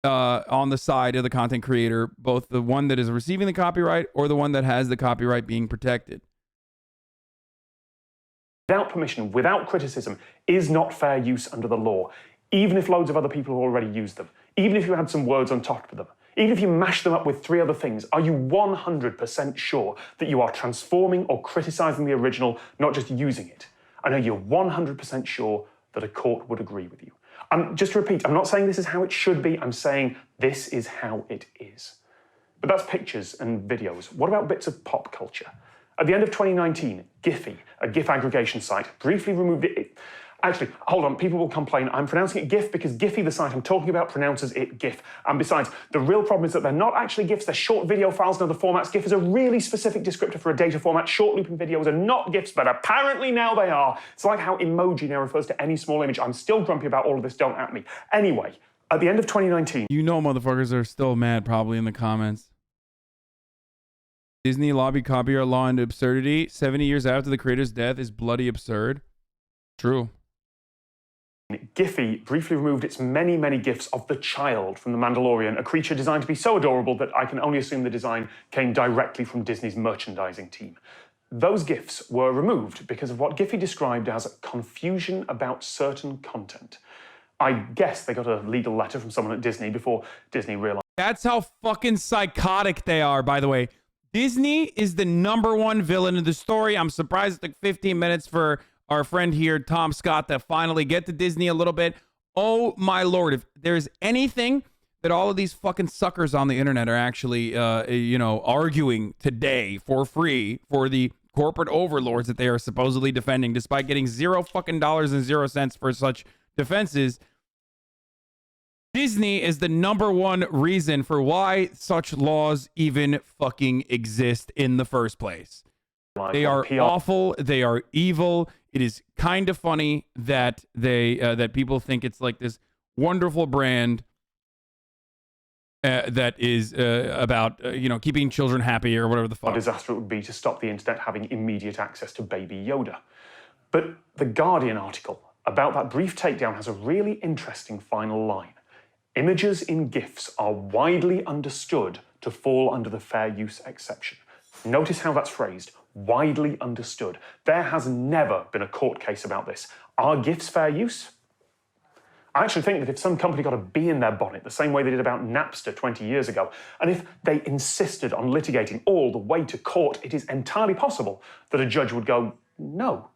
on the side of the content creator, both the one that is receiving the copyright or the one that has the copyright being protected. Without permission, without criticism, is not fair use under the law, even if loads of other people have already used them, even if you had some words on top of them, even if you mash them up with 3 other things. Are you 100% sure that you are transforming or criticizing the original, not just using it? And are you 100% sure that a court would agree with you? Just to repeat, I'm not saying this is how it should be, I'm saying this is how it is. But that's pictures and videos. What about bits of pop culture? At the end of 2019, Giphy, a GIF aggregation site, briefly removed it. Actually, hold on, people will complain. I'm pronouncing it GIF because Giphy, the site I'm talking about, pronounces it GIF. And besides, the real problem is that they're not actually GIFs, they're short video files and other formats. GIF is a really specific descriptor for a data format. Short looping videos are not GIFs, but apparently now they are. It's like how emoji now refers to any small image. I'm still grumpy about all of this, don't at me. Anyway, at the end of 2019... You know motherfuckers are still mad probably in the comments. Disney lobbied copyright law into absurdity. 70 years after the creator's death is bloody absurd. True. Giphy briefly removed its many, many GIFs of the child from The Mandalorian, a creature designed to be so adorable that I can only assume the design came directly from Disney's merchandising team. Those GIFs were removed because of what Giphy described as confusion about certain content. I guess they got a legal letter from someone at Disney before Disney realized... That's how fucking psychotic they are, by the way. Disney is the #1 villain in the story. I'm surprised it took 15 minutes for our friend here, Tom Scott, to finally get to Disney a little bit. Oh my Lord, if there's anything that all of these fucking suckers on the internet are actually, arguing today for free for the corporate overlords that they are supposedly defending, despite getting $0 fucking dollars and 0 cents for such defenses, Disney is the #1 reason for why such laws even fucking exist in the first place. They are awful. They are evil. It is kind of funny that that people think it's like this wonderful brand that is about keeping children happy or whatever the fuck. What disaster it would be to stop the internet having immediate access to Baby Yoda. But the Guardian article about that brief takedown has a really interesting final line. Images in GIFs are widely understood to fall under the fair use exception. Notice how that's phrased. Widely understood. There has never been a court case about this. Are GIFs fair use? I actually think that if some company got a bee in their bonnet the same way they did about Napster 20 years ago, and if they insisted on litigating all the way to court, it is entirely possible that a judge would go, no.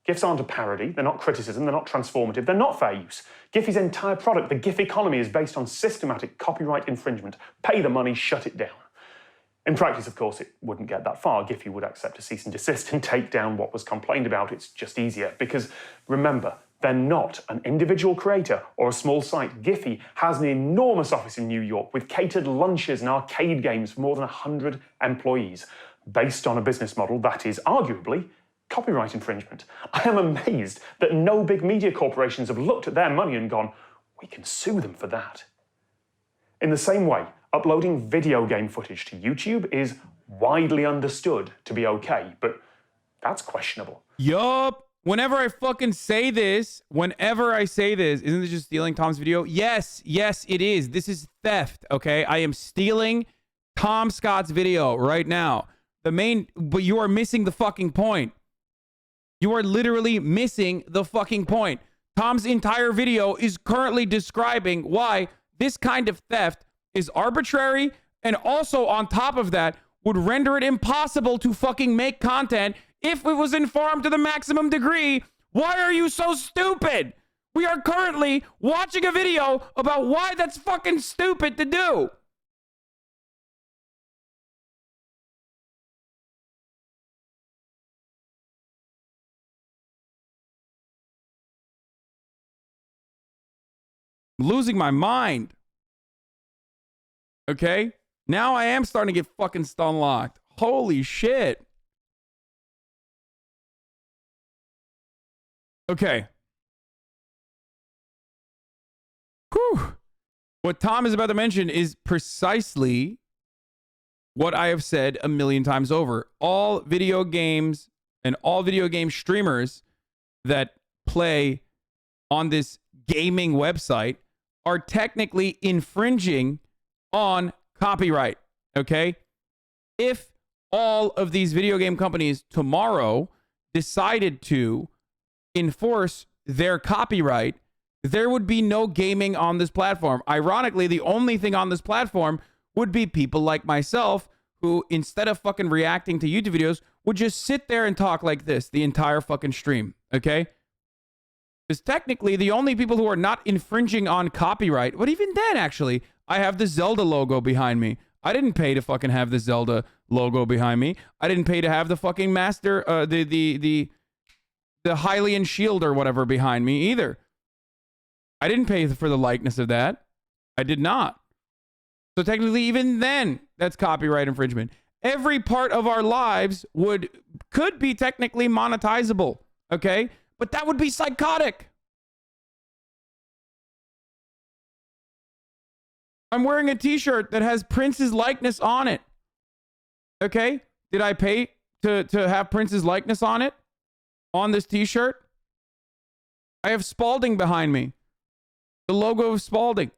GIFs aren't a parody, they're not criticism, they're not transformative, they're not fair use. Giphy's entire product, the GIF economy, is based on systematic copyright infringement. Pay the money, shut it down. In practice, of course, it wouldn't get that far. Giphy would accept a cease and desist and take down what was complained about. It's just easier because, remember, they're not an individual creator or a small site. Giphy has an enormous office in New York with catered lunches and arcade games for more than 100 employees, based on a business model that is arguably copyright infringement. I am amazed that no big media corporations have looked at their money and gone, we can sue them for that. In the same way, uploading video game footage to YouTube is widely understood to be okay, but that's questionable. Yup. Whenever I fucking say this, isn't this just stealing Tom's video? Yes, it is. This is theft, okay? I am stealing Tom Scott's video right now. But you are missing the fucking point. You are literally missing the fucking point. Tom's entire video is currently describing why this kind of theft is arbitrary, and also on top of that would render it impossible to fucking make content if it was informed to the maximum degree. Why are you so stupid? We are currently watching a video about why that's fucking stupid to do. I'm losing my mind. Okay? Now I am starting to get fucking Stunlocked. Holy shit. Okay. Whew. What Tom is about to mention is precisely what I have said a million times over. All video games and all video game streamers that play on this gaming website are technically infringing on copyright, okay? If all of these video game companies tomorrow decided to enforce their copyright, there would be no gaming on this platform. Ironically, the only thing on this platform would be people like myself who, instead of fucking reacting to YouTube videos, would just sit there and talk like this the entire fucking stream, okay? Because technically, the only people who are not infringing on copyright, but even then, actually, I have the Zelda logo behind me. I didn't pay to fucking have the Zelda logo behind me. I didn't pay to have the fucking the Hylian shield or whatever behind me either. I didn't pay for the likeness of that. I did not. So technically, even then, that's copyright infringement. Every part of our lives could be technically monetizable, okay? But that would be psychotic. I'm wearing a t-shirt that has Prince's likeness on it. Okay? Did I pay to have Prince's likeness on it? On this t-shirt? I have Spalding behind me. The logo of Spalding.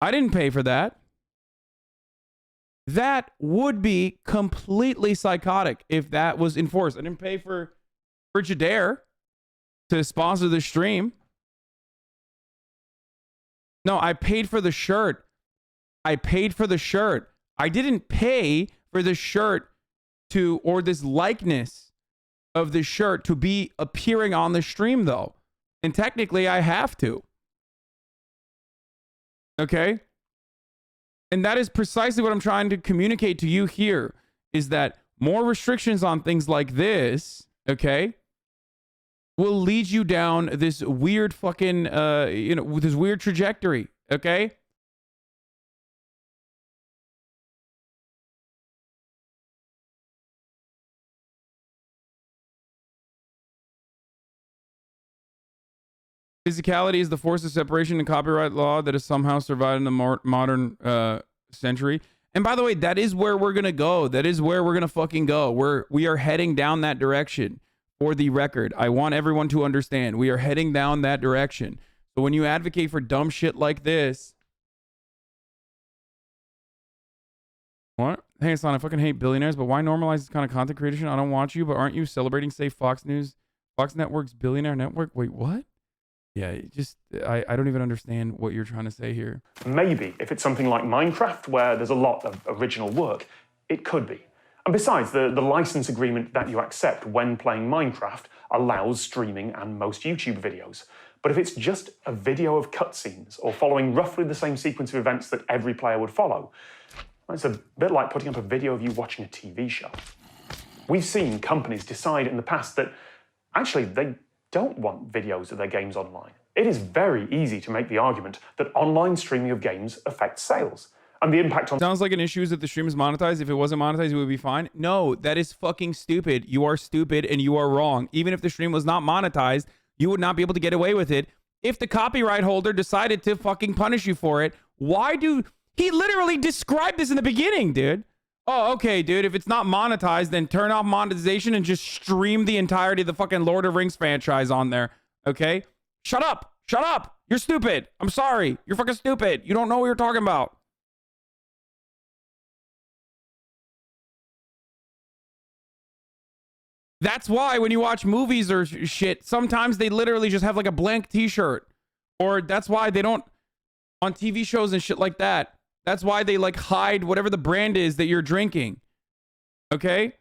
I didn't pay for that. That would be completely psychotic if that was enforced. I didn't pay for Frigidaire to sponsor the stream. No, I paid for the shirt. I paid for the shirt. I didn't pay for the shirt or this likeness of the shirt to be appearing on the stream, though. And technically, I have to. Okay? And that is precisely what I'm trying to communicate to you here, is that more restrictions on things like this, okay, will lead you down this weird fucking, this weird trajectory, okay? Physicality is the force of separation in copyright law that has somehow survived in the modern century. And by the way, that is where we're going to go. That is where we're going to fucking go. We are heading down that direction. For the record, I want everyone to understand. We are heading down that direction. So when you advocate for dumb shit like this... What? Hey, Hasan, I fucking hate billionaires, but why normalize this kind of content creation? I don't want you, but aren't you celebrating, say, Fox Network's billionaire network? Wait, what? Yeah, I don't even understand what you're trying to say here. Maybe if it's something like Minecraft, where there's a lot of original work, it could be. And besides, the license agreement that you accept when playing Minecraft allows streaming and most YouTube videos. But if it's just a video of cutscenes or following roughly the same sequence of events that every player would follow, it's a bit like putting up a video of you watching a TV show. We've seen companies decide in the past that actually they don't want videos of their games online. It is very easy to make the argument that online streaming of games affects sales. And the impact on... Sounds like an issue is that the stream is monetized. If it wasn't monetized, it would be fine. No, that is fucking stupid. You are stupid and you are wrong. Even if the stream was not monetized, you would not be able to get away with it. If the copyright holder decided to fucking punish you for it, why do... He literally described this in the beginning, dude. Oh, okay, dude. If it's not monetized, then turn off monetization and just stream the entirety of the fucking Lord of the Rings franchise on there. Okay? Shut up. Shut up. You're stupid. I'm sorry. You're fucking stupid. You don't know what you're talking about. That's why when you watch movies or shit, sometimes they literally just have like a blank t-shirt. Or that's why they don't, on TV shows and shit like that, that's why they like hide whatever the brand is that you're drinking. Okay?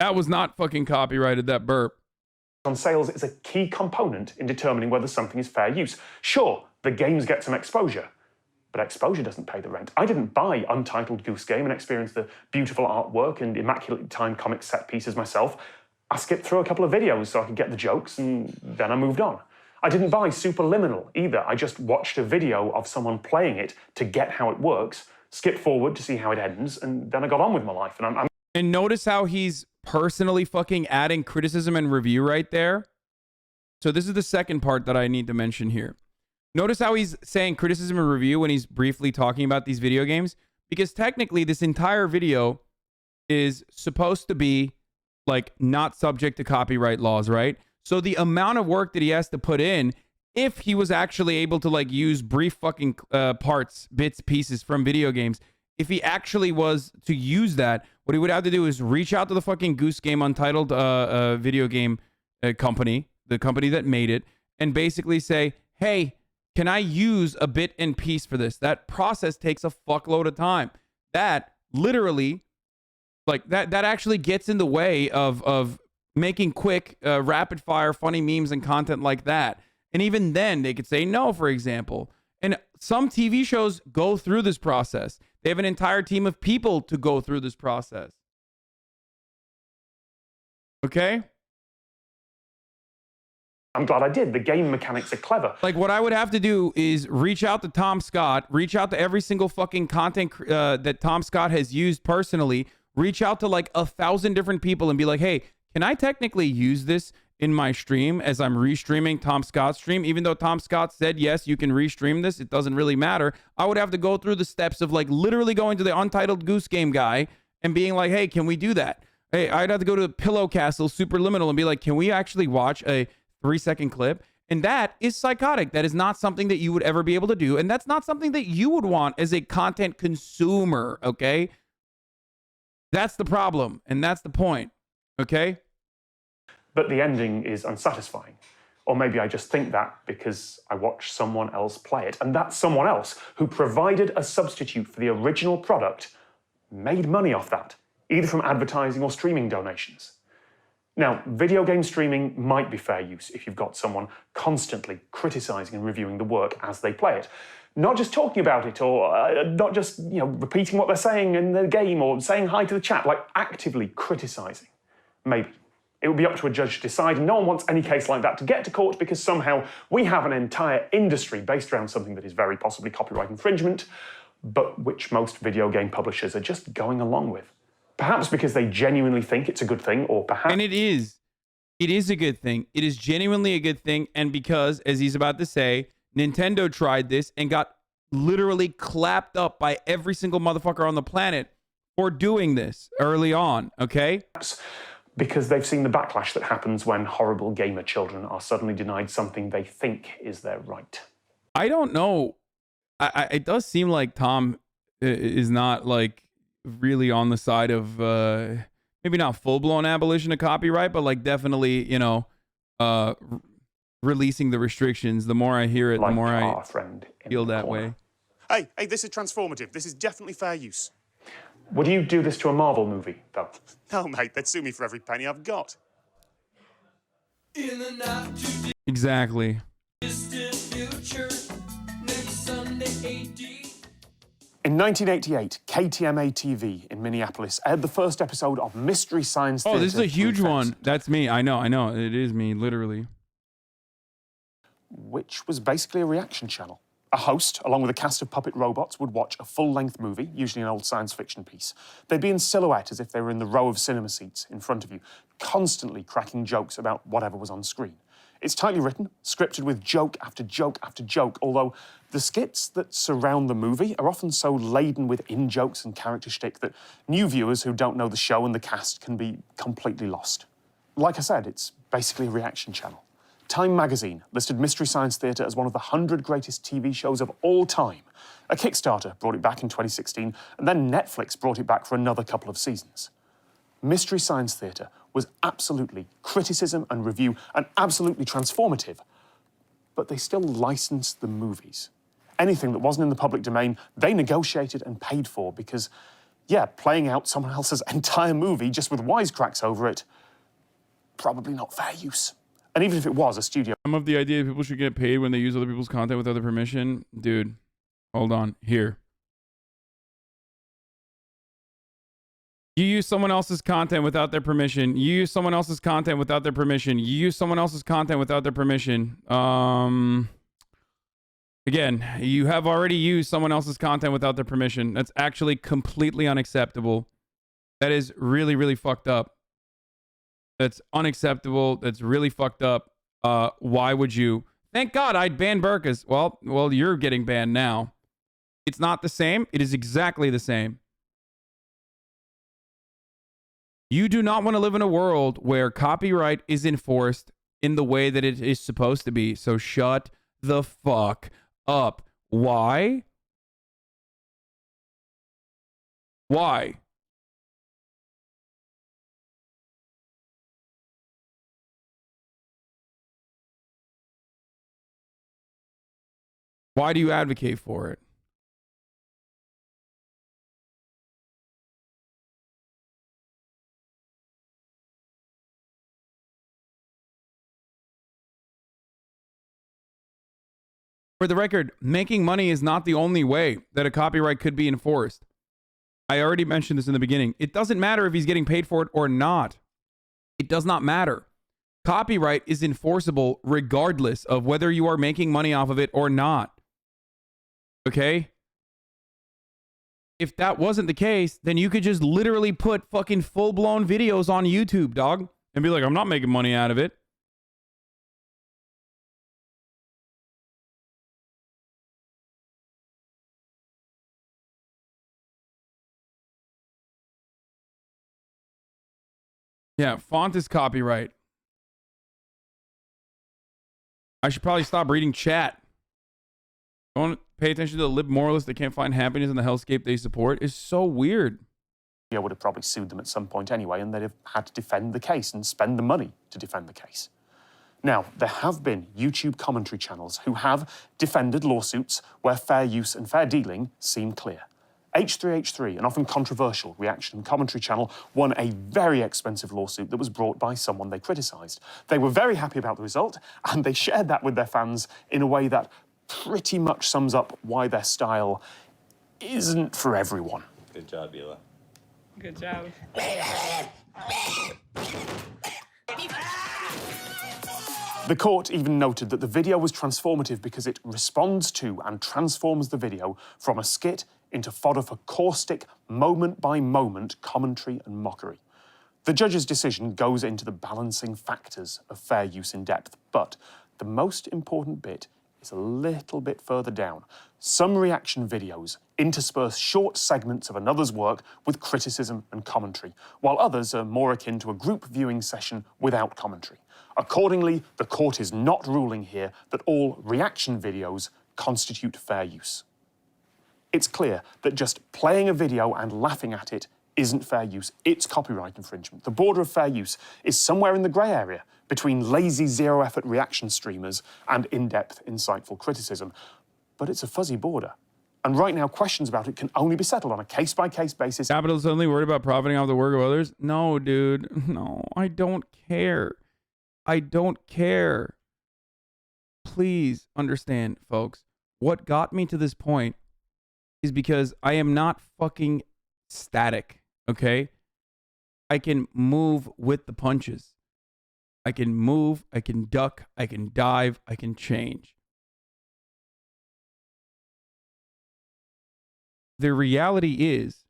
That was not fucking copyrighted, that burp. On sales is a key component in determining whether something is fair use. Sure, the games get some exposure, but exposure doesn't pay the rent. I didn't buy Untitled Goose Game and experience the beautiful artwork and immaculately timed comic set pieces myself. I skipped through a couple of videos so I could get the jokes, and then I moved on. I didn't buy Superliminal either. I just watched a video of someone playing it to get how it works, skipped forward to see how it ends, and then I got on with my life. And notice how he's personally fucking adding criticism and review right there. So this is the second part that I need to mention here. Notice how he's saying criticism and review when he's briefly talking about these video games, because technically this entire video is supposed to be like not subject to copyright laws, right? So the amount of work that he has to put in, if he was actually able to like use brief fucking parts, bits, pieces from video games, if he actually was to use that, what he would have to do is reach out to the fucking Goose Game Untitled video game company, the company that made it, and basically say, hey, can I use a bit and piece for this? That process takes a fuckload of time. That literally, like that actually gets in the way of making quick, rapid fire, funny memes and content like that. And even then, they could say no, for example. And some TV shows go through this process. They have an entire team of people to go through this process. Okay? I'm glad I did. The game mechanics are clever. Like, what I would have to do is reach out to Tom Scott, reach out to every single fucking content that Tom Scott has used personally, reach out to like 1,000 different people and be like, hey, can I technically use this in my stream as I'm restreaming Tom Scott's stream? Even though Tom Scott said, yes, you can restream this, it doesn't really matter. I would have to go through the steps of like literally going to the Untitled Goose Game guy and being like, hey, can we do that? Hey, I'd have to go to Pillow Castle, Superliminal, and be like, can we actually watch a 3-second clip? And that is psychotic. That is not something that you would ever be able to do. And that's not something that you would want as a content consumer, okay? That's the problem. And that's the point, okay? But the ending is unsatisfying. Or maybe I just think that because I watched someone else play it. And that someone else who provided a substitute for the original product made money off that, either from advertising or streaming donations. Now, video game streaming might be fair use if you've got someone constantly criticizing and reviewing the work as they play it. Not just talking about it or not just, repeating what they're saying in the game or saying hi to the chat, like actively criticizing. Maybe. It would be up to a judge to decide, and no one wants any case like that to get to court because somehow we have an entire industry based around something that is very possibly copyright infringement, but which most video game publishers are just going along with. Perhaps because they genuinely think it's a good thing, or perhaps... And it is. It is a good thing. It is genuinely a good thing, and because, as he's about to say, Nintendo tried this and got literally clapped up by every single motherfucker on the planet for doing this early on, okay? Because they've seen the backlash that happens when horrible gamer children are suddenly denied something they think is their right. I don't know. It does seem like Tom is not like really on the side of maybe not full-blown abolition of copyright, but like definitely, releasing the restrictions. The more I hear it, the more I feel that way. Hey, this is transformative. This is definitely fair use. Would you do this to a Marvel movie, though? No, mate, they'd sue me for every penny I've got. Exactly. In 1988, KTMA TV in Minneapolis aired the first episode of Mystery Science Theater. Oh, this is a huge one. That's me. I know. It is me, literally. Which was basically a reaction channel. A host, along with a cast of puppet robots, would watch a full-length movie, usually an old science fiction piece. They'd be in silhouette as if they were in the row of cinema seats in front of you, constantly cracking jokes about whatever was on screen. It's tightly written, scripted with joke after joke after joke, although the skits that surround the movie are often so laden with in-jokes and character shtick that new viewers who don't know the show and the cast can be completely lost. Like I said, it's basically a reaction channel. Time magazine listed Mystery Science Theater as one of the 100 greatest TV shows of all time. A Kickstarter brought it back in 2016, and then Netflix brought it back for another couple of seasons. Mystery Science Theater was absolutely criticism and review and absolutely transformative. but they still licensed the movies. Anything that wasn't in the public domain, they negotiated and paid for because, yeah, playing out someone else's entire movie just with wisecracks over it, probably not fair use. And even if it was a studio... Some of the idea people should get paid when they use other people's content without their permission. Dude, hold on. Here. You use someone else's content without their permission. You use someone else's content without their permission. You use someone else's content without their permission. Again, you have already used someone else's content without their permission. That's actually completely unacceptable. That is really, really fucked up. That's unacceptable. That's really fucked up. Why would you? Thank God I'd ban burkas. Well, you're getting banned now. It's not the same. It is exactly the same. You do not want to live in a world where copyright is enforced in the way that it is supposed to be. So shut the fuck up. Why? Why? Why do you advocate for it? For the record, making money is not the only way that a copyright could be enforced. I already mentioned this in the beginning. It doesn't matter if he's getting paid for it or not. It does not matter. Copyright is enforceable regardless of whether you are making money off of it or not. Okay? If that wasn't the case, then you could just literally put fucking full-blown videos on YouTube, dog, and be like, I'm not making money out of it. Yeah, font is copyright. I should probably stop reading chat. Don't pay attention to the lib moralists that can't find happiness in the hellscape they support. Is so weird. I would have probably sued them at some point anyway, and they'd have had to defend the case and spend the money to defend the case. Now, there have been YouTube commentary channels who have defended lawsuits where fair use and fair dealing seem clear. H3H3, an often controversial reaction and commentary channel, won a very expensive lawsuit that was brought by someone they criticised. They were very happy about the result, and they shared that with their fans in a way that pretty much sums up why their style isn't for everyone. Good job, Bela. Good job. The court even noted that the video was transformative because it responds to and transforms the video from a skit into fodder for caustic, moment-by-moment commentary and mockery. The judge's decision goes into the balancing factors of fair use in depth, but the most important bit is a little bit further down. Some reaction videos intersperse short segments of another's work with criticism and commentary, while others are more akin to a group viewing session without commentary. Accordingly, the court is not ruling here that all reaction videos constitute fair use. It's clear that just playing a video and laughing at it isn't fair use. It's copyright infringement. The border of fair use is somewhere in the grey area between lazy, zero-effort reaction streamers and in-depth, insightful criticism. But it's a fuzzy border. And right now, questions about it can only be settled on a case-by-case basis. Capital suddenly worried about profiting off the work of others? No, dude. No, I don't care. I don't care. Please understand, folks. What got me to this point is because I am not fucking static, okay? I can move with the punches. I can move, I can duck, I can dive, I can change. The reality is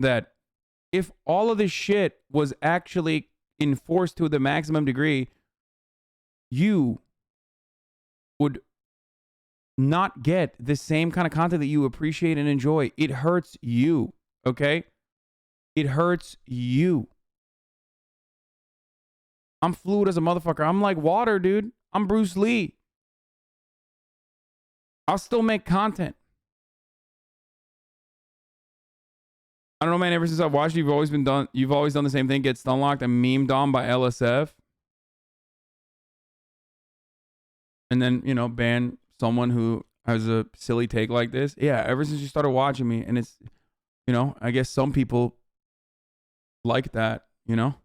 that if all of this shit was actually enforced to the maximum degree, you would not get the same kind of content that you appreciate and enjoy. It hurts you, okay? It hurts you. I'm fluid as a motherfucker. I'm like water, dude. I'm Bruce Lee. I'll still make content. I don't know, man. Ever since I've watched you, you've always done the same thing. Get Stunlocked and memed on by LSF. and then, you know, ban someone who has a silly take like this. Yeah, ever since you started watching me, and it's, you know, I guess some people like that, you know?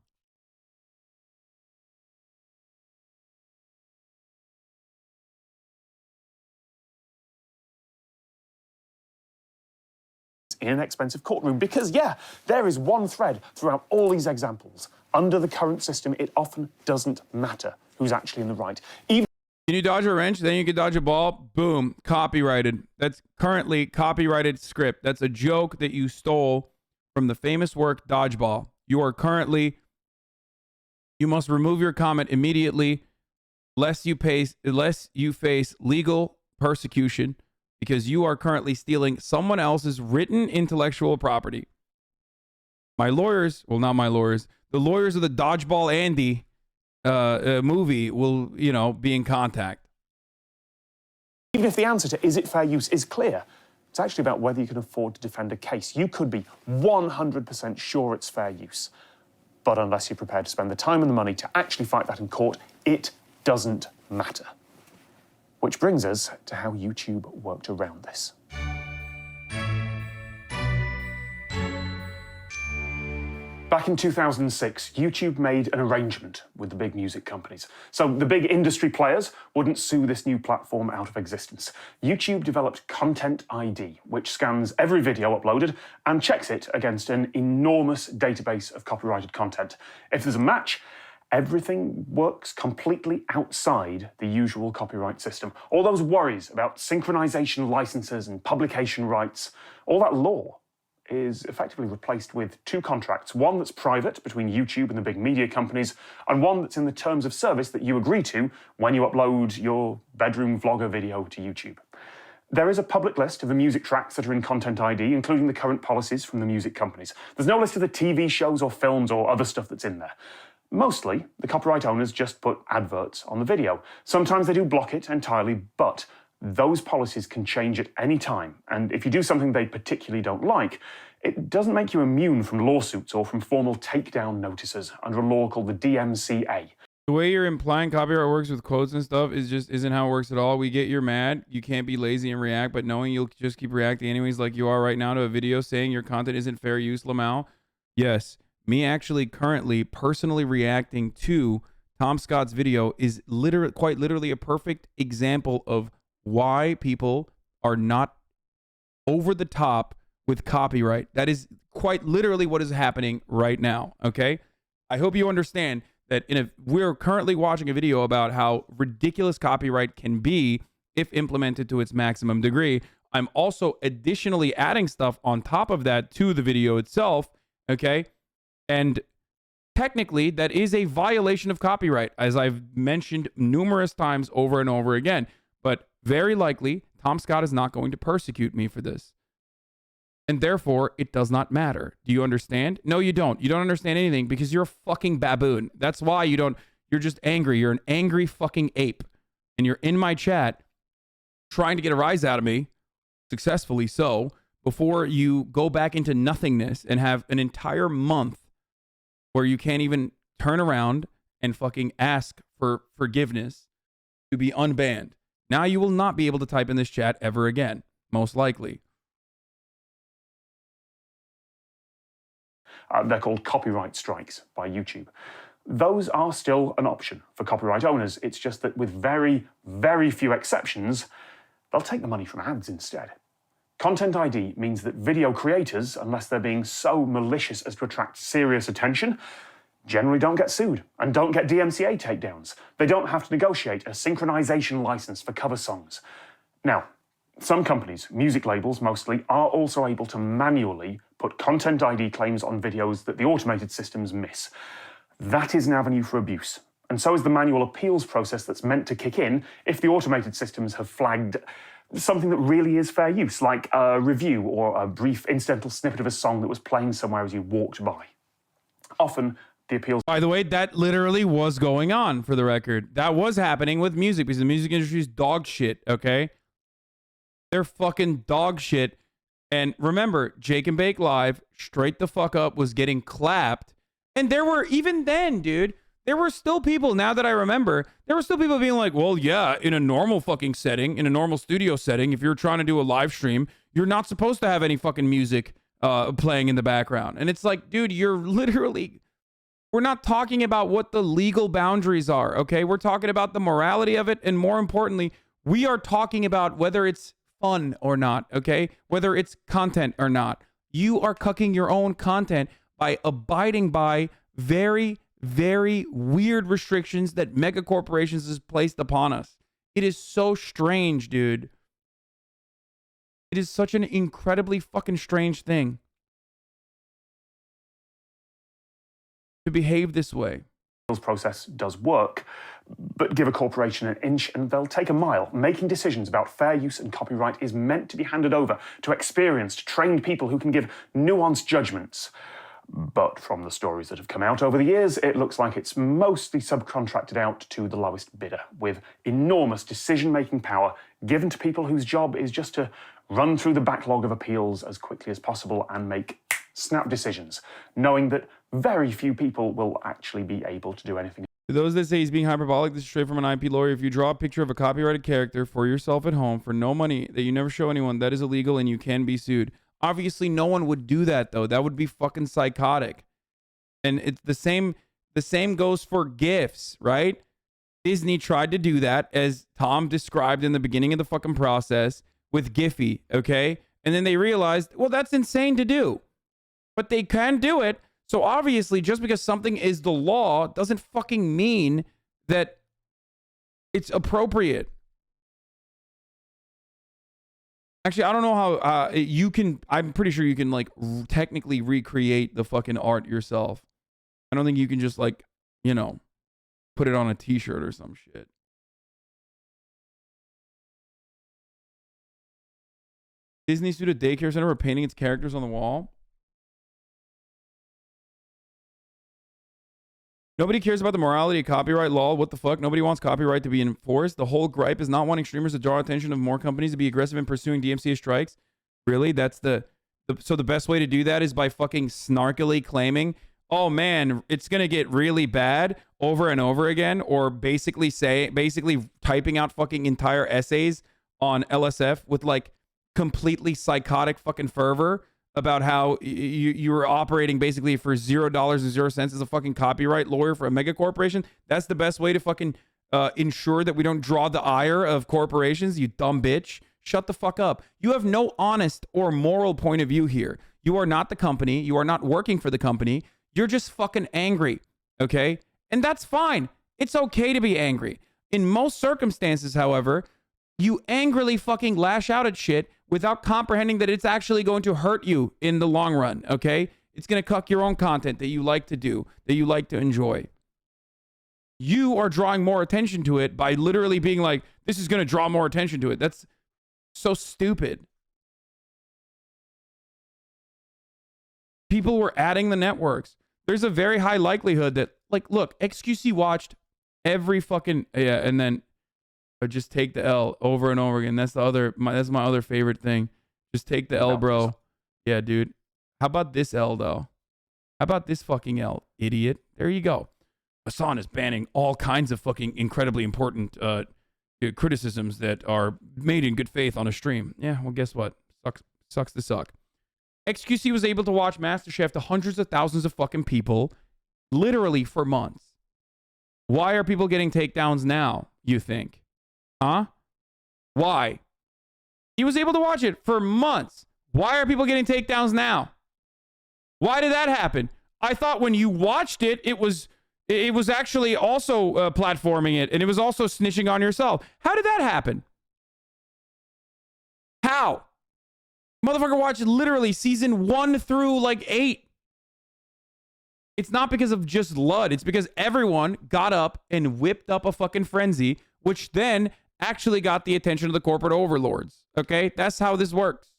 In an expensive courtroom, because yeah, there is one thread throughout all these examples. Under the current system, it often doesn't matter who's actually in the right. Even Can you dodge a wrench? Then you can dodge a ball. Boom. Copyrighted. That's currently copyrighted script. That's a joke that you stole from the famous work Dodgeball. You are currently, you must remove your comment immediately lest you face legal persecution, because you are currently stealing someone else's written intellectual property. My lawyers, well, not my lawyers, the lawyers of the Dodgeball Andy movie will, you know, be in contact. Even if the answer to is it fair use is clear, it's actually about whether you can afford to defend a case. You could be 100% sure it's fair use, but unless you're prepared to spend the time and the money to actually fight that in court, it doesn't matter. Which brings us to how YouTube worked around this. Back in 2006, YouTube made an arrangement with the big music companies. So the big industry players wouldn't sue this new platform out of existence. YouTube developed Content ID, which scans every video uploaded and checks it against an enormous database of copyrighted content. If there's a match, everything works completely outside the usual copyright system. All those worries about synchronization licenses and publication rights, all that law is effectively replaced with two contracts, one that's private between YouTube and the big media companies, and one that's in the terms of service that you agree to when you upload your bedroom vlogger video to YouTube. There is a public list of the music tracks that are in Content ID, including the current policies from the music companies. There's no list of the TV shows or films or other stuff that's in there. Mostly, the copyright owners just put adverts on the video. Sometimes they do block it entirely, but those policies can change at any time, and if you do something they particularly don't like, it doesn't make you immune from lawsuits or from formal takedown notices under a law called the DMCA. The way you're implying copyright works with quotes and stuff isn't how it works at all. We get you're mad, you can't be lazy and react, but knowing you'll just keep reacting anyways like you are right now to a video saying your content isn't fair use, Lamau. Yes, me actually currently personally reacting to Tom Scott's video is quite literally a perfect example of why people are not over the top with copyright. That is quite literally what is happening right now, okay? I hope you understand that we're currently watching a video about how ridiculous copyright can be if implemented to its maximum degree. I'm also additionally adding stuff on top of that to the video itself, okay? And technically, that is a violation of copyright, as I've mentioned numerous times over and over again. But very likely, Tom Scott is not going to persecute me for this. And therefore, it does not matter. Do you understand? No, you don't. You don't understand anything because you're a fucking baboon. That's why you don't. You're just angry. You're an angry fucking ape. And you're in my chat trying to get a rise out of me, successfully so, before you go back into nothingness and have an entire month where you can't even turn around and fucking ask for forgiveness to be unbanned. Now you will not be able to type in this chat ever again, most likely. They're called copyright strikes by YouTube. Those are still an option for copyright owners. It's just that with very, very few exceptions, they'll take the money from ads instead. Content ID means that video creators, unless they're being so malicious as to attract serious attention, generally don't get sued and don't get DMCA takedowns. They don't have to negotiate a synchronization license for cover songs. Now, some companies, music labels mostly, are also able to manually put Content ID claims on videos that the automated systems miss. That is an avenue for abuse. And so is the manual appeals process that's meant to kick in if the automated systems have flagged something that really is fair use, like a review or a brief incidental snippet of a song that was playing somewhere as you walked by. Often, the appeals... By the way, that literally was going on, for the record. That was happening with music, because the music industry is dog shit, okay? They're fucking dog shit. And remember, Jake and Bake Live, straight the fuck up, was getting clapped. And there were, even then, dude, there were still people, now that I remember, there were still people being like, well, yeah, in a normal fucking setting, in a normal studio setting, if you're trying to do a live stream, you're not supposed to have any fucking music playing in the background. And it's like, dude, you're literally, we're not talking about what the legal boundaries are, okay? We're talking about the morality of it. And more importantly, we are talking about whether it's fun or not, okay? Whether it's content or not. You are cucking your own content by abiding by very, very weird restrictions that mega corporations has placed upon us. It is so strange, dude. It is such an incredibly fucking strange thing to behave this way. Process does work, but give a corporation an inch and they'll take a mile. Making decisions about fair use and copyright is meant to be handed over to experienced, trained people who can give nuanced judgments. But from the stories that have come out over the years, it looks like it's mostly subcontracted out to the lowest bidder, with enormous decision-making power given to people whose job is just to run through the backlog of appeals as quickly as possible and make snap decisions, knowing that very few people will actually be able to do anything. To those that say he's being hyperbolic, this is straight from an IP lawyer. If you draw a picture of a copyrighted character for yourself at home for no money that you never show anyone, that is illegal and you can be sued. Obviously, no one would do that, though. That would be fucking psychotic. And it's the same goes for GIFs, right? Disney tried to do that, as Tom described in the beginning of the fucking process, with Giphy, okay? And then they realized, well, that's insane to do. But they can do it. So obviously, just because something is the law doesn't fucking mean that it's appropriate. Actually, I don't know how you can. I'm pretty sure you can like technically recreate the fucking art yourself. I don't think you can just like, you know, put it on a t-shirt or some shit. Disney sued a daycare center for painting its characters on the wall. Nobody cares about the morality of copyright law. What the fuck? Nobody wants copyright to be enforced. The whole gripe is not wanting streamers to draw attention of more companies to be aggressive in pursuing DMCA strikes. Really? That's so the best way to do that is by fucking snarkily claiming, oh man, it's going to get really bad over and over again, or basically typing out fucking entire essays on LSF with like completely psychotic fucking fervor about how you were operating basically for $0.00 as a fucking copyright lawyer for a mega corporation. That's the best way to fucking ensure that we don't draw the ire of corporations, you dumb bitch. Shut the fuck up. You have no honest or moral point of view here. You are not the company. You are not working for the company. You're just fucking angry, okay? And that's fine. It's okay to be angry. In most circumstances, however, you angrily fucking lash out at shit without comprehending that it's actually going to hurt you in the long run, okay? It's going to cuck your own content that you like to do, that you like to enjoy. You are drawing more attention to it by literally being like, this is going to draw more attention to it. That's so stupid. People were adding the networks. There's a very high likelihood that, like, look, XQC watched every fucking, yeah, and then just take the L over and over again. That's my other favorite thing. Just take the L, bro. Yeah, dude. How about this L, though? How about this fucking L, idiot? There you go. Hasan is banning all kinds of fucking incredibly important criticisms that are made in good faith on a stream. Yeah, well, guess what? Sucks to suck. XQC was able to watch MasterChef to hundreds of thousands of fucking people literally for months. Why are people getting takedowns now, you think? Huh? Why? He was able to watch it for months. Why are people getting takedowns now? Why did that happen? I thought when you watched it, it was actually also platforming it, and it was also snitching on yourself. How did that happen? How? Motherfucker watched literally season 1 through like 8. It's not because of just Lud. It's because everyone got up and whipped up a fucking frenzy, which then actually got the attention of the corporate overlords. Okay? That's how this works.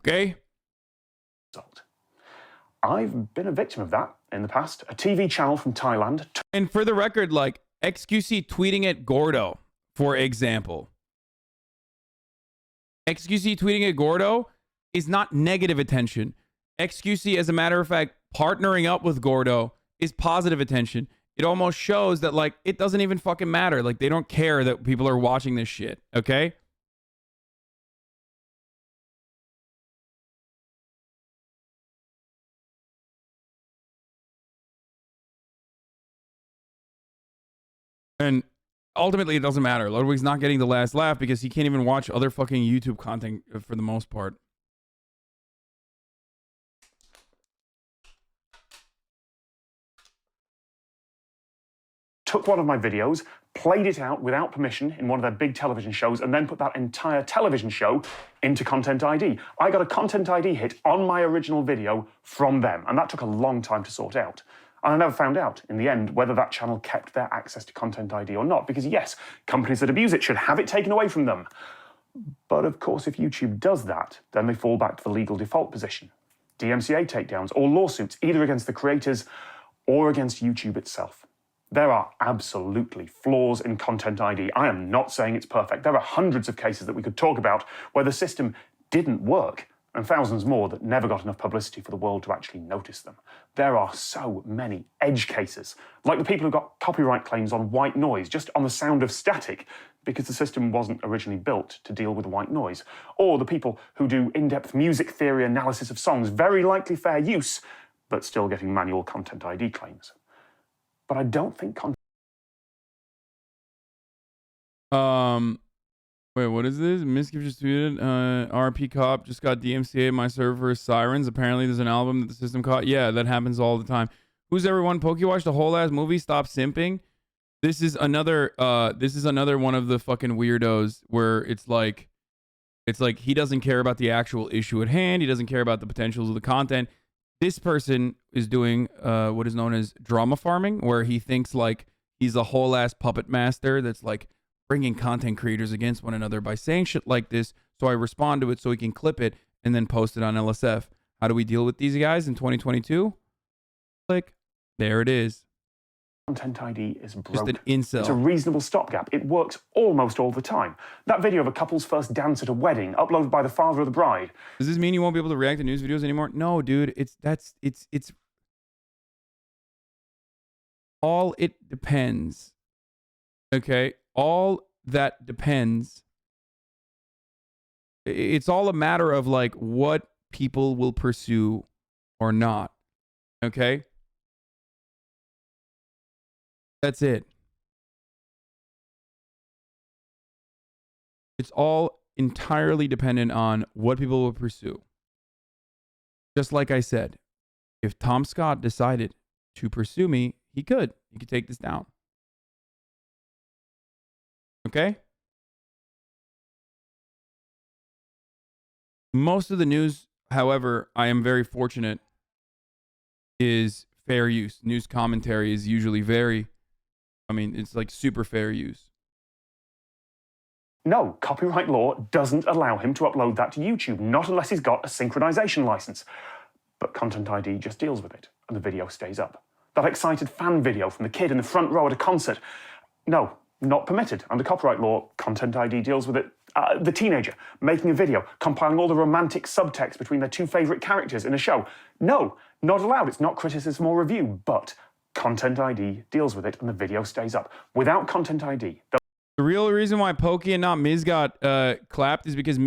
Okay? Result. I've been a victim of that in the past. A TV channel from Thailand. And for the record, like, XQC tweeting at Gordo, for example. XQC tweeting at Gordo is not negative attention. XQC, as a matter of fact, partnering up with Gordo is positive attention. It almost shows that, like, it doesn't even fucking matter. Like, they don't care that people are watching this shit, okay? And ultimately, it doesn't matter. Ludwig's not getting the last laugh because he can't even watch other fucking YouTube content for the most part. Took one of my videos, played it out without permission in one of their big television shows, and then put that entire television show into Content ID. I got a Content ID hit on my original video from them, and that took a long time to sort out. And I never found out, in the end, whether that channel kept their access to Content ID or not, because yes, companies that abuse it should have it taken away from them. But of course, if YouTube does that, then they fall back to the legal default position. DMCA takedowns or lawsuits, either against the creators or against YouTube itself. There are absolutely flaws in Content ID. I am not saying it's perfect. There are hundreds of cases that we could talk about where the system didn't work, and thousands more that never got enough publicity for the world to actually notice them. There are so many edge cases, like the people who got copyright claims on white noise, just on the sound of static, because the system wasn't originally built to deal with white noise. Or the people who do in-depth music theory analysis of songs, very likely fair use, but still getting manual Content ID claims. But I don't think Wait, what is this? Misgive just tweeted, RP Cop just got DMCA my server is Sirens. Apparently there's an album that the system caught. Yeah, that happens all the time. Who's everyone? Pokey watched the whole ass movie. Stop simping. This is another one of the fucking weirdos where it's like he doesn't care about the actual issue at hand. He doesn't care about the potentials of the content. This person is doing what is known as drama farming, where he thinks like he's a whole ass puppet master that's like bringing content creators against one another by saying shit like this. So I respond to it so he can clip it and then post it on LSF. How do we deal with these guys in 2022? Click. There it is. Content ID is broke. Just an incel. It's a reasonable stopgap. It works almost all the time. That video of a couple's first dance at a wedding, uploaded by the father of the bride. Does this mean you won't be able to react to news videos anymore? No, dude. It's all it depends. Okay? All that depends. It's all a matter of like what people will pursue or not. Okay? That's it. It's all entirely dependent on what people will pursue. Just like I said, if Tom Scott decided to pursue me, he could. He could take this down. Okay? Most of the news, however, I am very fortunate, is fair use. News commentary is usually it's like super fair use. No, copyright law doesn't allow him to upload that to YouTube, not unless he's got a synchronization license. But Content ID just deals with it, and the video stays up. That excited fan video from the kid in the front row at a concert. No, not permitted. Under copyright law, Content ID deals with it. The teenager making a video, compiling all the romantic subtext between their two favorite characters in a show. No, not allowed. It's not criticism or review, but Content ID deals with it and the video stays up. Without Content ID... The real reason why Pokey and not Miz got clapped is because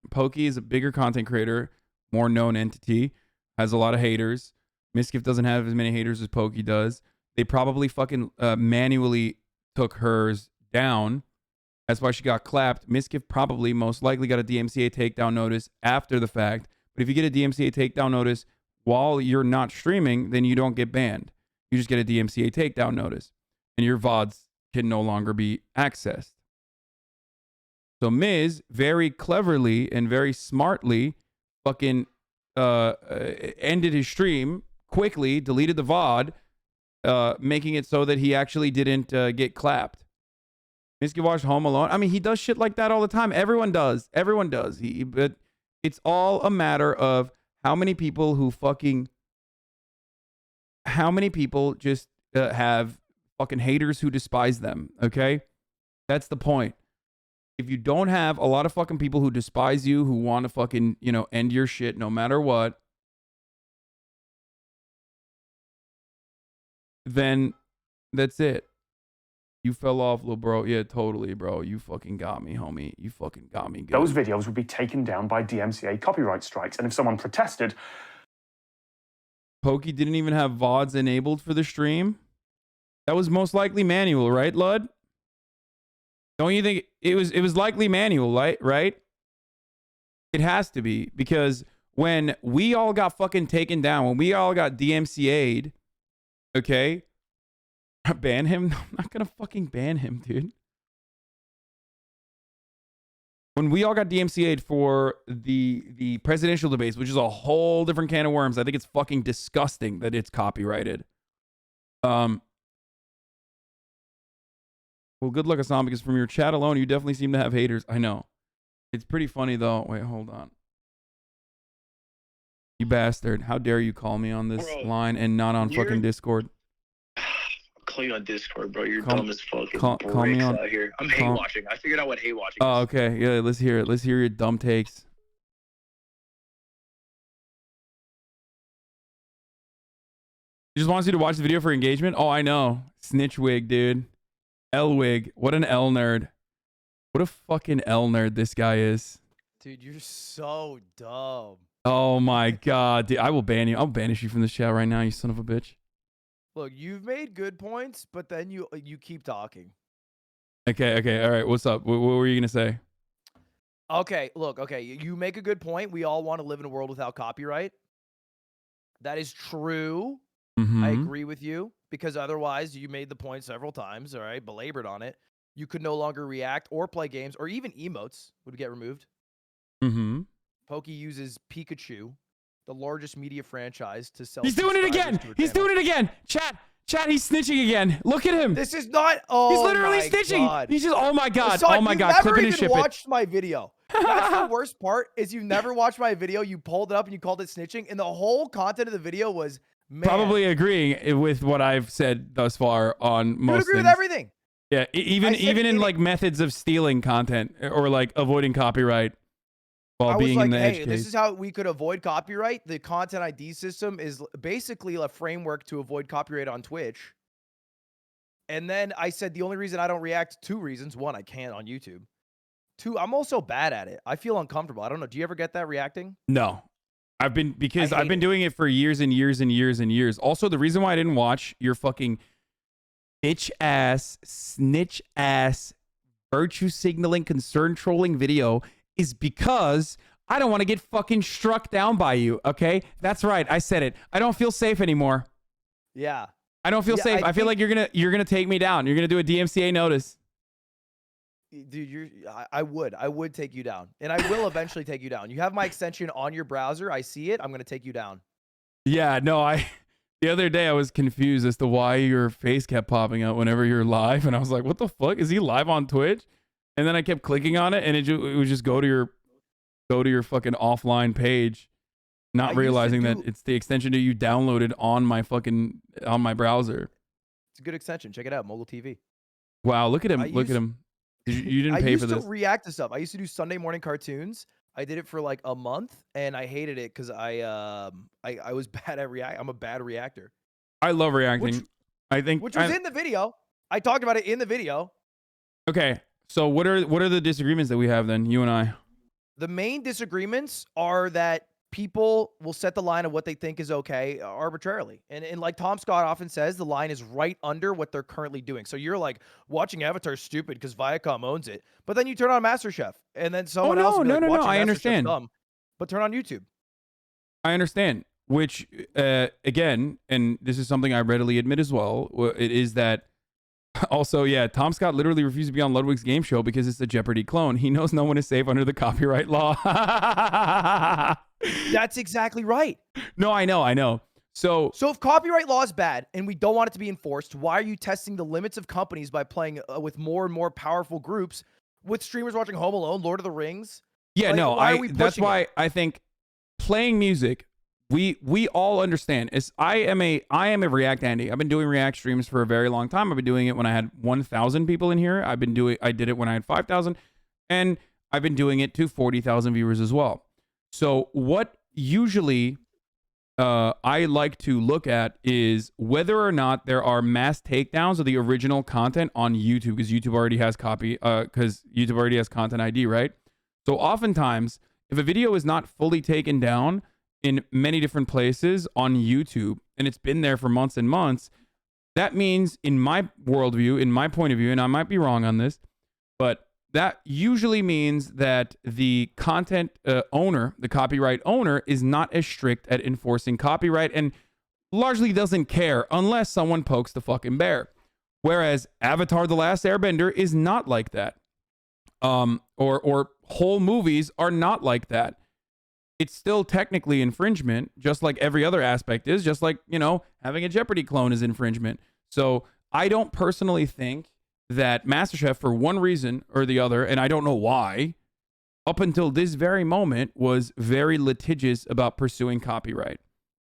Pokey is a bigger content creator, more known entity, has a lot of haters. Misgift doesn't have as many haters as Pokey does. They probably fucking manually took hers down. That's why she got clapped. Misgift probably most likely got a DMCA takedown notice after the fact. But if you get a DMCA takedown notice while you're not streaming, then you don't get banned. You just get a DMCA takedown notice. And your VODs can no longer be accessed. So Miz very cleverly and very smartly fucking ended his stream quickly, deleted the VOD, making it so that he actually didn't get clapped. Misky watched Home Alone. I mean, he does shit like that all the time. Everyone does. But It's all a matter of how many people just have fucking haters who despise them, okay? That's the point. If you don't have a lot of fucking people who despise you, who want to fucking, end your shit no matter what, then that's it. You fell off, little bro. Yeah, totally, bro. You fucking got me, homie. You fucking got me good. Those videos would be taken down by DMCA copyright strikes. And if someone protested... Pokey didn't even have VODs enabled for the stream. That was most likely manual, right, Lud? Don't you think it was likely manual, right? It has to be, because when we all got fucking taken down, when we all got DMCA'd, okay? Ban him? I'm not gonna fucking ban him, dude. When we all got DMCA'd for the presidential debates, which is a whole different can of worms, I think it's fucking disgusting that it's copyrighted. Well, good luck, Hasan, because from your chat alone, you definitely seem to have haters. I know. It's pretty funny, though. Wait, hold on. You bastard. How dare you call me on this line and not on fucking Discord? I'll call you on Discord, bro. You're dumb as fuck. Call me on, out here. I'm hate watching. I figured out what hate watching is. Oh, okay. Yeah, let's hear it. Let's hear your dumb takes. He just wants you to watch the video for engagement? Oh, I know. Snitch wig, dude. L wig. What an L nerd. What a fucking L nerd this guy is. Dude, you're so dumb. Oh my god, dude. I will ban you. I'll banish you from this chat right now, you son of a bitch. Look, you've made good points, but then you keep talking. Okay. All right. What's up? What were you going to say? Okay, look, you make a good point. We all want to live in a world without copyright. That is true. Mm-hmm. I agree with you, because otherwise, you made the point several times, all right, belabored on it. You could no longer react or play games, or even emotes would get removed. Mm-hmm. Pokey uses Pikachu, the largest media franchise, to sell. He's doing it again. He's doing it again. Chat, he's snitching again. Look at him. This is not. Oh, he's literally snitching. God. He's just. Oh my god. Hasan, oh my god. Never Clip it and even ship watched my video. That's the worst part. Is you never watched my video. You pulled it up and you called it snitching, and the whole content of the video was probably agreeing with what I've said thus far on most. You agree things. with everything. Yeah, even in like methods of stealing content or like avoiding copyright while being in the edge case. This is how we could avoid copyright. The content ID system is basically a framework to avoid copyright on Twitch. And then I said the only reason I don't react, 2 reasons. 1, I can't on YouTube. 2, I'm also bad at it. I feel uncomfortable. I don't know. Do you ever get that reacting? No. I've been doing it for years and years and years and years. Also, the reason why I didn't watch your fucking bitch ass, snitch ass, virtue signaling, concern trolling video is because I don't want to get fucking struck down by you, okay? That's right. I said it. I don't feel safe anymore. Yeah. I don't feel safe. I feel like you're gonna take me down. You're gonna do a DMCA notice. Dude, I would take you down, and I will eventually take you down. You have my extension on your browser. I see it. I'm gonna take you down. Yeah, no, the other day I was confused as to why your face kept popping up whenever you're live, and I was like, "What the fuck? Is he live on Twitch?" And then I kept clicking on it, and it would just go to your fucking offline page, not realizing that it's the extension that you downloaded on my browser. It's a good extension. Check it out, Mogul TV. Wow, look at him! Look at him. You didn't pay for this. I used to react to stuff. I used to do Sunday morning cartoons. I did it for like a month, and I hated it because I was bad at react. I'm a bad reactor. I love reacting. Which was in the video. I talked about it in the video. Okay, so what are the disagreements that we have then, you and I? The main disagreements are that people will set the line of what they think is okay arbitrarily. And like Tom Scott often says, the line is right under what they're currently doing. So you're like, watching Avatar is stupid because Viacom owns it. But then you turn on MasterChef, and then someone else will be like, watching I MasterChef understand. Dumb, but turn on YouTube. I understand. Which, again, and this is something I readily admit as well, it is that also, yeah, Tom Scott literally refused to be on Ludwig's game show because it's a Jeopardy clone. He knows no one is safe under the copyright law. That's exactly right. No, I know. So if copyright law is bad and we don't want it to be enforced, why are you testing the limits of companies by playing with more and more powerful groups, with streamers watching Home Alone, Lord of the Rings, Yeah, Like, no, why are we that's pushing why it? I think playing music, we all understand. I am a React Andy. I've been doing React streams for a very long time. I've been doing it when I had 1,000 people in here. I did it when I had 5,000, and I've been doing it to 40,000 viewers as well. So what usually I like to look at is whether or not there are mass takedowns of the original content on YouTube, because YouTube already has content ID, right? So oftentimes, if a video is not fully taken down in many different places on YouTube, and it's been there for months and months, that means, in my worldview, in my point of view, and I might be wrong on this, but that usually means that the content owner, the copyright owner, is not as strict at enforcing copyright and largely doesn't care unless someone pokes the fucking bear. Whereas Avatar: The Last Airbender is not like that. Or whole movies are not like that. It's still technically infringement, just like every other aspect is, just like, you know, having a Jeopardy clone is infringement. So I don't personally think that MasterChef, for one reason or the other, and I don't know why, up until this very moment, was very litigious about pursuing copyright.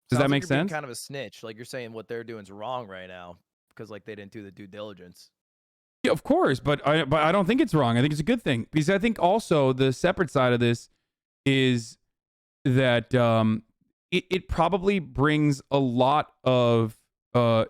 Does that make You're being sense? kind of a snitch. Like, you're saying what they're doing is wrong right now because like they didn't do the due diligence. Yeah, of course, but I don't think it's wrong. I think it's a good thing, because I think also the separate side of this is that it probably brings a lot of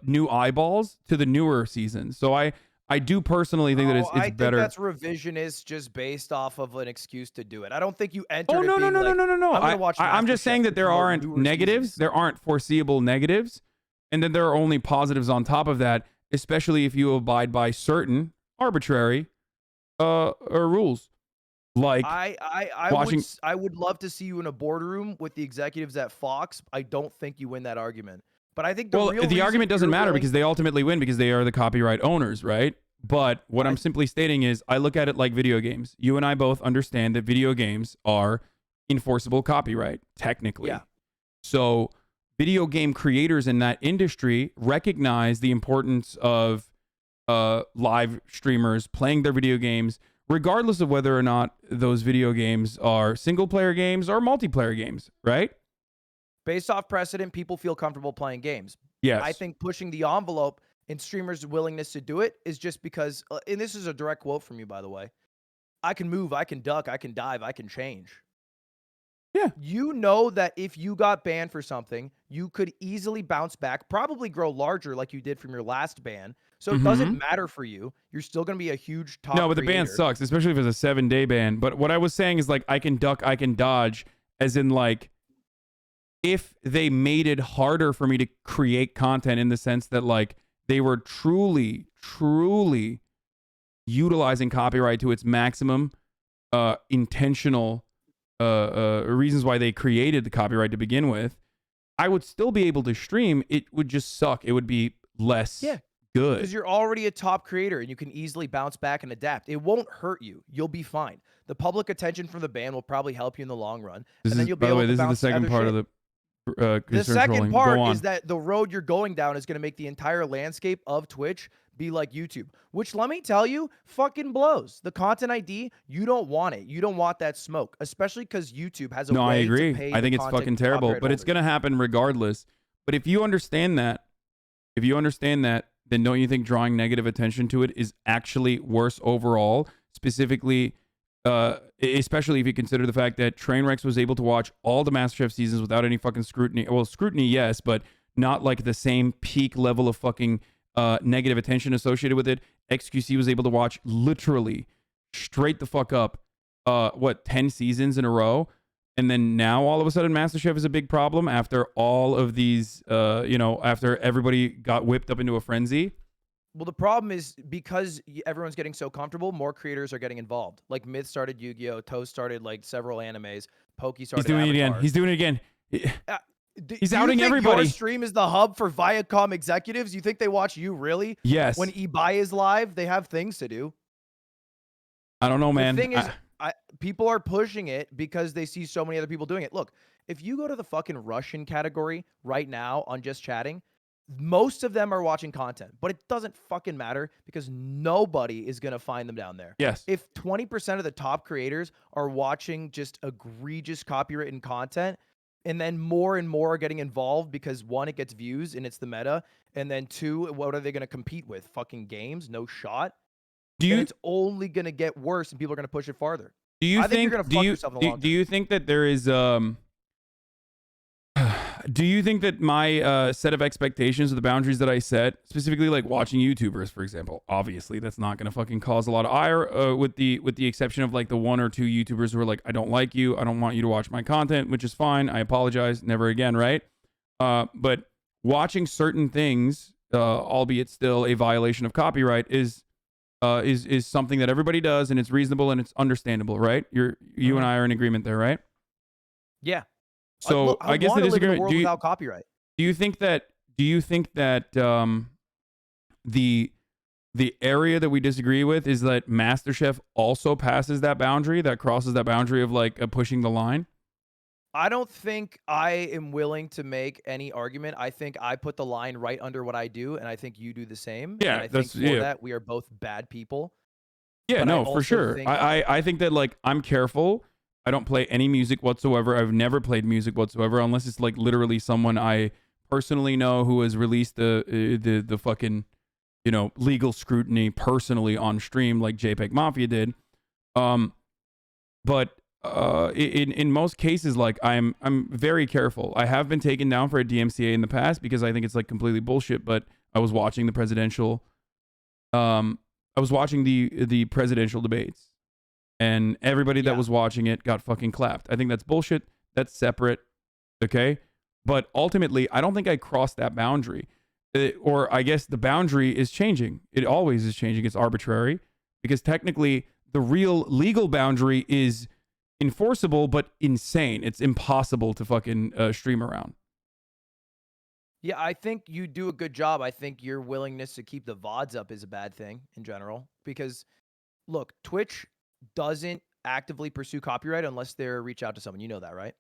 new eyeballs to the newer seasons. So I do personally think that it's I better. think that's revisionist, just based off of an excuse to do it. I don't think you entered. Oh, no, it no, being no, like, no, no, no, no. I'm gonna watch I'm just MasterChef saying that to there promote aren't newer negatives. seasons. There aren't foreseeable negatives. And then there are only positives on top of that, especially if you abide by certain arbitrary rules. Like I would love to see you in a boardroom with the executives at Fox. I don't think you win that argument. But I think the argument doesn't matter because they ultimately win because they are the copyright owners, right? But what I'm simply stating is I look at it like video games. You and I both understand that video games are enforceable copyright, technically. Yeah. So video game creators in that industry recognize the importance of live streamers playing their video games, regardless of whether or not those video games are single-player games or multiplayer games, right? Based off precedent, people feel comfortable playing games. Yes. I think pushing the envelope in streamers' willingness to do it is just because, and this is a direct quote from you, by the way, I can move, I can duck, I can dive, I can change. Yeah. You know that if you got banned for something, you could easily bounce back, probably grow larger like you did from your last ban. So it doesn't matter for you. You're still going to be a huge top No, but the ban sucks, especially if it's a 7-day ban. But what I was saying is, like, I can duck, I can dodge, as in, like, if they made it harder for me to create content in the sense that, like, they were truly utilizing copyright to its maximum intentional reasons why they created the copyright to begin with, I would still be able to stream. It would just suck. It would be less good. Because you're already a top creator and you can easily bounce back and adapt. It won't hurt you. You'll be fine. The public attention from the ban will probably help you in the long run. This and then is, you'll be by the able way, to this is the bounce second other part shit. of the The second trolling. part Go on. is that the road you're going down is going to make the entire landscape of Twitch be like YouTube, which, let me tell you, fucking blows. The content ID, you don't want it. You don't want that smoke, especially because YouTube has a way I to agree. pay I think the it's content fucking terrible, copyright but it's holders. going to happen regardless. But if you understand that, then don't you think drawing negative attention to it is actually worse overall? Specifically, especially if you consider the fact that Trainwrecks was able to watch all the MasterChef seasons without any fucking scrutiny. Well, scrutiny, yes, but not like the same peak level of fucking negative attention associated with it. XQC was able to watch literally straight the fuck up, 10 seasons in a row. And then now all of a sudden MasterChef is a big problem after all of these, after everybody got whipped up into a frenzy. Well, the problem is because everyone's getting so comfortable, more creators are getting involved. Like Myth started Yu-Gi-Oh, Toast started like several animes, Pokey started Avatar. He's doing it again. He's Do outing you think everybody. Your stream is the hub for Viacom executives? You think they watch you really? Yes. When Ibai is live, they have things to do. I don't know, man. The thing is, people are pushing it because they see so many other people doing it. Look, if you go to the fucking Russian category right now on Just Chatting, most of them are watching content, but it doesn't fucking matter because nobody is going to find them down there. Yes. If 20% of the top creators are watching just egregious copywritten content, and then more and more are getting involved because one, it gets views and it's the meta, and then two, what are they going to compete with? Fucking games? No shot. And it's only going to get worse and people are going to push it farther. Do you I think you're going to fuck yourself in the long term. Do you think that there is do you think that my set of expectations or the boundaries that I set, specifically like watching YouTubers, for example, obviously that's not going to fucking cause a lot of ire, with the exception of like the one or two YouTubers who are like, I don't like you, I don't want you to watch my content, which is fine, I apologize, never again, right? But watching certain things, albeit still a violation of copyright, is something that everybody does, and it's reasonable and it's understable, right? You and I are in agreement there, right? Yeah. So I guess the disagreement. Without copyright. Do you think that the area that we disagree with is that MasterChef also passes that boundary, that crosses that boundary of like pushing the line? I don't think I am willing to make any argument. I think I put the line right under what I do, and I think you do the same. Yeah, and I think for that we are both bad people. Yeah, but no, for sure. I think that like I'm careful. I don't play any music whatsoever. I've never played music whatsoever unless it's like literally someone I personally know who has released the fucking, you know, legal scrutiny personally on stream like JPEG Mafia did. But in most cases, like I'm very careful. I have been taken down for a DMCA in the past because I think it's like completely bullshit. But I was watching the presidential, I was watching the presidential debates, and everybody that was watching it got fucking clapped. I think that's bullshit. That's separate, okay? But ultimately, I don't think I crossed that boundary. Or I guess the boundary is changing. It always is changing. It's arbitrary because technically the real legal boundary is enforceable but insane. It's impossible to fucking stream around. Yeah, I think you do a good job. I think your willingness to keep the VODs up is a bad thing in general because, look, Twitch doesn't actively pursue copyright unless they're reach out to someone. You know that, right?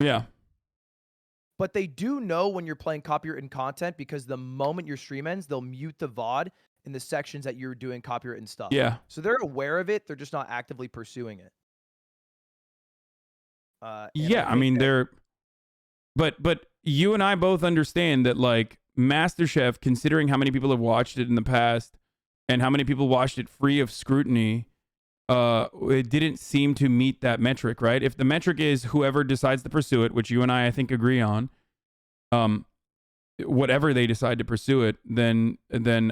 Yeah. But they do know when you're playing copywritten content because the moment your stream ends, they'll mute the VOD in the sections that you're doing copywritten stuff. Yeah. So they're aware of it. They're just not actively pursuing it. Yeah, I mean, but you and I both understand that like MasterChef, considering how many people have watched it in the past and how many people watched it free of scrutiny, it didn't seem to meet that metric, right? If the metric is whoever decides to pursue it, which you and I think agree on, whatever they decide to pursue it, then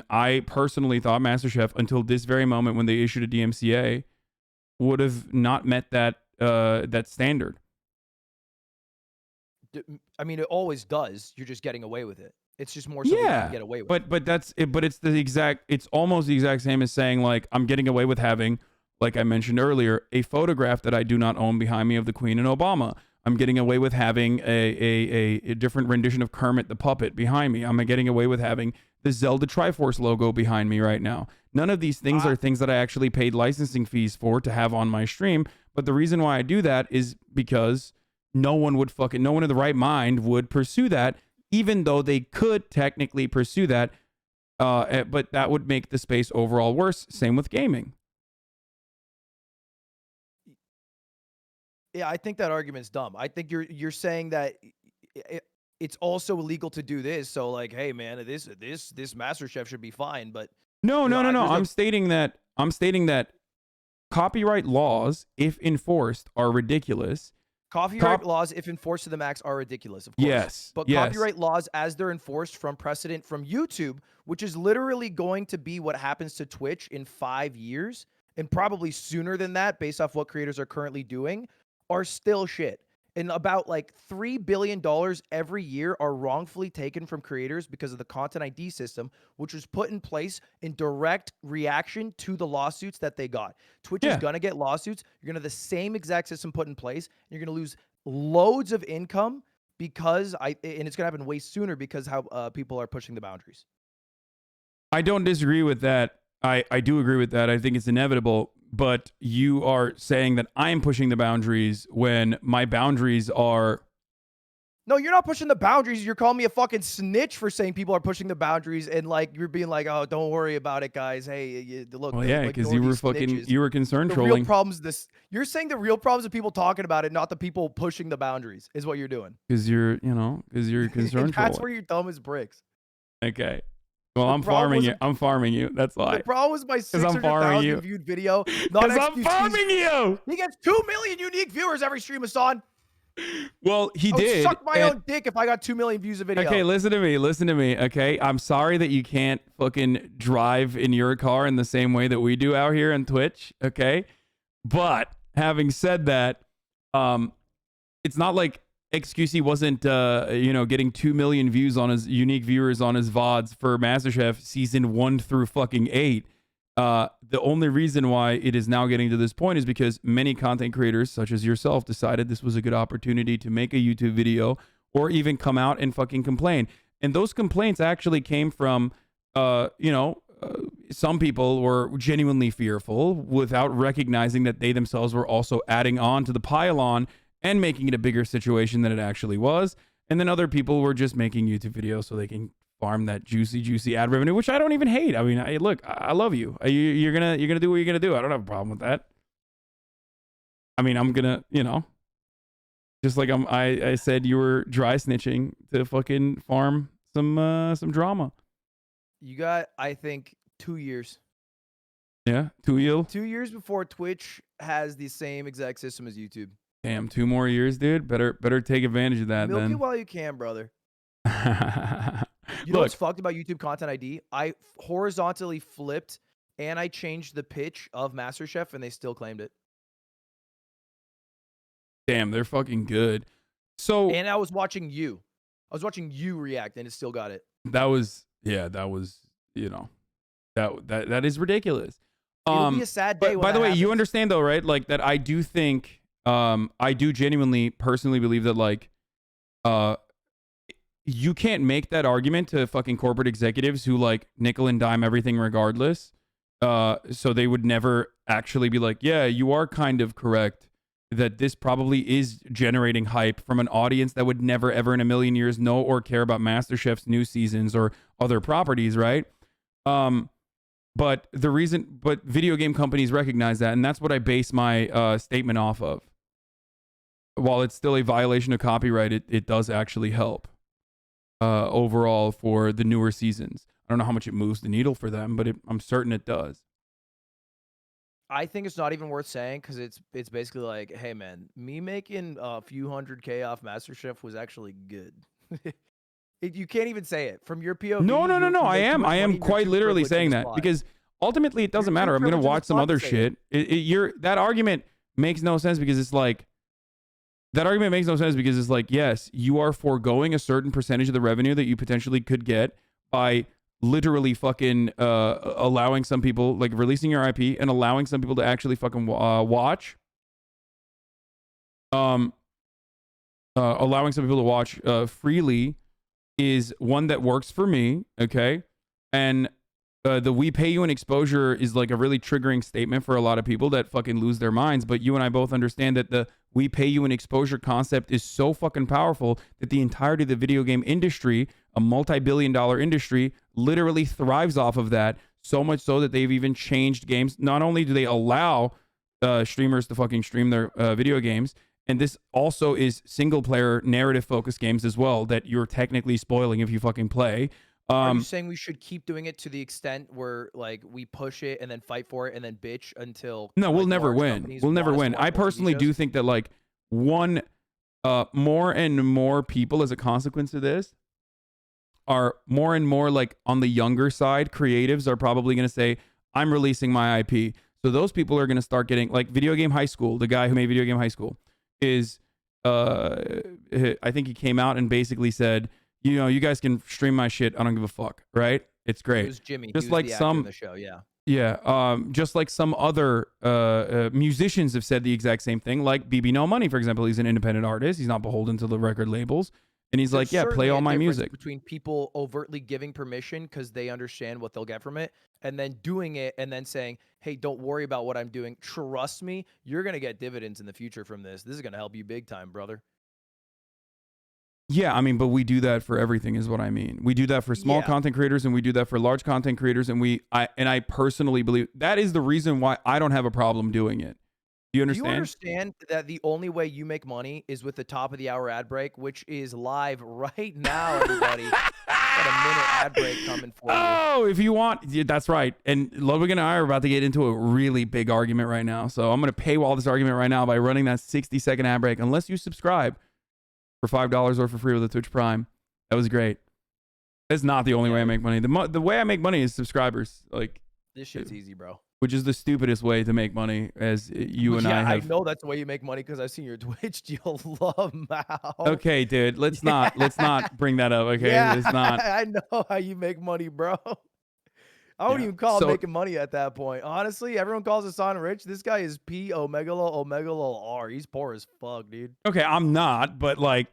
I personally thought MasterChef until this very moment when they issued a DMCA would have not met that standard. I mean, it always does. You're just getting away with it. It's just more so you can get away with it. But that's it. But it's almost the exact same as saying like I'm getting away with having, like I mentioned earlier, a photograph that I do not own behind me of the Queen and Obama. I'm getting away with having a different rendition of Kermit the Puppet behind me. I'm getting away with having the Zelda Triforce logo behind me right now. None of these things are things that I actually paid licensing fees for to have on my stream. But the reason why I do that is because no one in the right mind would pursue that, even though they could technically pursue that. But that would make the space overall worse. Same with gaming. Yeah, I think that argument's dumb. I think you're saying that it's also illegal to do this. So like, hey man, this MasterChef should be fine. But no. I'm stating that copyright laws, if enforced, are ridiculous. Copyright laws, if enforced to the max, are ridiculous, of course. Yes. But copyright laws, as they're enforced from precedent from YouTube, which is literally going to be what happens to Twitch in 5 years, and probably sooner than that, based off what creators are currently doing, are still shit. And about like $3 billion every year are wrongfully taken from creators because of the Content ID system, which was put in place in direct reaction to the lawsuits that they got. Twitch is going to get lawsuits. You're going to have the same exact system put in place. And you're going to lose loads of income because and it's going to happen way sooner because how people are pushing the boundaries. I don't disagree with that. I do agree with that. I think it's inevitable. But you are saying that I'm pushing the boundaries when my boundaries are No, you're not pushing the boundaries. You're calling me a fucking snitch for saying people are pushing the boundaries, and like you're being like, "Oh, don't worry about it, guys. Hey, look." Well, yeah, because you were fucking, you were concerned the trolling. real problems. You're saying the real problems of people talking about it, not the people pushing the boundaries, is what you're doing. Because you're concerned. That's where you're dumb as bricks. Okay. Well, I'm farming you. I'm farming you. That's why. The problem was my 600,000 viewed video. Not I'm farming you. He gets 2 million unique viewers every stream, Hasan. Well, he I would did. suck my own dick if I got 2 million views a video. Okay, listen to me. Listen to me. Okay, I'm sorry that you can't fucking drive in your car in the same way that we do out here on Twitch. Okay, but having said that, it's not like XQC wasn't, getting 2 million views on his unique viewers on his VODs for MasterChef season 1 through fucking 8. The only reason why it is now getting to this point is because many content creators, such as yourself, decided this was a good opportunity to make a YouTube video or even come out and fucking complain. And those complaints actually came from, some people were genuinely fearful without recognizing that they themselves were also adding on to the pile-on and making it a bigger situation than it actually was. And then other people were just making YouTube videos so they can farm that juicy ad revenue, which I don't even hate. I mean, I love you. You're gonna do what you're gonna do. I don't have a problem with that. I mean, I'm gonna, just like I said you were dry snitching to fucking farm some drama. You got, I think, 2 years. Yeah, 2 years. 2 years before Twitch has the same exact system as YouTube. Damn, 2 more years, dude. Better take advantage of that. Milk then. it while you can, brother. You know what's fucked about YouTube Content ID? I horizontally flipped and I changed the pitch of MasterChef and they still claimed it. Damn, they're fucking good. So and I was watching you. React and it still got it. That was that is ridiculous. It'll be a sad day. By the way, you understand though, right? Like that I do think I do genuinely personally believe that like you can't make that argument to fucking corporate executives who like nickel and dime everything regardless. So they would never actually be like, yeah, you are kind of correct that this probably is generating hype from an audience that would never ever in a million years know or care about MasterChef's new seasons or other properties, right? But video game companies recognize that, and that's what I base my statement off of. While it's still a violation of copyright, it does actually help overall for the newer seasons. I don't know how much it moves the needle for them, but I'm certain it does. I think it's not even worth saying because it's basically like, hey man, me making a few $100K off MasterChef was actually good. You can't even say it from your POV. No. I am quite literally saying that because ultimately it doesn't matter. I'm gonna watch some other shit. That argument makes no sense because it's like. That argument makes no sense because it's like, yes, you are foregoing a certain percentage of the revenue that you potentially could get by literally fucking allowing some people, like releasing your IP and allowing some people to actually fucking watch. Allowing some people to watch freely is one that works for me, okay? And the we pay you an exposure is like a really triggering statement for a lot of people that fucking lose their minds. But you and I both understand that the we pay you an exposure concept is so fucking powerful that the entirety of the video game industry, a multi-billion-dollar industry, literally thrives off of that. So much so that they've even changed games. Not only do they allow streamers to fucking stream their video games, and this also is single-player narrative-focused games as well that you're technically spoiling if you fucking play. Are you saying we should keep doing it to the extent where like we push it and then fight for it and then bitch until no, we'll never win. We'll never win. I personally do think that like more and more people as a consequence of this are more and more like on the younger side. Creatives are probably going to say, I'm releasing my IP. So those people are going to start getting like Video Game High School. The guy who made Video Game High School is, I think he came out and basically said, you guys can stream my shit. I don't give a fuck, right? It's great. It was Jimmy. Just he was like the some actor in the show, yeah. Yeah, just like some other musicians have said the exact same thing. Like BB No Money, for example, he's an independent artist. He's not beholden to the record labels, and he's like, yeah, play all my music. Between people overtly giving permission because they understand what they'll get from it, and then doing it, and then saying, hey, don't worry about what I'm doing. Trust me, you're gonna get dividends in the future from this. This is gonna help you big time, brother. Yeah, I mean, but we do that for everything is what I mean. We do that for small content creators and we do that for large content creators. And I personally believe that is the reason why I don't have a problem doing it. Do you understand? Do you understand that the only way you make money is with the top of the hour ad break, which is live right now, everybody? Got a minute ad break coming for you. Oh, if you want, yeah, that's right. And Ludwig and I are about to get into a really big argument right now. So I'm going to paywall this argument right now by running that 60-second ad break, unless you subscribe for $5 or for free with a Twitch Prime. That was great. That's not the only way I make money. The way I make money is subscribers. Like, this shit's easy, bro. Which is the stupidest way to make money, as you and I have. I know that's the way you make money because I've seen your Twitch deal love Mao. Okay, dude, let's not bring that up. Okay, yeah, it's not. I know how you make money, bro. I wouldn't even call it making money at that point. Honestly, everyone calls Hasan rich. This guy is P omegalo omegalo R. He's poor as fuck, dude. Okay, I'm not, but like,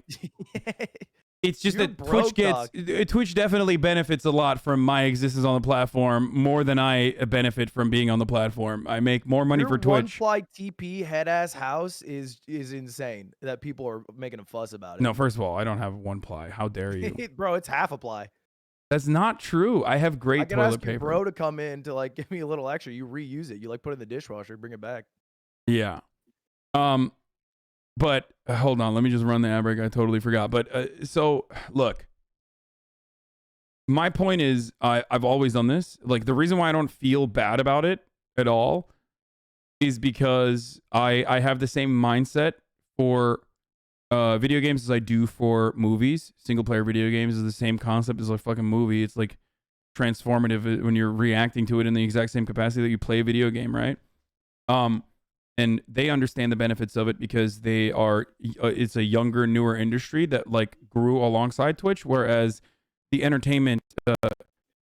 it's just that Twitch definitely benefits a lot from my existence on the platform more than I benefit from being on the platform. I make more money for Twitch. One-ply TP head ass house is insane. That people are making a fuss about it. No, first of all, I don't have one ply. How dare you, bro? It's half a ply. That's not true. I have great toilet paper. Your bro to come in to like give me a little extra. You reuse it. You like put it in the dishwasher, bring it back. Yeah. But hold on, let me just run the ad break. I totally forgot. But so look, my point is, I've always done this. Like, the reason why I don't feel bad about it at all is because I have the same mindset for video games as I do for movies. Single player video games is the same concept as a fucking movie. It's like transformative when you're reacting to it in the exact same capacity that you play a video game, right? And they understand the benefits of it because they are, it's a younger, newer industry that like grew alongside Twitch. Whereas the entertainment,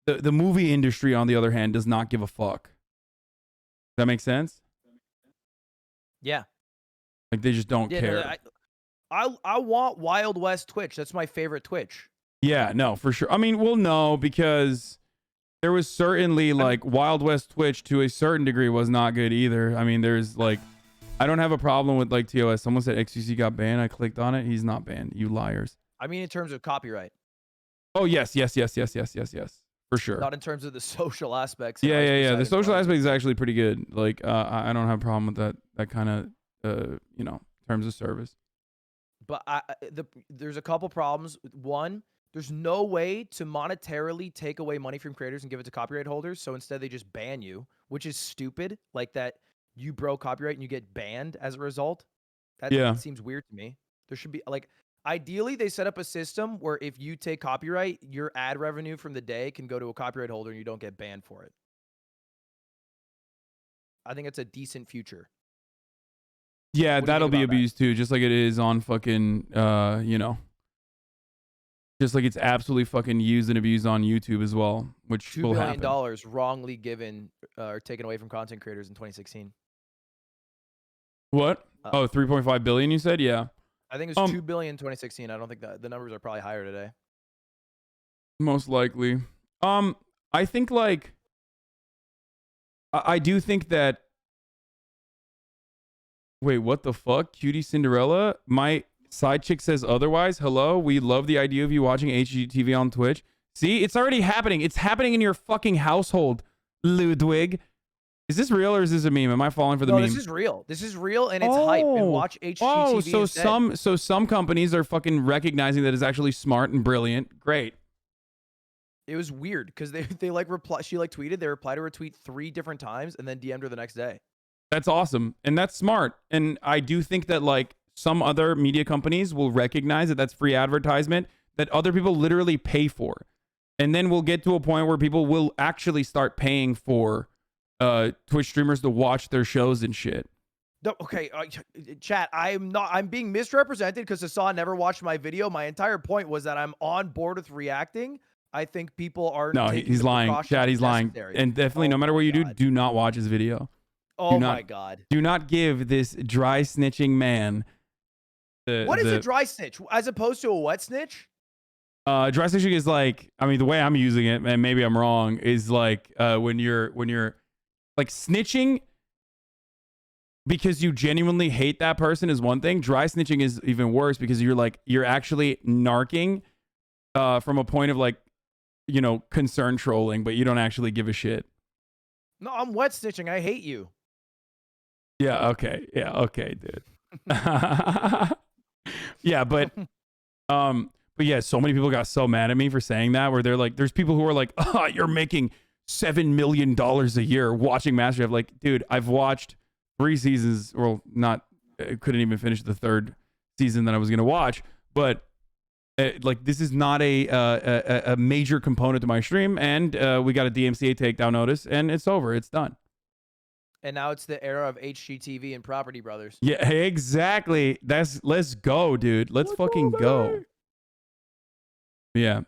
the movie industry, on the other hand, does not give a fuck. Does that make sense? Yeah. Like, they just don't care. No, I want Wild West Twitch. That's my favorite Twitch. Yeah, no, for sure. I mean, well, no, because there was certainly like Wild West Twitch to a certain degree was not good either. I mean, there's like, I don't have a problem with like TOS. Someone said XQC got banned. I clicked on it. He's not banned. You liars. I mean, in terms of copyright. Oh, yes. For sure. Not in terms of the social aspects. Yeah. The social aspect is actually pretty good. Like, I don't have a problem with that kind of, terms of service. But there's a couple problems. One, there's no way to monetarily take away money from creators and give it to copyright holders. So instead they just ban you, which is stupid. Like that you broke copyright and you get banned as a result. That seems weird to me. There should be like, ideally they set up a system where if you take copyright, your ad revenue from the day can go to a copyright holder and you don't get banned for it. I think it's a decent future. Yeah, that'll be abused too, just like it is on fucking, just like it's absolutely fucking used and abused on YouTube as well, which will happen. $2 billion wrongly given or taken away from content creators in 2016. What? 3.5 billion you said? Yeah. I think it was 2 billion in 2016. I don't think that the numbers are probably higher today. Most likely. I think like I do think that. Wait, what the fuck? Cutie Cinderella? My side chick says otherwise. Hello? We love the idea of you watching HGTV on Twitch. See? It's already happening. It's happening in your fucking household, Ludwig. Is this real or is this a meme? Am I falling for the meme? No, this is real. This is real and it's hype. And watch HGTV so some companies are fucking recognizing that it's actually smart and brilliant. Great. It was weird because they like reply. She like tweeted. They replied to her tweet 3 different times and then DM'd her the next day. That's awesome. And that's smart. And I do think that like some other media companies will recognize that that's free advertisement that other people literally pay for. And then we'll get to a point where people will actually start paying for Twitch streamers to watch their shows and shit. Okay, chat, I'm being misrepresented because Hasan never watched my video. My entire point was that I'm on board with reacting. I think people are he's lying. Chat, he's lying. And definitely no matter what you do not watch his video. Oh my God. Do not give this dry snitching man what is a dry snitch as opposed to a wet snitch? Dry snitching is like, I mean, the way I'm using it, and maybe I'm wrong, is like when you're like snitching because you genuinely hate that person is one thing. Dry snitching is even worse because you're actually narking from a point of like, you know, concern trolling, but you don't actually give a shit. No, I'm wet snitching. I hate you. Yeah. Okay. Yeah. Okay, dude. Yeah, but yeah, so many people got so mad at me for saying that. Where they're like, there's people who are like, "Oh, you're making $7 million a year watching MasterChef." Like, dude, I've watched 3 seasons. Well, not, I couldn't even finish the 3rd season that I was gonna watch, but. Like, this is not a major component to my stream, and we got a DMCA takedown notice, and it's over. It's done. And now it's the era of HGTV and Property Brothers. Yeah, exactly. Let's go, dude. Let's fucking go. Yeah,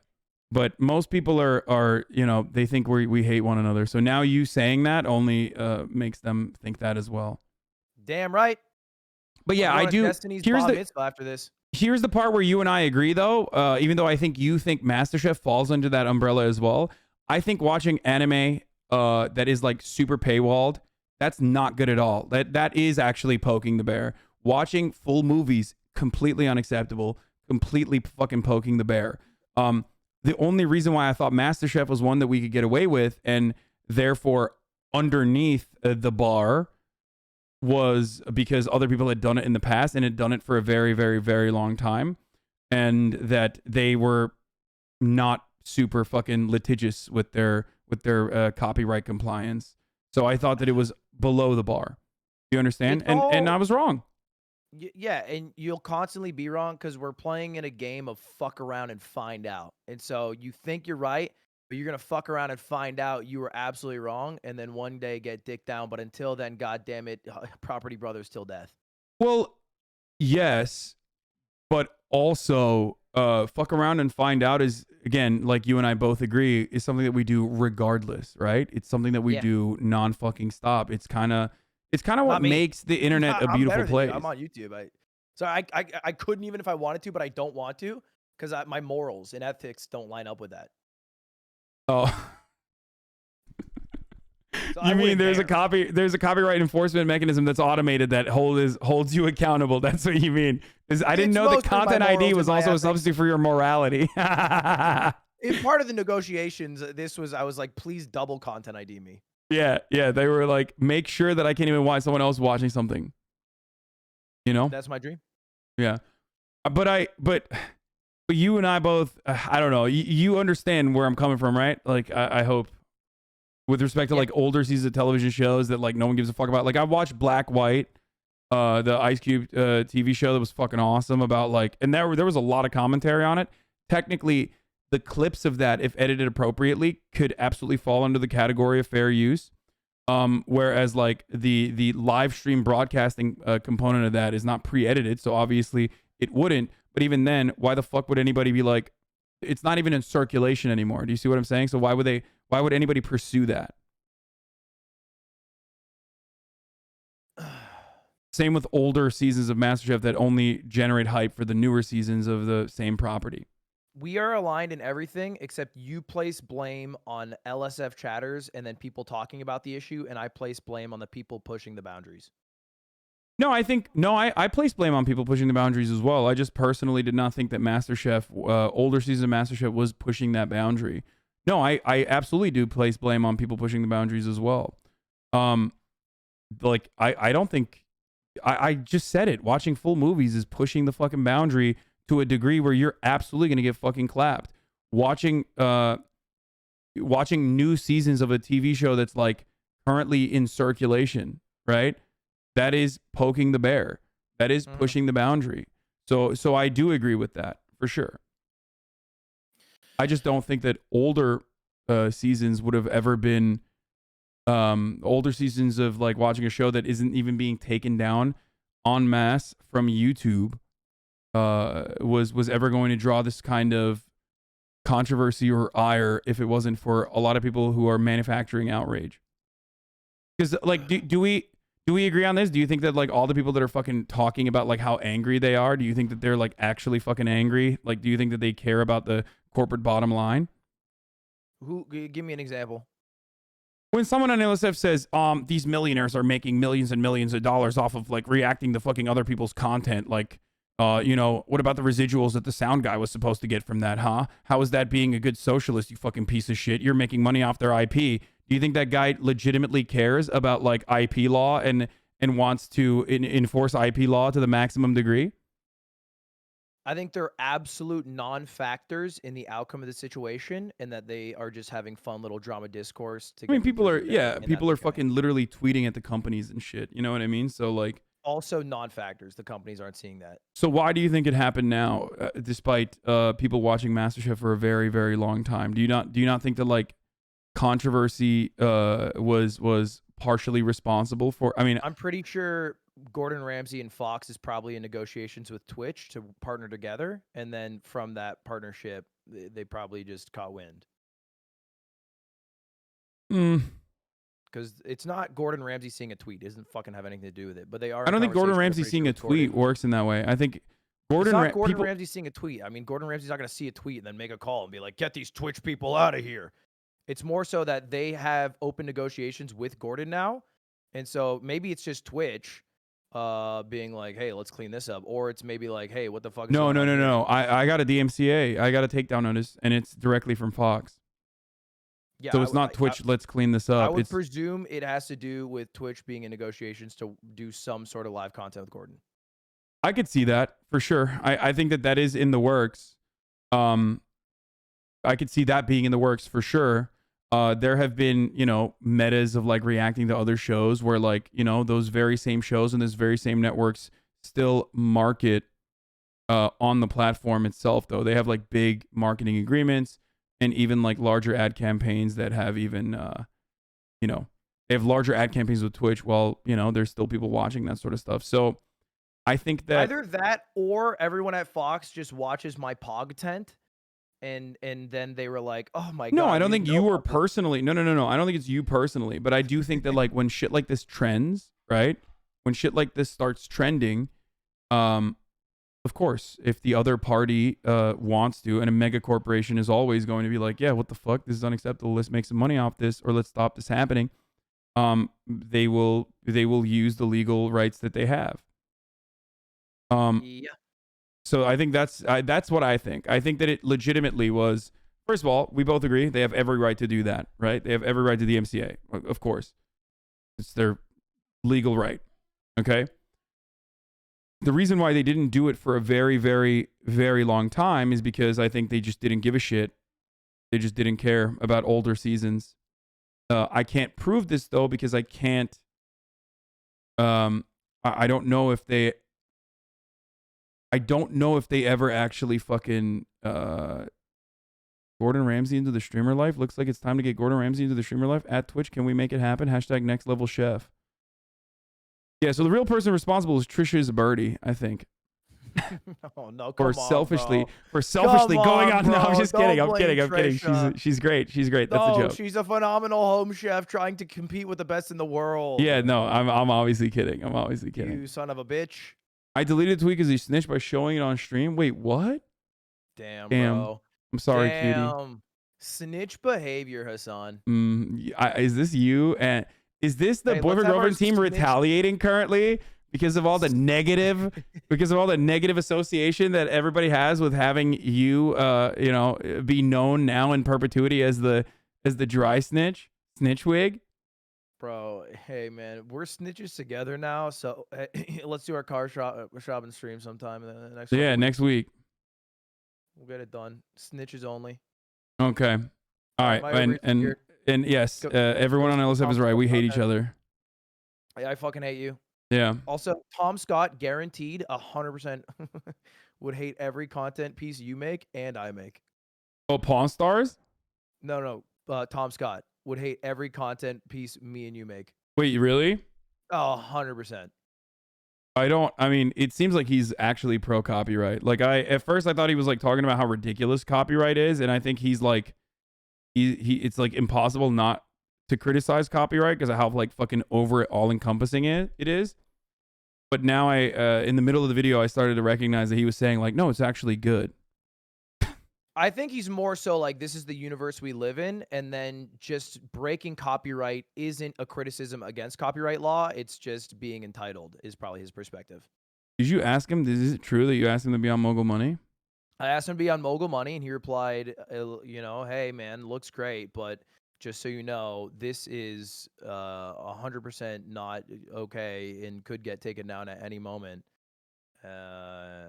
but most people are you know, they think we hate one another. So now you saying that only makes them think that as well. Damn right. But yeah, I do. Destiny's bar mitzvah after this. Here's the part where you and I agree, though. Even though I think you think MasterChef falls under that umbrella as well, I think watching anime that is like super paywalled, that's not good at all. That is actually poking the bear. Watching full movies, completely unacceptable. Completely fucking poking the bear. The only reason why I thought MasterChef was one that we could get away with, and therefore underneath the bar, was because other people had done it in the past and had done it for a very, very, very long time, and that they were not super fucking litigious with their copyright compliance. So I thought that it was below the bar. You understand? And I was wrong. Yeah, and you'll constantly be wrong because we're playing in a game of fuck around and find out. And so you think you're right, but you're going to fuck around and find out you were absolutely wrong, and then one day get dicked down. But until then, God damn it, Property Brothers till death. Well, yes, but also fuck around and find out is, again, like you and I both agree, is something that we do regardless, right? It's something that we do non-fucking stop. It's kind of what makes the internet a beautiful place. I'm on YouTube. I couldn't even if I wanted to, but I don't want to because my morals and ethics don't line up with that. Oh, so you mean there's a copyright enforcement mechanism that's automated that holds you accountable? That's what you mean? I didn't know that Content ID was also a substitute for your morality. In part of the negotiations, I was like, please double Content ID me. Yeah, they were like, make sure that I can't even watch someone else watching something. You know, that's my dream. Yeah, but you and I both, I don't know. You understand where I'm coming from, right? Like, I hope, with respect to like older seasons of television shows that like no one gives a fuck about. Like, I watched Black White, the Ice Cube TV show that was fucking awesome about like, and there was a lot of commentary on it. Technically, the clips of that, if edited appropriately, could absolutely fall under the category of fair use. Whereas like the live stream broadcasting component of that is not pre-edited, so obviously it wouldn't. But even then, why the fuck would anybody be like, it's not even in circulation anymore? Do you see what I'm saying? So why would anybody pursue that? Same with older seasons of MasterChef that only generate hype for the newer seasons of the same property. We are aligned in everything except you place blame on LSF chatters and then people talking about the issue, and I place blame on the people pushing the boundaries. No, I place blame on people pushing the boundaries as well. I just personally did not think that MasterChef, older season of MasterChef, was pushing that boundary. No, I absolutely do place blame on people pushing the boundaries as well. Like, I don't think, I just said it. Watching full movies is pushing the fucking boundary to a degree where you're absolutely going to get fucking clapped. Watching new seasons of a TV show that's like currently in circulation, right? That is poking the bear. That is pushing the boundary. So I do agree with that for sure. I just don't think that older seasons would have ever been older seasons of like watching a show that isn't even being taken down en masse from YouTube was ever going to draw this kind of controversy or ire if it wasn't for a lot of people who are manufacturing outrage. Because like, do we agree on this? Do you think that like all the people that are fucking talking about like how angry they are, do you think that they're like actually fucking angry? Like, do you think that they care about the corporate bottom line? Give me an example. When someone on LSF says, these millionaires are making millions and millions of dollars off of like reacting to fucking other people's content, like, you know, what about the residuals that the sound guy was supposed to get from that, huh? How is that being a good socialist, you fucking piece of shit? You're making money off their IP. Do you think that guy legitimately cares about like IP law and wants to enforce IP law to the maximum degree? I think they're absolute non-factors in the outcome of the situation, and that they are just having fun little drama discourse. I mean, people are, people are fucking literally tweeting at the companies and shit. You know what I mean? So like, also non-factors. The companies aren't seeing that. so why do you think it happened now, despite people watching MasterChef for a very, very long time? Do you not think that like controversy was partially responsible for? I mean, I'm pretty sure Gordon Ramsay and Fox is probably in negotiations with Twitch to partner together, and then from that partnership, they probably just caught wind. Because it's not Gordon Ramsay seeing a tweet; it doesn't fucking have anything to do with it. But they are. I don't think Gordon Ramsay seeing a tweet works in that way. I think Gordon Ramsay seeing a tweet. I mean, Gordon Ramsay's not going to see a tweet and then make a call and be like, "Get these Twitch people out of here." It's more so that they have open negotiations with Gordon now, and so maybe it's just Twitch being like, hey, let's clean this up, or it's maybe like, hey, what the fuck is No. going on here? I got a DMCA. I got a takedown notice, and it's directly from Fox. Yeah, so it's not Twitch. Let's clean this up. I would presume it has to do with Twitch being in negotiations to do some sort of live content with Gordon. I could see that for sure. I think that is in the works. I could see that being in the works for sure. There have been, you know, metas of like reacting to other shows where like, you know, those very same shows and those very same networks still market on the platform itself, though. They have like big marketing agreements and even like larger ad campaigns that have even, you know, they have larger ad campaigns with Twitch while, you know, there's still people watching that sort of stuff. So I think that either that or everyone at Fox just watches my Pog tent. And then they were like, oh my God. No, I don't think you were personally. No. I don't think it's you personally. But I do think that like when shit like this trends, right? When shit like this starts trending, of course, if the other party wants to, and a mega corporation is always going to be like, yeah, what the fuck? This is unacceptable. Let's make some money off this, or let's stop this happening. They will use the legal rights that they have. Yeah. So I think that's what I think. I think that it legitimately was, first of all, we both agree they have every right to do that, right? They have every right to the MCA, of course. It's their legal right, okay? The reason why they didn't do it for a very, very, very long time is because I think they just didn't give a shit. They just didn't care about older seasons. I can't prove this, though, because I can't... I don't know if they... I don't know if they ever actually fucking Gordon Ramsay into the streamer life. Looks like it's time to get Gordon Ramsay into the streamer life at Twitch. Can we make it happen? Hashtag next level chef. Yeah, so the real person responsible is Trisha Birdie, I think. Oh no, for selfishly going on. No, I'm just kidding. I'm kidding. She's great. She's great. That's a joke. She's a phenomenal home chef trying to compete with the best in the world. Yeah, no, I'm obviously kidding. You son of a bitch. I deleted the tweet because he snitched by showing it on stream. Wait, what? Damn, bro. I'm sorry, cutie. Snitch behavior, Hasan. Is this you? And is this the boyfriend girlfriend team retaliating currently because of all the negative, association that everybody has with having you, be known now in perpetuity as the dry snitch wig? Bro, hey man, we're snitches together now, so let's do our car shopping stream sometime in the next. Yeah, next week. We'll get it done. Snitches only. Okay. All right, and yes, everyone on LSF is right. We hate each other. I fucking hate you. Yeah. Also, Tom Scott guaranteed 100% would hate every content piece you make and I make. Oh, Pawn Stars? No. Tom Scott would hate every content piece me and you make. Wait, really? Oh, 100%. I mean, it seems like he's actually pro copyright. Like at first I thought he was like talking about how ridiculous copyright is, and I think he's like it's like impossible not to criticize copyright because of how like fucking over it all encompassing it is. But now in the middle of the video I started to recognize that he was saying like, no, it's actually good. I think he's more so like, this is the universe we live in, and then just breaking copyright isn't a criticism against copyright law. It's just being entitled is probably his perspective. Did you ask him, is it true that you asked him to be on Mogul Money? I asked him to be on Mogul Money, and he replied, you know, hey, man, looks great, but just so you know, this is 100% not okay and could get taken down at any moment.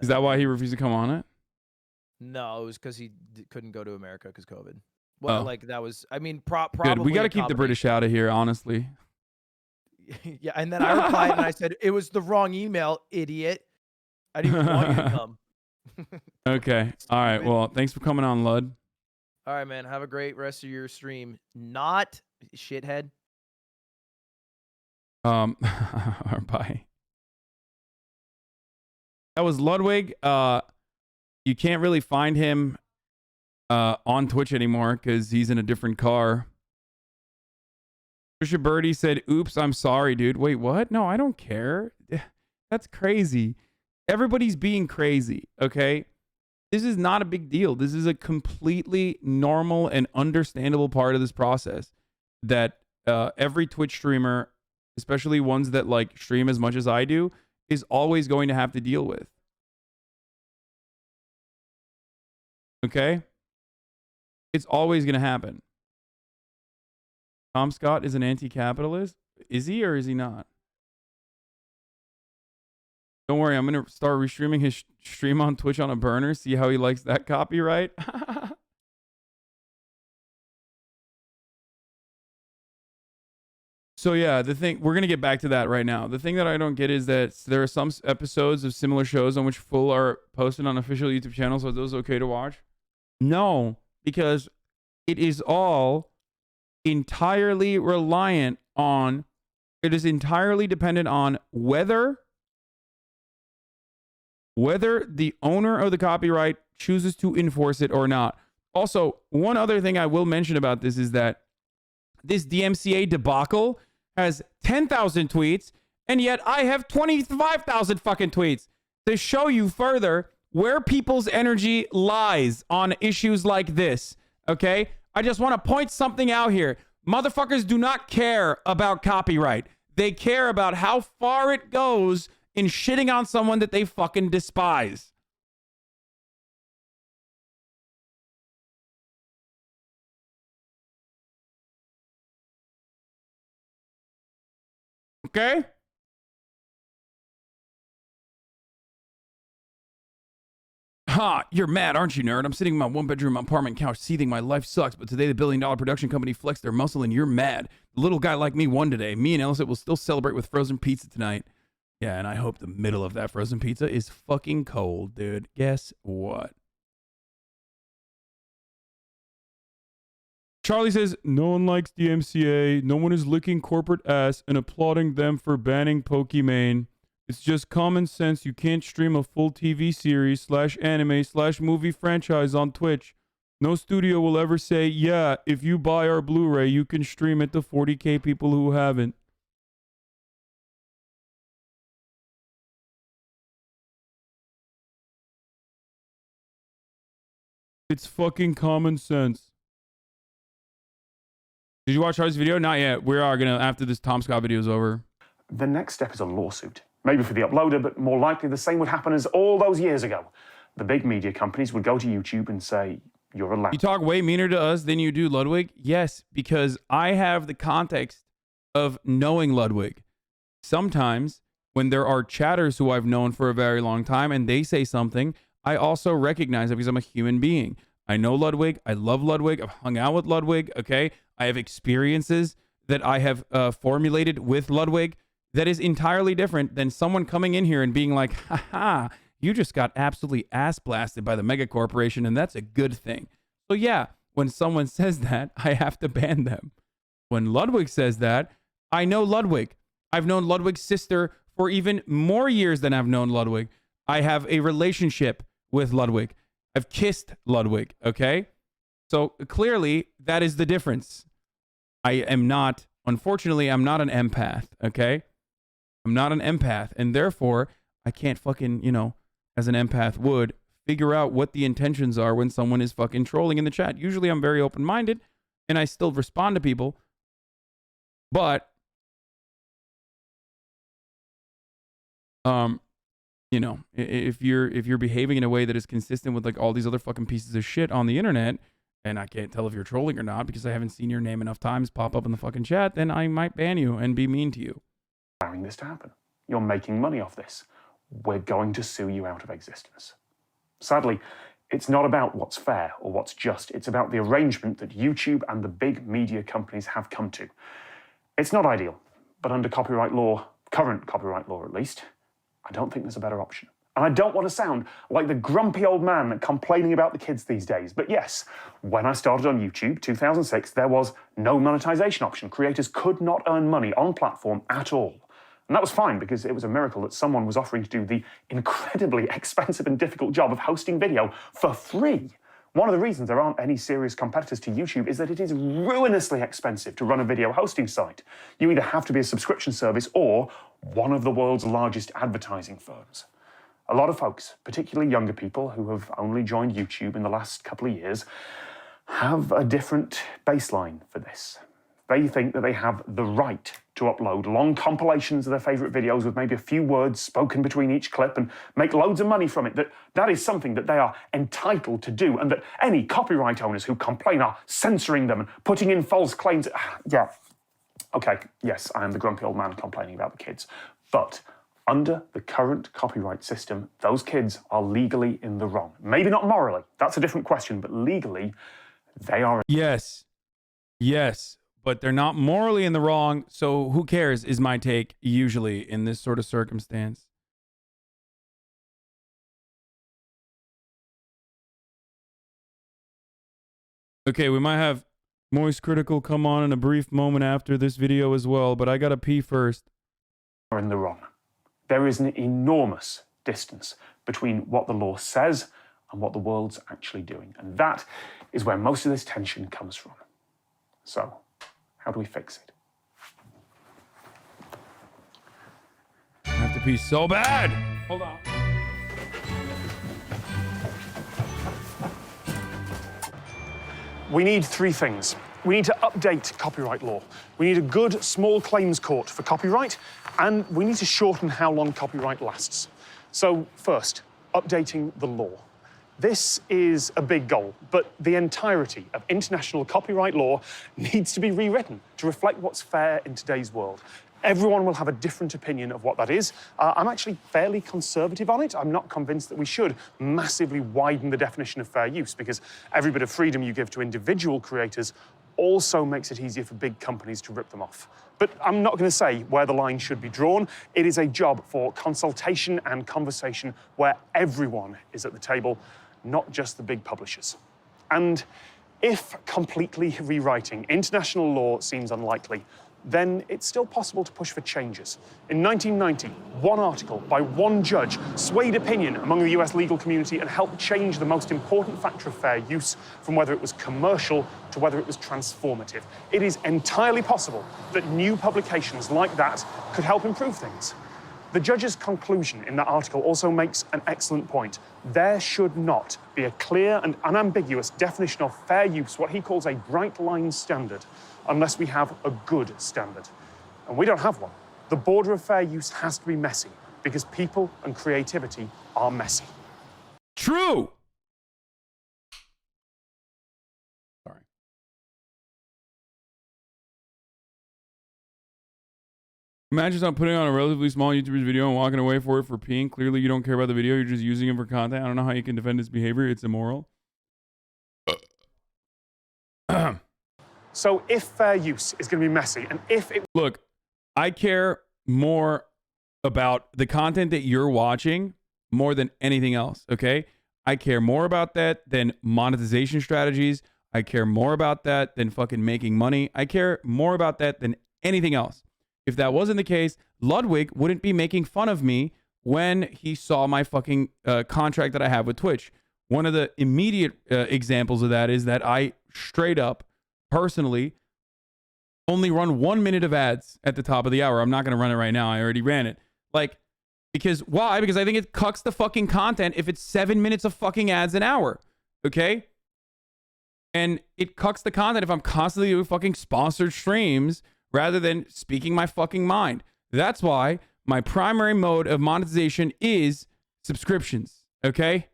Is that why he refused to come on it? No, it was because he couldn't go to America because COVID. Well, like that was, I mean, probably. Good. We got to keep the British out of here, honestly. Yeah, and then I replied and I said, it was the wrong email, idiot. I didn't even want you to come. Okay. All right. Well, thanks for coming on, Lud. All right, man. Have a great rest of your stream. Not shithead. Bye. That was Ludwig. You can't really find him on Twitch anymore because he's in a different car. Trisha Birdie said, oops, I'm sorry, dude. Wait, what? No, I don't care. That's crazy. Everybody's being crazy, okay? This is not a big deal. This is a completely normal and understandable part of this process that every Twitch streamer, especially ones that like stream as much as I do, is always going to have to deal with. Okay? It's always going to happen. Tom Scott is an anti-capitalist? Is he or is he not? Don't worry, I'm going to start restreaming his stream on Twitch on a burner, see how he likes that copyright. So yeah, the thing, we're going to get back to that right now. The thing that I don't get is that there are some episodes of similar shows on which full are posted on official YouTube channels. So are those okay to watch? No, because it is all entirely reliant on, it is entirely dependent on whether the owner of the copyright chooses to enforce it or not. Also, one other thing I will mention about this is that this DMCA debacle has 10,000 tweets, and yet I have 25,000 fucking tweets to show you further where people's energy lies on issues like this, okay? I just want to point something out here. Motherfuckers do not care about copyright. They care about how far it goes in shitting on someone that they fucking despise. Okay? Ha, you're mad, aren't you, nerd? I'm sitting in my one-bedroom apartment couch seething. My life sucks, but today the billion-dollar production company flexed their muscle and you're mad. The little guy like me won today. Me and Elsa will still celebrate with frozen pizza tonight. Yeah, and I hope the middle of that frozen pizza is fucking cold, dude. Guess what? Charlie says, no one likes the MCA. No one is licking corporate ass and applauding them for banning Pokimane. It's just common sense. You can't stream a full TV series / anime / movie franchise on Twitch. No studio will ever say, yeah, if you buy our Blu-ray, you can stream it to 40K people who haven't. It's fucking common sense. Did you watch Charlie's video? Not yet. We are going to, after this Tom Scott video is over. The next step is a lawsuit. Maybe for the uploader, but more likely the same would happen as all those years ago. The big media companies would go to YouTube and say, you're allowed. You talk way meaner to us than you do Ludwig? Yes, because I have the context of knowing Ludwig. Sometimes when there are chatters who I've known for a very long time and they say something, I also recognize it because I'm a human being. I know Ludwig. I love Ludwig. I've hung out with Ludwig. Okay. I have experiences that I have formulated with Ludwig that is entirely different than someone coming in here and being like, haha, you just got absolutely ass blasted by the mega corporation and that's a good thing. So yeah, when someone says that, I have to ban them. When Ludwig says that, I know Ludwig. I've known Ludwig's sister for even more years than I've known Ludwig. I have a relationship with Ludwig. I've kissed Ludwig, okay? So clearly, that is the difference. I am not, unfortunately, I'm not an empath, okay? I'm not an empath, and therefore, I can't fucking, you know, as an empath would, figure out what the intentions are when someone is fucking trolling in the chat. Usually I'm very open-minded and I still respond to people. But, you know, if you're behaving in a way that is consistent with like all these other fucking pieces of shit on the internet, and I can't tell if you're trolling or not because I haven't seen your name enough times pop up in the fucking chat, then I might ban you and be mean to you. Allowing this to happen. You're making money off this. We're going to sue you out of existence. Sadly, it's not about what's fair or what's just. It's about the arrangement that YouTube and the big media companies have come to. It's not ideal, but under copyright law, current copyright law at least, I don't think there's a better option. And I don't want to sound like the grumpy old man complaining about the kids these days. But yes, when I started on YouTube, 2006, there was no monetization option. Creators could not earn money on platform at all. And that was fine because it was a miracle that someone was offering to do the incredibly expensive and difficult job of hosting video for free. One of the reasons there aren't any serious competitors to YouTube is that it is ruinously expensive to run a video hosting site. You either have to be a subscription service or one of the world's largest advertising firms. A lot of folks, particularly younger people who have only joined YouTube in the last couple of years, have a different baseline for this. They think that they have the right to upload long compilations of their favourite videos with maybe a few words spoken between each clip and make loads of money from it, that is something that they are entitled to do, and that any copyright owners who complain are censoring them and putting in false claims. Yeah, okay, yes, I am the grumpy old man complaining about the kids, but under the current copyright system, those kids are legally in the wrong. Maybe not morally, that's a different question, but legally, they are. Yes, but they're not morally in the wrong, so who cares is my take usually in this sort of circumstance. Okay, we might have Moist Critical come on in a brief moment after this video as well, but I gotta pee first. Are in the wrong. There is an enormous distance between what the law says and what the world's actually doing. And that is where most of this tension comes from. So, how do we fix it? I have to pee so bad. Hold on. We need three things. We need to update copyright law. We need a good small claims court for copyright, and we need to shorten how long copyright lasts. So first, updating the law. This is a big goal, but the entirety of international copyright law needs to be rewritten to reflect what's fair in today's world. Everyone will have a different opinion of what that is. I'm actually fairly conservative on it. I'm not convinced that we should massively widen the definition of fair use, because every bit of freedom you give to individual creators also makes it easier for big companies to rip them off. But I'm not going to say where the line should be drawn. It is a job for consultation and conversation where everyone is at the table, not just the big publishers. And if completely rewriting international law seems unlikely, then it's still possible to push for changes. In 1990, one article by one judge swayed opinion among the US legal community and helped change the most important factor of fair use from whether it was commercial to whether it was transformative. It is entirely possible that new publications like that could help improve things. The judge's conclusion in that article also makes an excellent point. There should not be a clear and unambiguous definition of fair use, what he calls a bright line standard, unless we have a good standard. And we don't have one. The border of fair use has to be messy, because people and creativity are messy. True. Sorry. Imagine someone putting on a relatively small YouTuber's video and walking away for it for peeing. Clearly you don't care about the video, you're just using it for content. I don't know how you can defend his behavior. It's immoral. So if fair use is going to be messy, and if it... Look, I care more about the content that you're watching more than anything else, okay? I care more about that than monetization strategies. I care more about that than fucking making money. I care more about that than anything else. If that wasn't the case, Ludwig wouldn't be making fun of me when he saw my fucking contract that I have with Twitch. One of the immediate examples of that is that I straight up personally only run 1 minute of ads at the top of the hour. I'm not going to run it right now. I already ran it. Like, Because why? Because I think it cucks the fucking content if it's 7 minutes of fucking ads an hour. Okay? And it cucks the content if I'm constantly doing fucking sponsored streams rather than speaking my fucking mind. That's why my primary mode of monetization is subscriptions. Okay?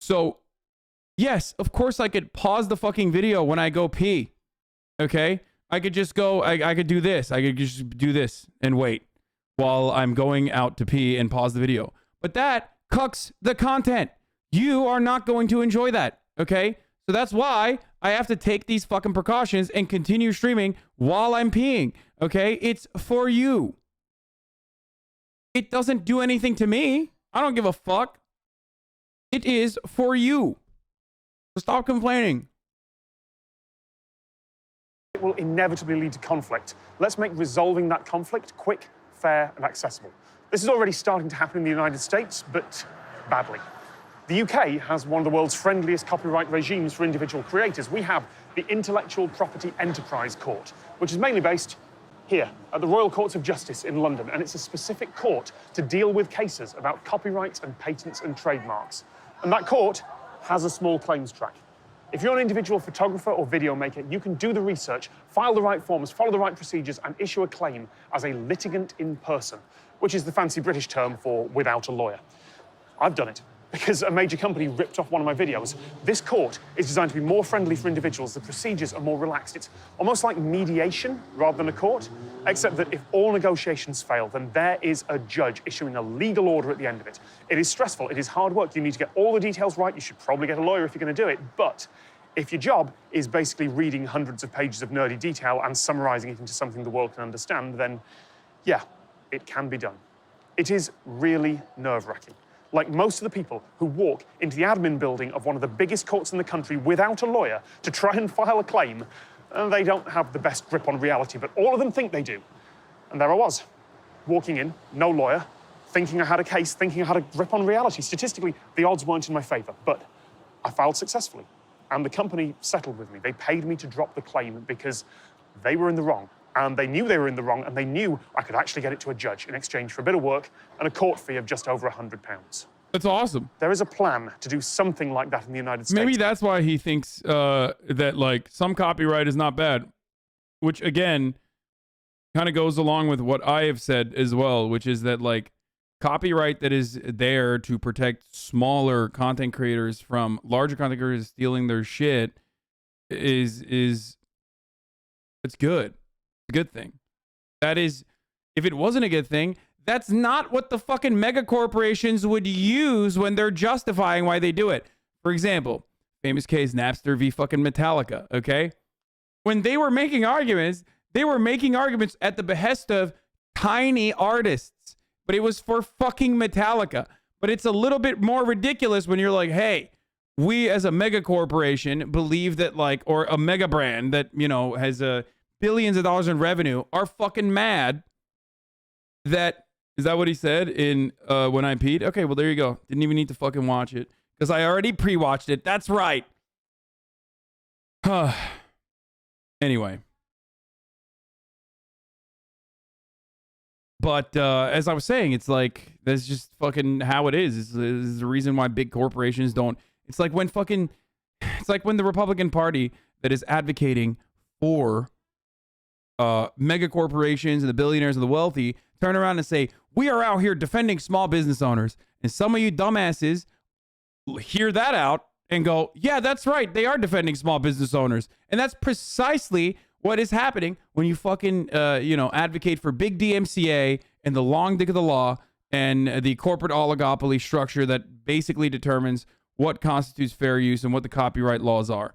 So, yes, of course I could pause the fucking video when I go pee. Okay? I could just go, I could do this. I could just do this and wait while I'm going out to pee and pause the video. But that cucks the content. You are not going to enjoy that. Okay? So that's why I have to take these fucking precautions and continue streaming while I'm peeing. Okay? It's for you. It doesn't do anything to me. I don't give a fuck. It is for you. So stop complaining. It will inevitably lead to conflict. Let's make resolving that conflict quick, fair, and accessible. This is already starting to happen in the United States, but badly. The UK has one of the world's friendliest copyright regimes for individual creators. We have the Intellectual Property Enterprise Court, which is mainly based here at the Royal Courts of Justice in London, and it's a specific court to deal with cases about copyrights and patents and trademarks. And that court has a small claims track. If you're an individual photographer or video maker, you can do the research, file the right forms, follow the right procedures, and issue a claim as a litigant in person, which is the fancy British term for without a lawyer. I've done it because a major company ripped off one of my videos. This court is designed to be more friendly for individuals. The procedures are more relaxed. It's almost like mediation rather than a court, except that if all negotiations fail, then there is a judge issuing a legal order at the end of it. It is stressful. It is hard work. You need to get all the details right. You should probably get a lawyer if you're going to do it. But if your job is basically reading hundreds of pages of nerdy detail and summarizing it into something the world can understand, then yeah, it can be done. It is really nerve-wracking. Like most of the people who walk into the admin building of one of the biggest courts in the country without a lawyer to try and file a claim, they don't have the best grip on reality, but all of them think they do. And there I was, walking in, no lawyer, thinking I had a case, thinking I had a grip on reality. Statistically, the odds weren't in my favor, but I filed successfully. And the company settled with me. They paid me to drop the claim because they were in the wrong. And they knew they were in the wrong, and they knew I could actually get it to a judge in exchange for a bit of work and a court fee of just over £100. That's awesome. There is a plan to do something like that in the United States. Maybe that's why he thinks that, like, some copyright is not bad, which, again, kind of goes along with what I have said as well, which is that, like, copyright that is there to protect smaller content creators from larger content creators stealing their shit is it's good. A good thing. That is, if it wasn't a good thing, that's not what the fucking mega corporations would use when they're justifying why they do it. For example, famous case Napster v fucking Metallica, okay? When they were making arguments at the behest of tiny artists, but it was for fucking Metallica. But it's a little bit more ridiculous when you're like, hey, we as a mega corporation believe that, like, or a mega brand that, you know, has billions of dollars in revenue are fucking mad that, is that what he said in When I Peed? Okay, well, there you go. Didn't even need to fucking watch it because I already pre-watched it. That's right. Anyway. But as I was saying, it's like, that's just fucking how it is. This is the reason why big corporations don't. It's like when the Republican Party that is advocating for mega corporations and the billionaires and the wealthy turn around and say, we are out here defending small business owners. And some of you dumbasses hear that out and go, yeah, that's right. They are defending small business owners. And that's precisely what is happening when you fucking, advocate for big DMCA and the long dick of the law and the corporate oligopoly structure that basically determines what constitutes fair use and what the copyright laws are.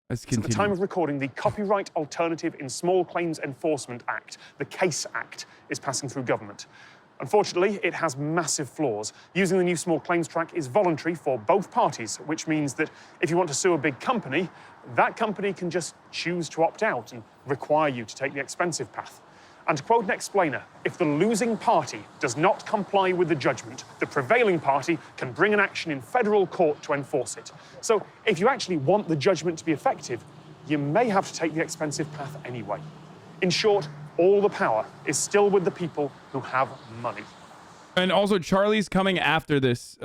Let's continue. At the time of recording, the Copyright Alternative in Small Claims Enforcement Act, the CASE Act, is passing through government. Unfortunately, it has massive flaws. Using the new small claims track is voluntary for both parties, which means that if you want to sue a big company, that company can just choose to opt out and require you to take the expensive path. And to quote an explainer, if the losing party does not comply with the judgment, the prevailing party can bring an action in federal court to enforce it. So if you actually want the judgment to be effective, you may have to take the expensive path anyway. In short, all the power is still with the people who have money. And also, Charlie's coming after this.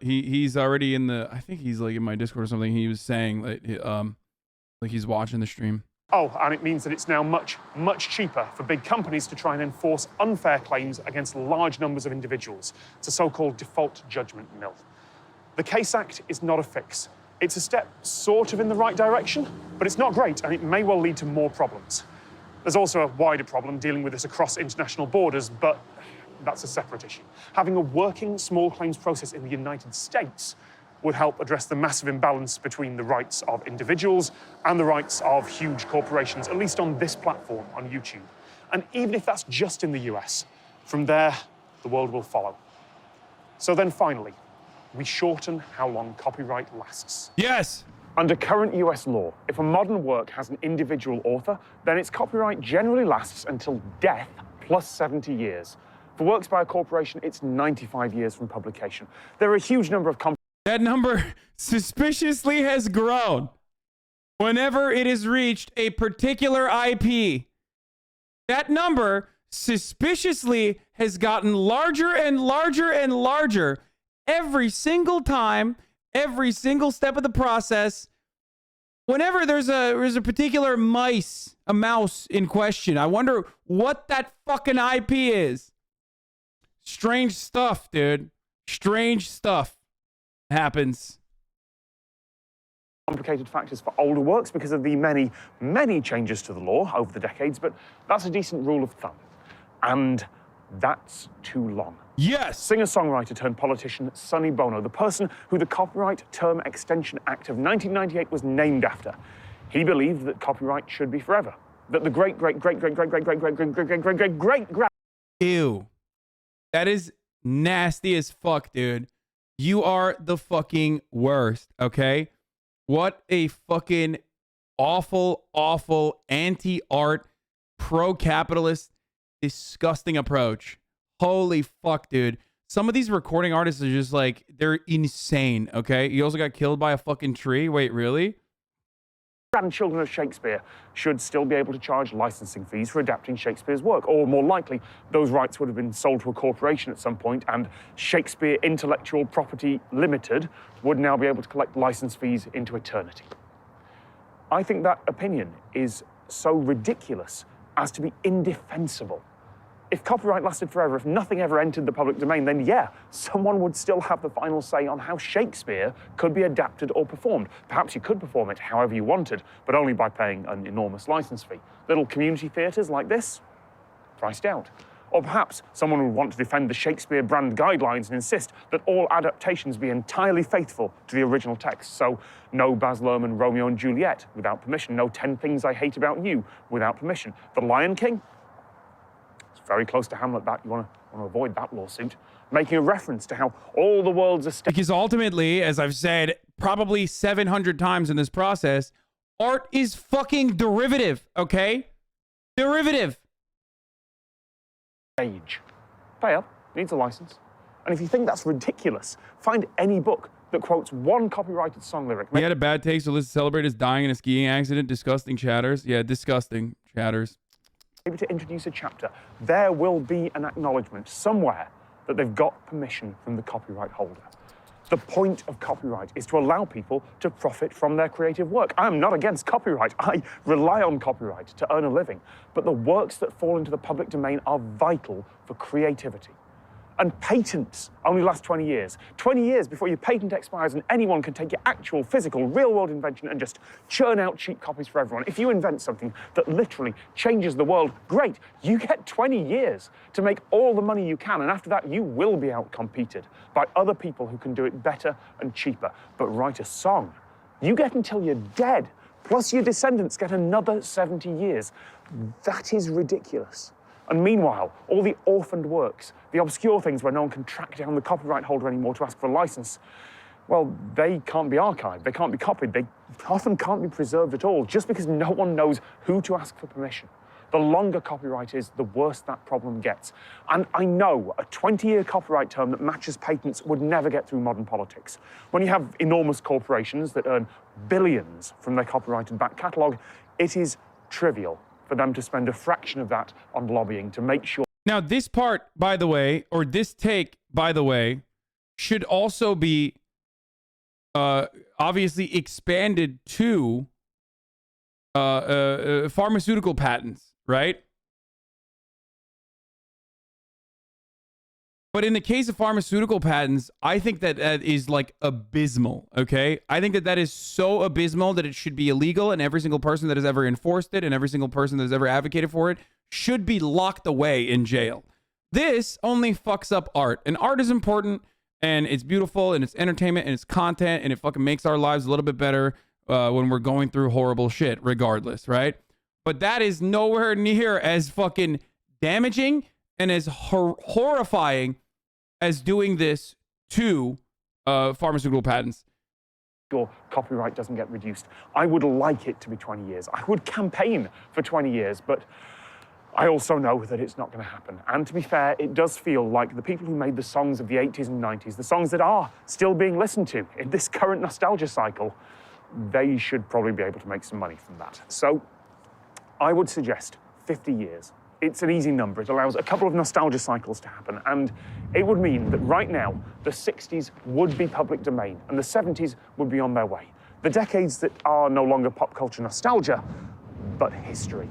He's already in the. I think he's like in my Discord or something. He was saying that like he's watching the stream. Oh, and it means that it's now much, much cheaper for big companies to try and enforce unfair claims against large numbers of individuals. It's a so-called default judgment mill. The Case Act is not a fix. It's a step sort of in the right direction, but it's not great, and it may well lead to more problems. There's also a wider problem dealing with this across international borders, but that's a separate issue. Having a working small claims process in the United States would help address the massive imbalance between the rights of individuals and the rights of huge corporations, at least on this platform, on YouTube. And even if that's just in the US, from there, the world will follow. So then finally, we shorten how long copyright lasts. Yes! Under current US law, if a modern work has an individual author, then its copyright generally lasts until death plus 70 years. For works by a corporation, it's 95 years from publication. There are a huge number of that number suspiciously has grown whenever it has reached a particular IP. That number suspiciously has gotten larger and larger and larger every single time, every single step of the process. Whenever there's a particular mouse in question, I wonder what that fucking IP is. Strange stuff, dude. Strange stuff happens. Complicated factors for older works because of the many, many changes to the law over the decades, but that's a decent rule of thumb. And that's too long. Yes! Singer-songwriter turned politician Sonny Bono, the person who the Copyright Term Extension Act of 1998 was named after. He believed that copyright should be forever. That the great Ew. That is nasty as fuck, dude. You are the fucking worst, okay? What a fucking awful, awful, anti-art, pro-capitalist, disgusting approach. Holy fuck, dude. Some of these recording artists are just like, they're insane, okay? He also got killed by a fucking tree. Wait, really? Grandchildren of Shakespeare should still be able to charge licensing fees for adapting Shakespeare's work, or more likely, those rights would have been sold to a corporation at some point, and Shakespeare Intellectual Property Limited would now be able to collect license fees into eternity. I think that opinion is so ridiculous as to be indefensible. If copyright lasted forever, if nothing ever entered the public domain, then yeah, someone would still have the final say on how Shakespeare could be adapted or performed. Perhaps you could perform it however you wanted, but only by paying an enormous license fee. Little community theatres like this, priced out. Or perhaps someone would want to defend the Shakespeare brand guidelines and insist that all adaptations be entirely faithful to the original text. So no Baz Luhrmann Romeo and Juliet without permission, no 10 Things I Hate About You without permission. The Lion King? Very close to Hamlet, that you want to avoid that lawsuit, making a reference to how all the world's estate. Because ultimately, as I've said probably 700 times in this process, art is fucking derivative, okay? Derivative. Age. Pay up, needs a license. And if you think that's ridiculous, find any book that quotes one copyrighted song lyric. He had a bad taste, so let's celebrate his dying in a skiing accident. Disgusting chatters. Yeah, disgusting chatters. Maybe to introduce a chapter, there will be an acknowledgement somewhere that they've got permission from the copyright holder. The point of copyright is to allow people to profit from their creative work. I'm not against copyright. I rely on copyright to earn a living. But the works that fall into the public domain are vital for creativity. And patents only last 20 years. 20 years before your patent expires and anyone can take your actual, physical, real-world invention and just churn out cheap copies for everyone. If you invent something that literally changes the world, great. You get 20 years to make all the money you can, and after that, you will be outcompeted by other people who can do it better and cheaper. But write a song, you get until you're dead, plus your descendants get another 70 years. That is ridiculous. And meanwhile, all the orphaned works, the obscure things where no one can track down the copyright holder anymore to ask for a license, well, they can't be archived, they can't be copied, they often can't be preserved at all, just because no one knows who to ask for permission. The longer copyright is, the worse that problem gets. And I know a 20-year copyright term that matches patents would never get through modern politics. When you have enormous corporations that earn billions from their copyrighted back catalogue, it is trivial for them to spend a fraction of that on lobbying to make sure Now, this part, by the way, or this take, by the way, should also be obviously expanded to pharmaceutical patents, right? But in the case of pharmaceutical patents, I think that that is like abysmal, okay? I think that that is so abysmal that it should be illegal, and every single person that has ever enforced it and every single person that has ever advocated for it should be locked away in jail. This only fucks up art, and art is important, and it's beautiful, and it's entertainment, and it's content, and it fucking makes our lives a little bit better when we're going through horrible shit, regardless, right? But that is nowhere near as fucking damaging and as horrifying as doing this to pharmaceutical patents. Your copyright doesn't get reduced. I would like it to be 20 years. I would campaign for 20 years, but I also know that it's not going to happen. And to be fair, it does feel like the people who made the songs of the 80s and 90s, the songs that are still being listened to in this current nostalgia cycle, they should probably be able to make some money from that. So I would suggest 50 years. It's an easy number. It allows a couple of nostalgia cycles to happen. And it would mean that right now, the 60s would be public domain and the 70s would be on their way. The decades that are no longer pop culture nostalgia, but history.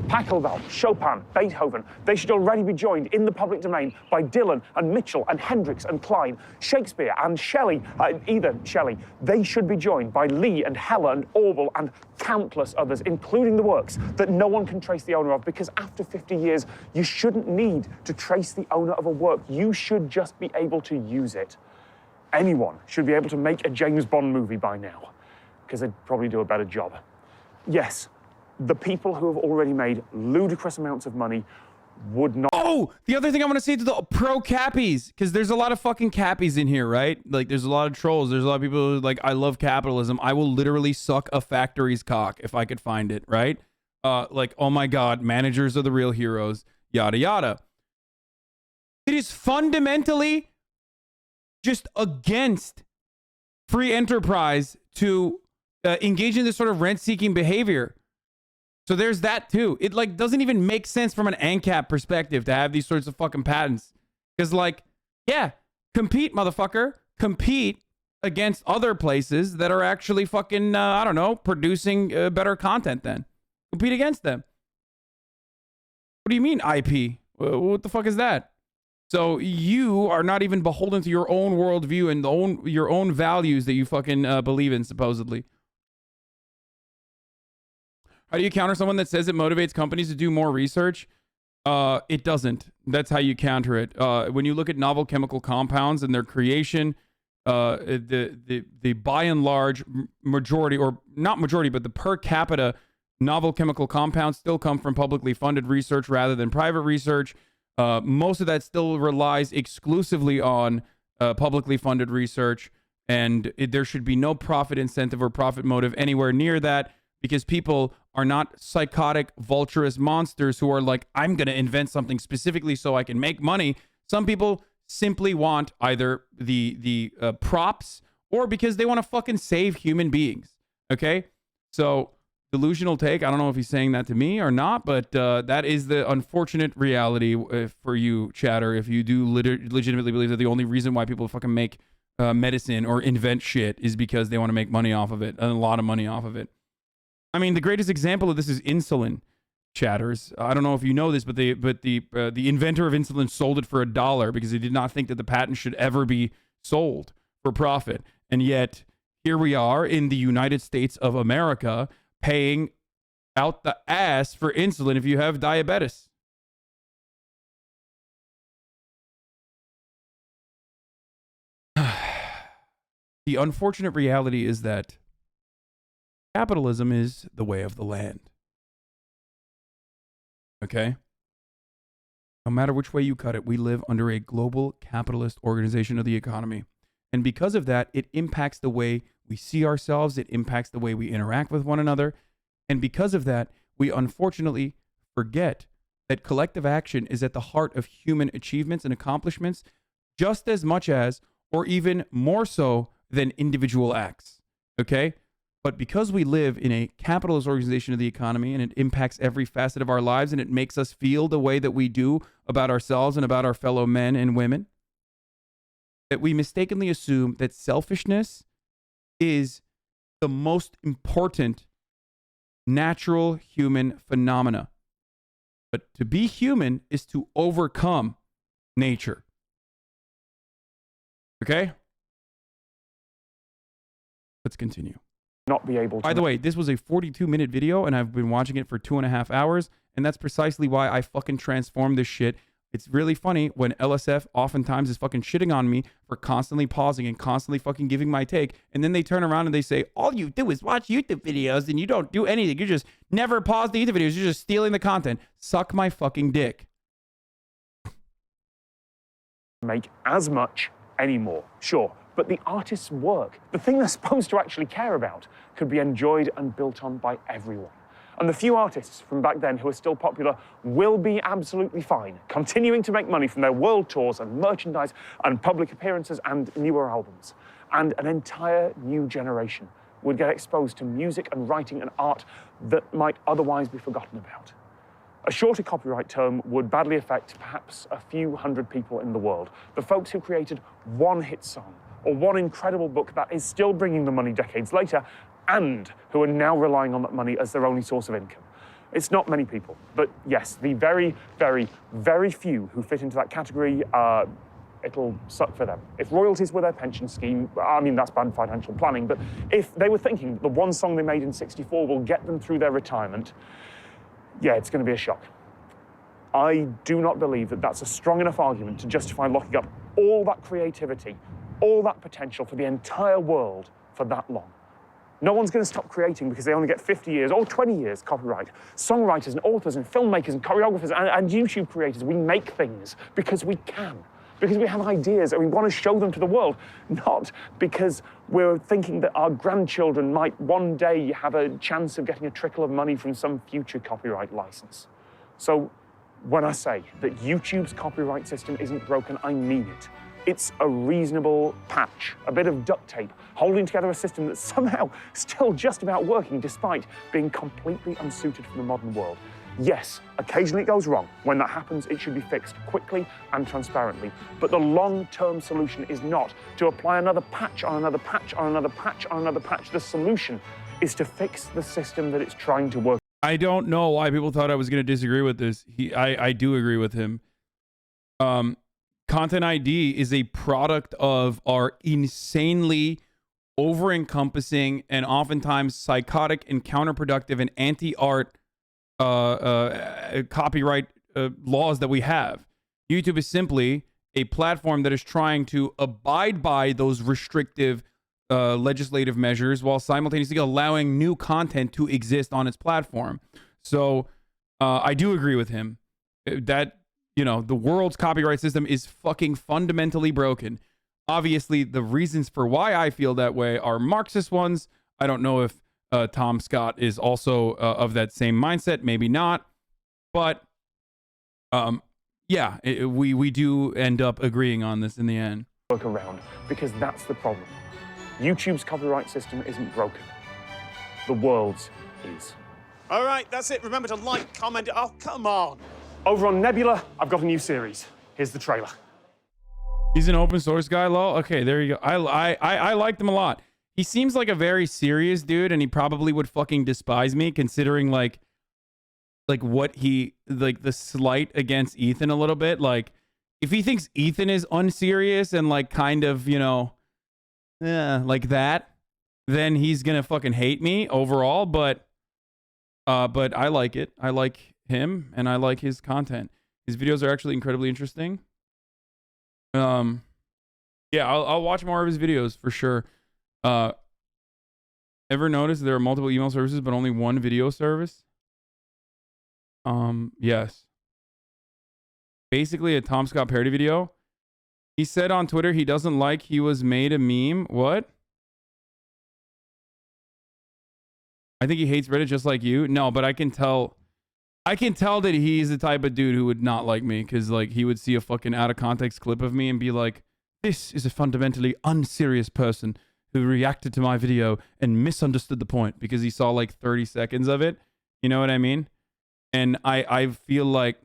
Pachelbel, Chopin, Beethoven, they should already be joined in the public domain by Dylan and Mitchell and Hendrix and Klein, Shakespeare and Shelley, either Shelley. They should be joined by Lee and Hella and Orwell and countless others, including the works that no one can trace the owner of, because after 50 years, you shouldn't need to trace the owner of a work. You should just be able to use it. Anyone should be able to make a James Bond movie by now, because they'd probably do a better job. Yes, the people who have already made ludicrous amounts of money would not. Oh, the other thing I want to say to the pro cappies, because there's a lot of fucking cappies in here, right? Like, there's a lot of trolls. There's a lot of people who are like, I love capitalism. I will literally suck a factory's cock if I could find it, right? Like, oh my God, managers are the real heroes, yada, yada. It is fundamentally just against free enterprise to engage in this sort of rent-seeking behavior. So there's that too. It like doesn't even make sense from an ANCAP perspective to have these sorts of fucking patents. Because like, yeah, compete, motherfucker. Compete against other places that are actually fucking, I don't know, producing better content then. Compete against them. What do you mean IP? What the fuck is that? So you are not even beholden to your own worldview and your own values that you fucking believe in, supposedly. How do you counter someone that says it motivates companies to do more research? It doesn't. That's how you counter it. When you look at novel chemical compounds and their creation, the by and large majority, or not majority, but the per capita novel chemical compounds still come from publicly funded research rather than private research. Most of that still relies exclusively on publicly funded research, and there should be no profit incentive or profit motive anywhere near that, because people are not psychotic, vulturous monsters who are like, I'm going to invent something specifically so I can make money. Some people simply want either the props or because they want to fucking save human beings. Okay? So, delusional take. I don't know if he's saying that to me or not, but that is the unfortunate reality for you, chatter, if you do legitimately believe that the only reason why people fucking make medicine or invent shit is because they want to make money off of it, and a lot of money off of it. I mean, the greatest example of this is insulin, chatters. I don't know if you know this, but the inventor of insulin sold it for $1 because he did not think that the patent should ever be sold for profit. And yet, here we are in the United States of America paying out the ass for insulin if you have diabetes. The unfortunate reality is that capitalism is the way of the land. Okay? No matter which way you cut it, we live under a global capitalist organization of the economy. And because of that, it impacts the way we see ourselves. It impacts the way we interact with one another. And because of that, we unfortunately forget that collective action is at the heart of human achievements and accomplishments just as much as, or even more so than individual acts. Okay? But because we live in a capitalist organization of the economy and it impacts every facet of our lives and it makes us feel the way that we do about ourselves and about our fellow men and women, that we mistakenly assume that selfishness is the most important natural human phenomena. But to be human is to overcome nature. Okay? Let's continue. Not be able to. By the way, this was a 42-minute video, and I've been watching it for 2.5 hours, and that's precisely why I fucking transformed this shit. It's really funny when LSF oftentimes is fucking shitting on me for constantly pausing and constantly fucking giving my take, and then they turn around and they say, all you do is watch YouTube videos, and you don't do anything. You just never pause the YouTube videos. You're just stealing the content. Suck my fucking dick. Make as much anymore, sure. But the artist's work, the thing they're supposed to actually care about, could be enjoyed and built on by everyone. And the few artists from back then who are still popular will be absolutely fine, continuing to make money from their world tours and merchandise and public appearances and newer albums. And an entire new generation would get exposed to music and writing and art that might otherwise be forgotten about. A shorter copyright term would badly affect perhaps a few hundred people in the world, the folks who created one hit song or one incredible book that is still bringing them money decades later, and who are now relying on that money as their only source of income. It's not many people, but yes, the very, very, very few who fit into that category, it'll suck for them. If royalties were their pension scheme, I mean, that's bad financial planning, but if they were thinking that the one song they made in '64 will get them through their retirement, yeah, it's going to be a shock. I do not believe that that's a strong enough argument to justify locking up all that creativity, all that potential for the entire world for that long. No one's going to stop creating because they only get 50 years or 20 years copyright. Songwriters and authors and filmmakers and choreographers and YouTube creators, we make things because we can, because we have ideas and we want to show them to the world, not because we're thinking that our grandchildren might one day have a chance of getting a trickle of money from some future copyright license. So when I say that YouTube's copyright system isn't broken, I mean it. It's a reasonable patch, a bit of duct tape, holding together a system that's somehow still just about working despite being completely unsuited for the modern world. Yes, occasionally it goes wrong. When that happens, it should be fixed quickly and transparently. But the long-term solution is not to apply another patch on another patch on another patch on another patch. The solution is to fix the system that it's trying to work. I don't know why people thought I was going to disagree with this. I do agree with him. Content ID is a product of our insanely over-encompassing and oftentimes psychotic and counterproductive and anti-art copyright laws that we have. YouTube is simply a platform that is trying to abide by those restrictive legislative measures while simultaneously allowing new content to exist on its platform. So I do agree with him that, you know, the world's copyright system is fucking fundamentally broken. Obviously, the reasons for why I feel that way are Marxist ones. I don't know if Tom Scott is also of that same mindset. Maybe not. But yeah, we do end up agreeing on this in the end. Work around, because that's the problem. YouTube's copyright system isn't broken. The world's is. All right, that's it. Remember to like, comment. Oh, come on. Over on Nebula, I've got a new series. Here's the trailer. He's an open source guy, lol. Okay, there you go. I liked him a lot. He seems like a very serious dude, and he probably would fucking despise me, considering like what he, like the slight against Ethan a little bit. Like, if he thinks Ethan is unserious and like kind of, you know, like that, then he's gonna fucking hate me overall. But I like it. I like him and I like his content. His videos are actually incredibly interesting. Yeah, I'll watch more of his videos for sure. Ever notice there are multiple email services but only one video service? Yes. Basically a Tom Scott parody video. He said on Twitter he doesn't like he was made a meme. What? I think he hates Reddit just like you. No, but I can tell that he's the type of dude who would not like me, because like he would see a fucking out of context clip of me and be like, this is a fundamentally unserious person who reacted to my video and misunderstood the point because he saw like 30 seconds of it. You know what I mean? And I feel like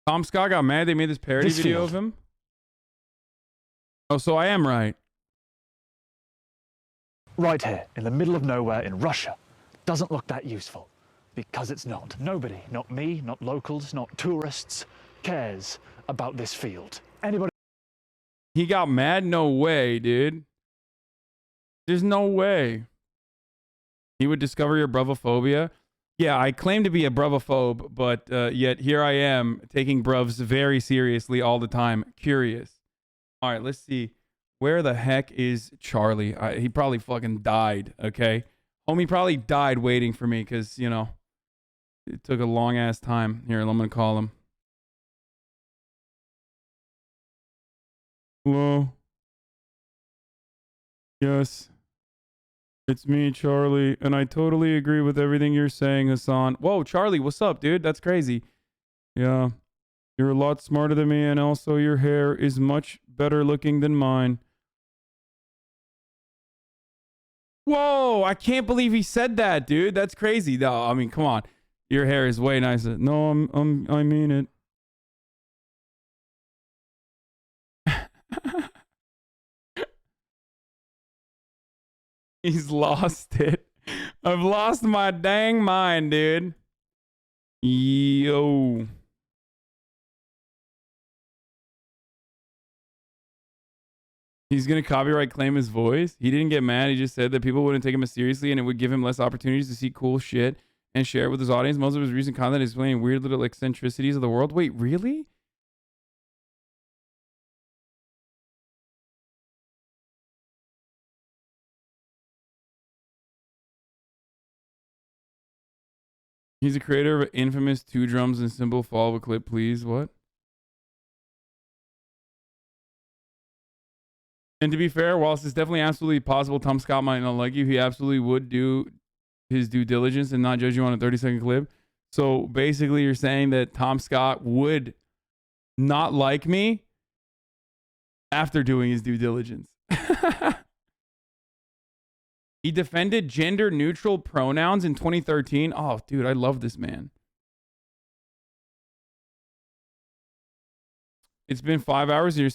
Tom Scott got mad they made this parody video of him. Oh, so I am right. Right here, in the middle of nowhere in Russia, doesn't look that useful. Because it's not. Nobody, not me, not locals, not tourists, cares about this field. Anybody? He got mad? No way, dude. There's no way. He would discover your bravophobia. Yeah, I claim to be a bravophobe, but yet here I am taking bruvs very seriously all the time. Curious. All right, let's see. Where the heck is Charlie? He probably fucking died, okay? Homie probably died waiting for me because, you know, it took a long ass time. Here, I'm gonna call him. Hello? Yes. It's me, Charlie, and I totally agree with everything you're saying, Hasan. Whoa, Charlie, what's up, dude? That's crazy. Yeah. You're a lot smarter than me, and also your hair is much better looking than mine. Whoa, I can't believe he said that, dude. That's crazy. No, I mean, come on. Your hair is way nicer. No, I mean it. He's lost it. I've lost my dang mind, dude. Yo. He's going to copyright claim his voice. He didn't get mad. He just said that people wouldn't take him as seriously and it would give him less opportunities to see cool shit and share it with his audience. Most of his recent content is explaining weird little eccentricities of the world. Wait, really? He's a creator of infamous 2 drums and cymbal fall of a clip, please. What? And to be fair, whilst it's definitely absolutely possible Tom Scott might not like you, he absolutely would do his due diligence and not judge you on a 30-second clip. So basically you're saying that Tom Scott would not like me after doing his due diligence. He defended gender-neutral pronouns in 2013. Oh, dude, I love this man. It's been 5 hours and you're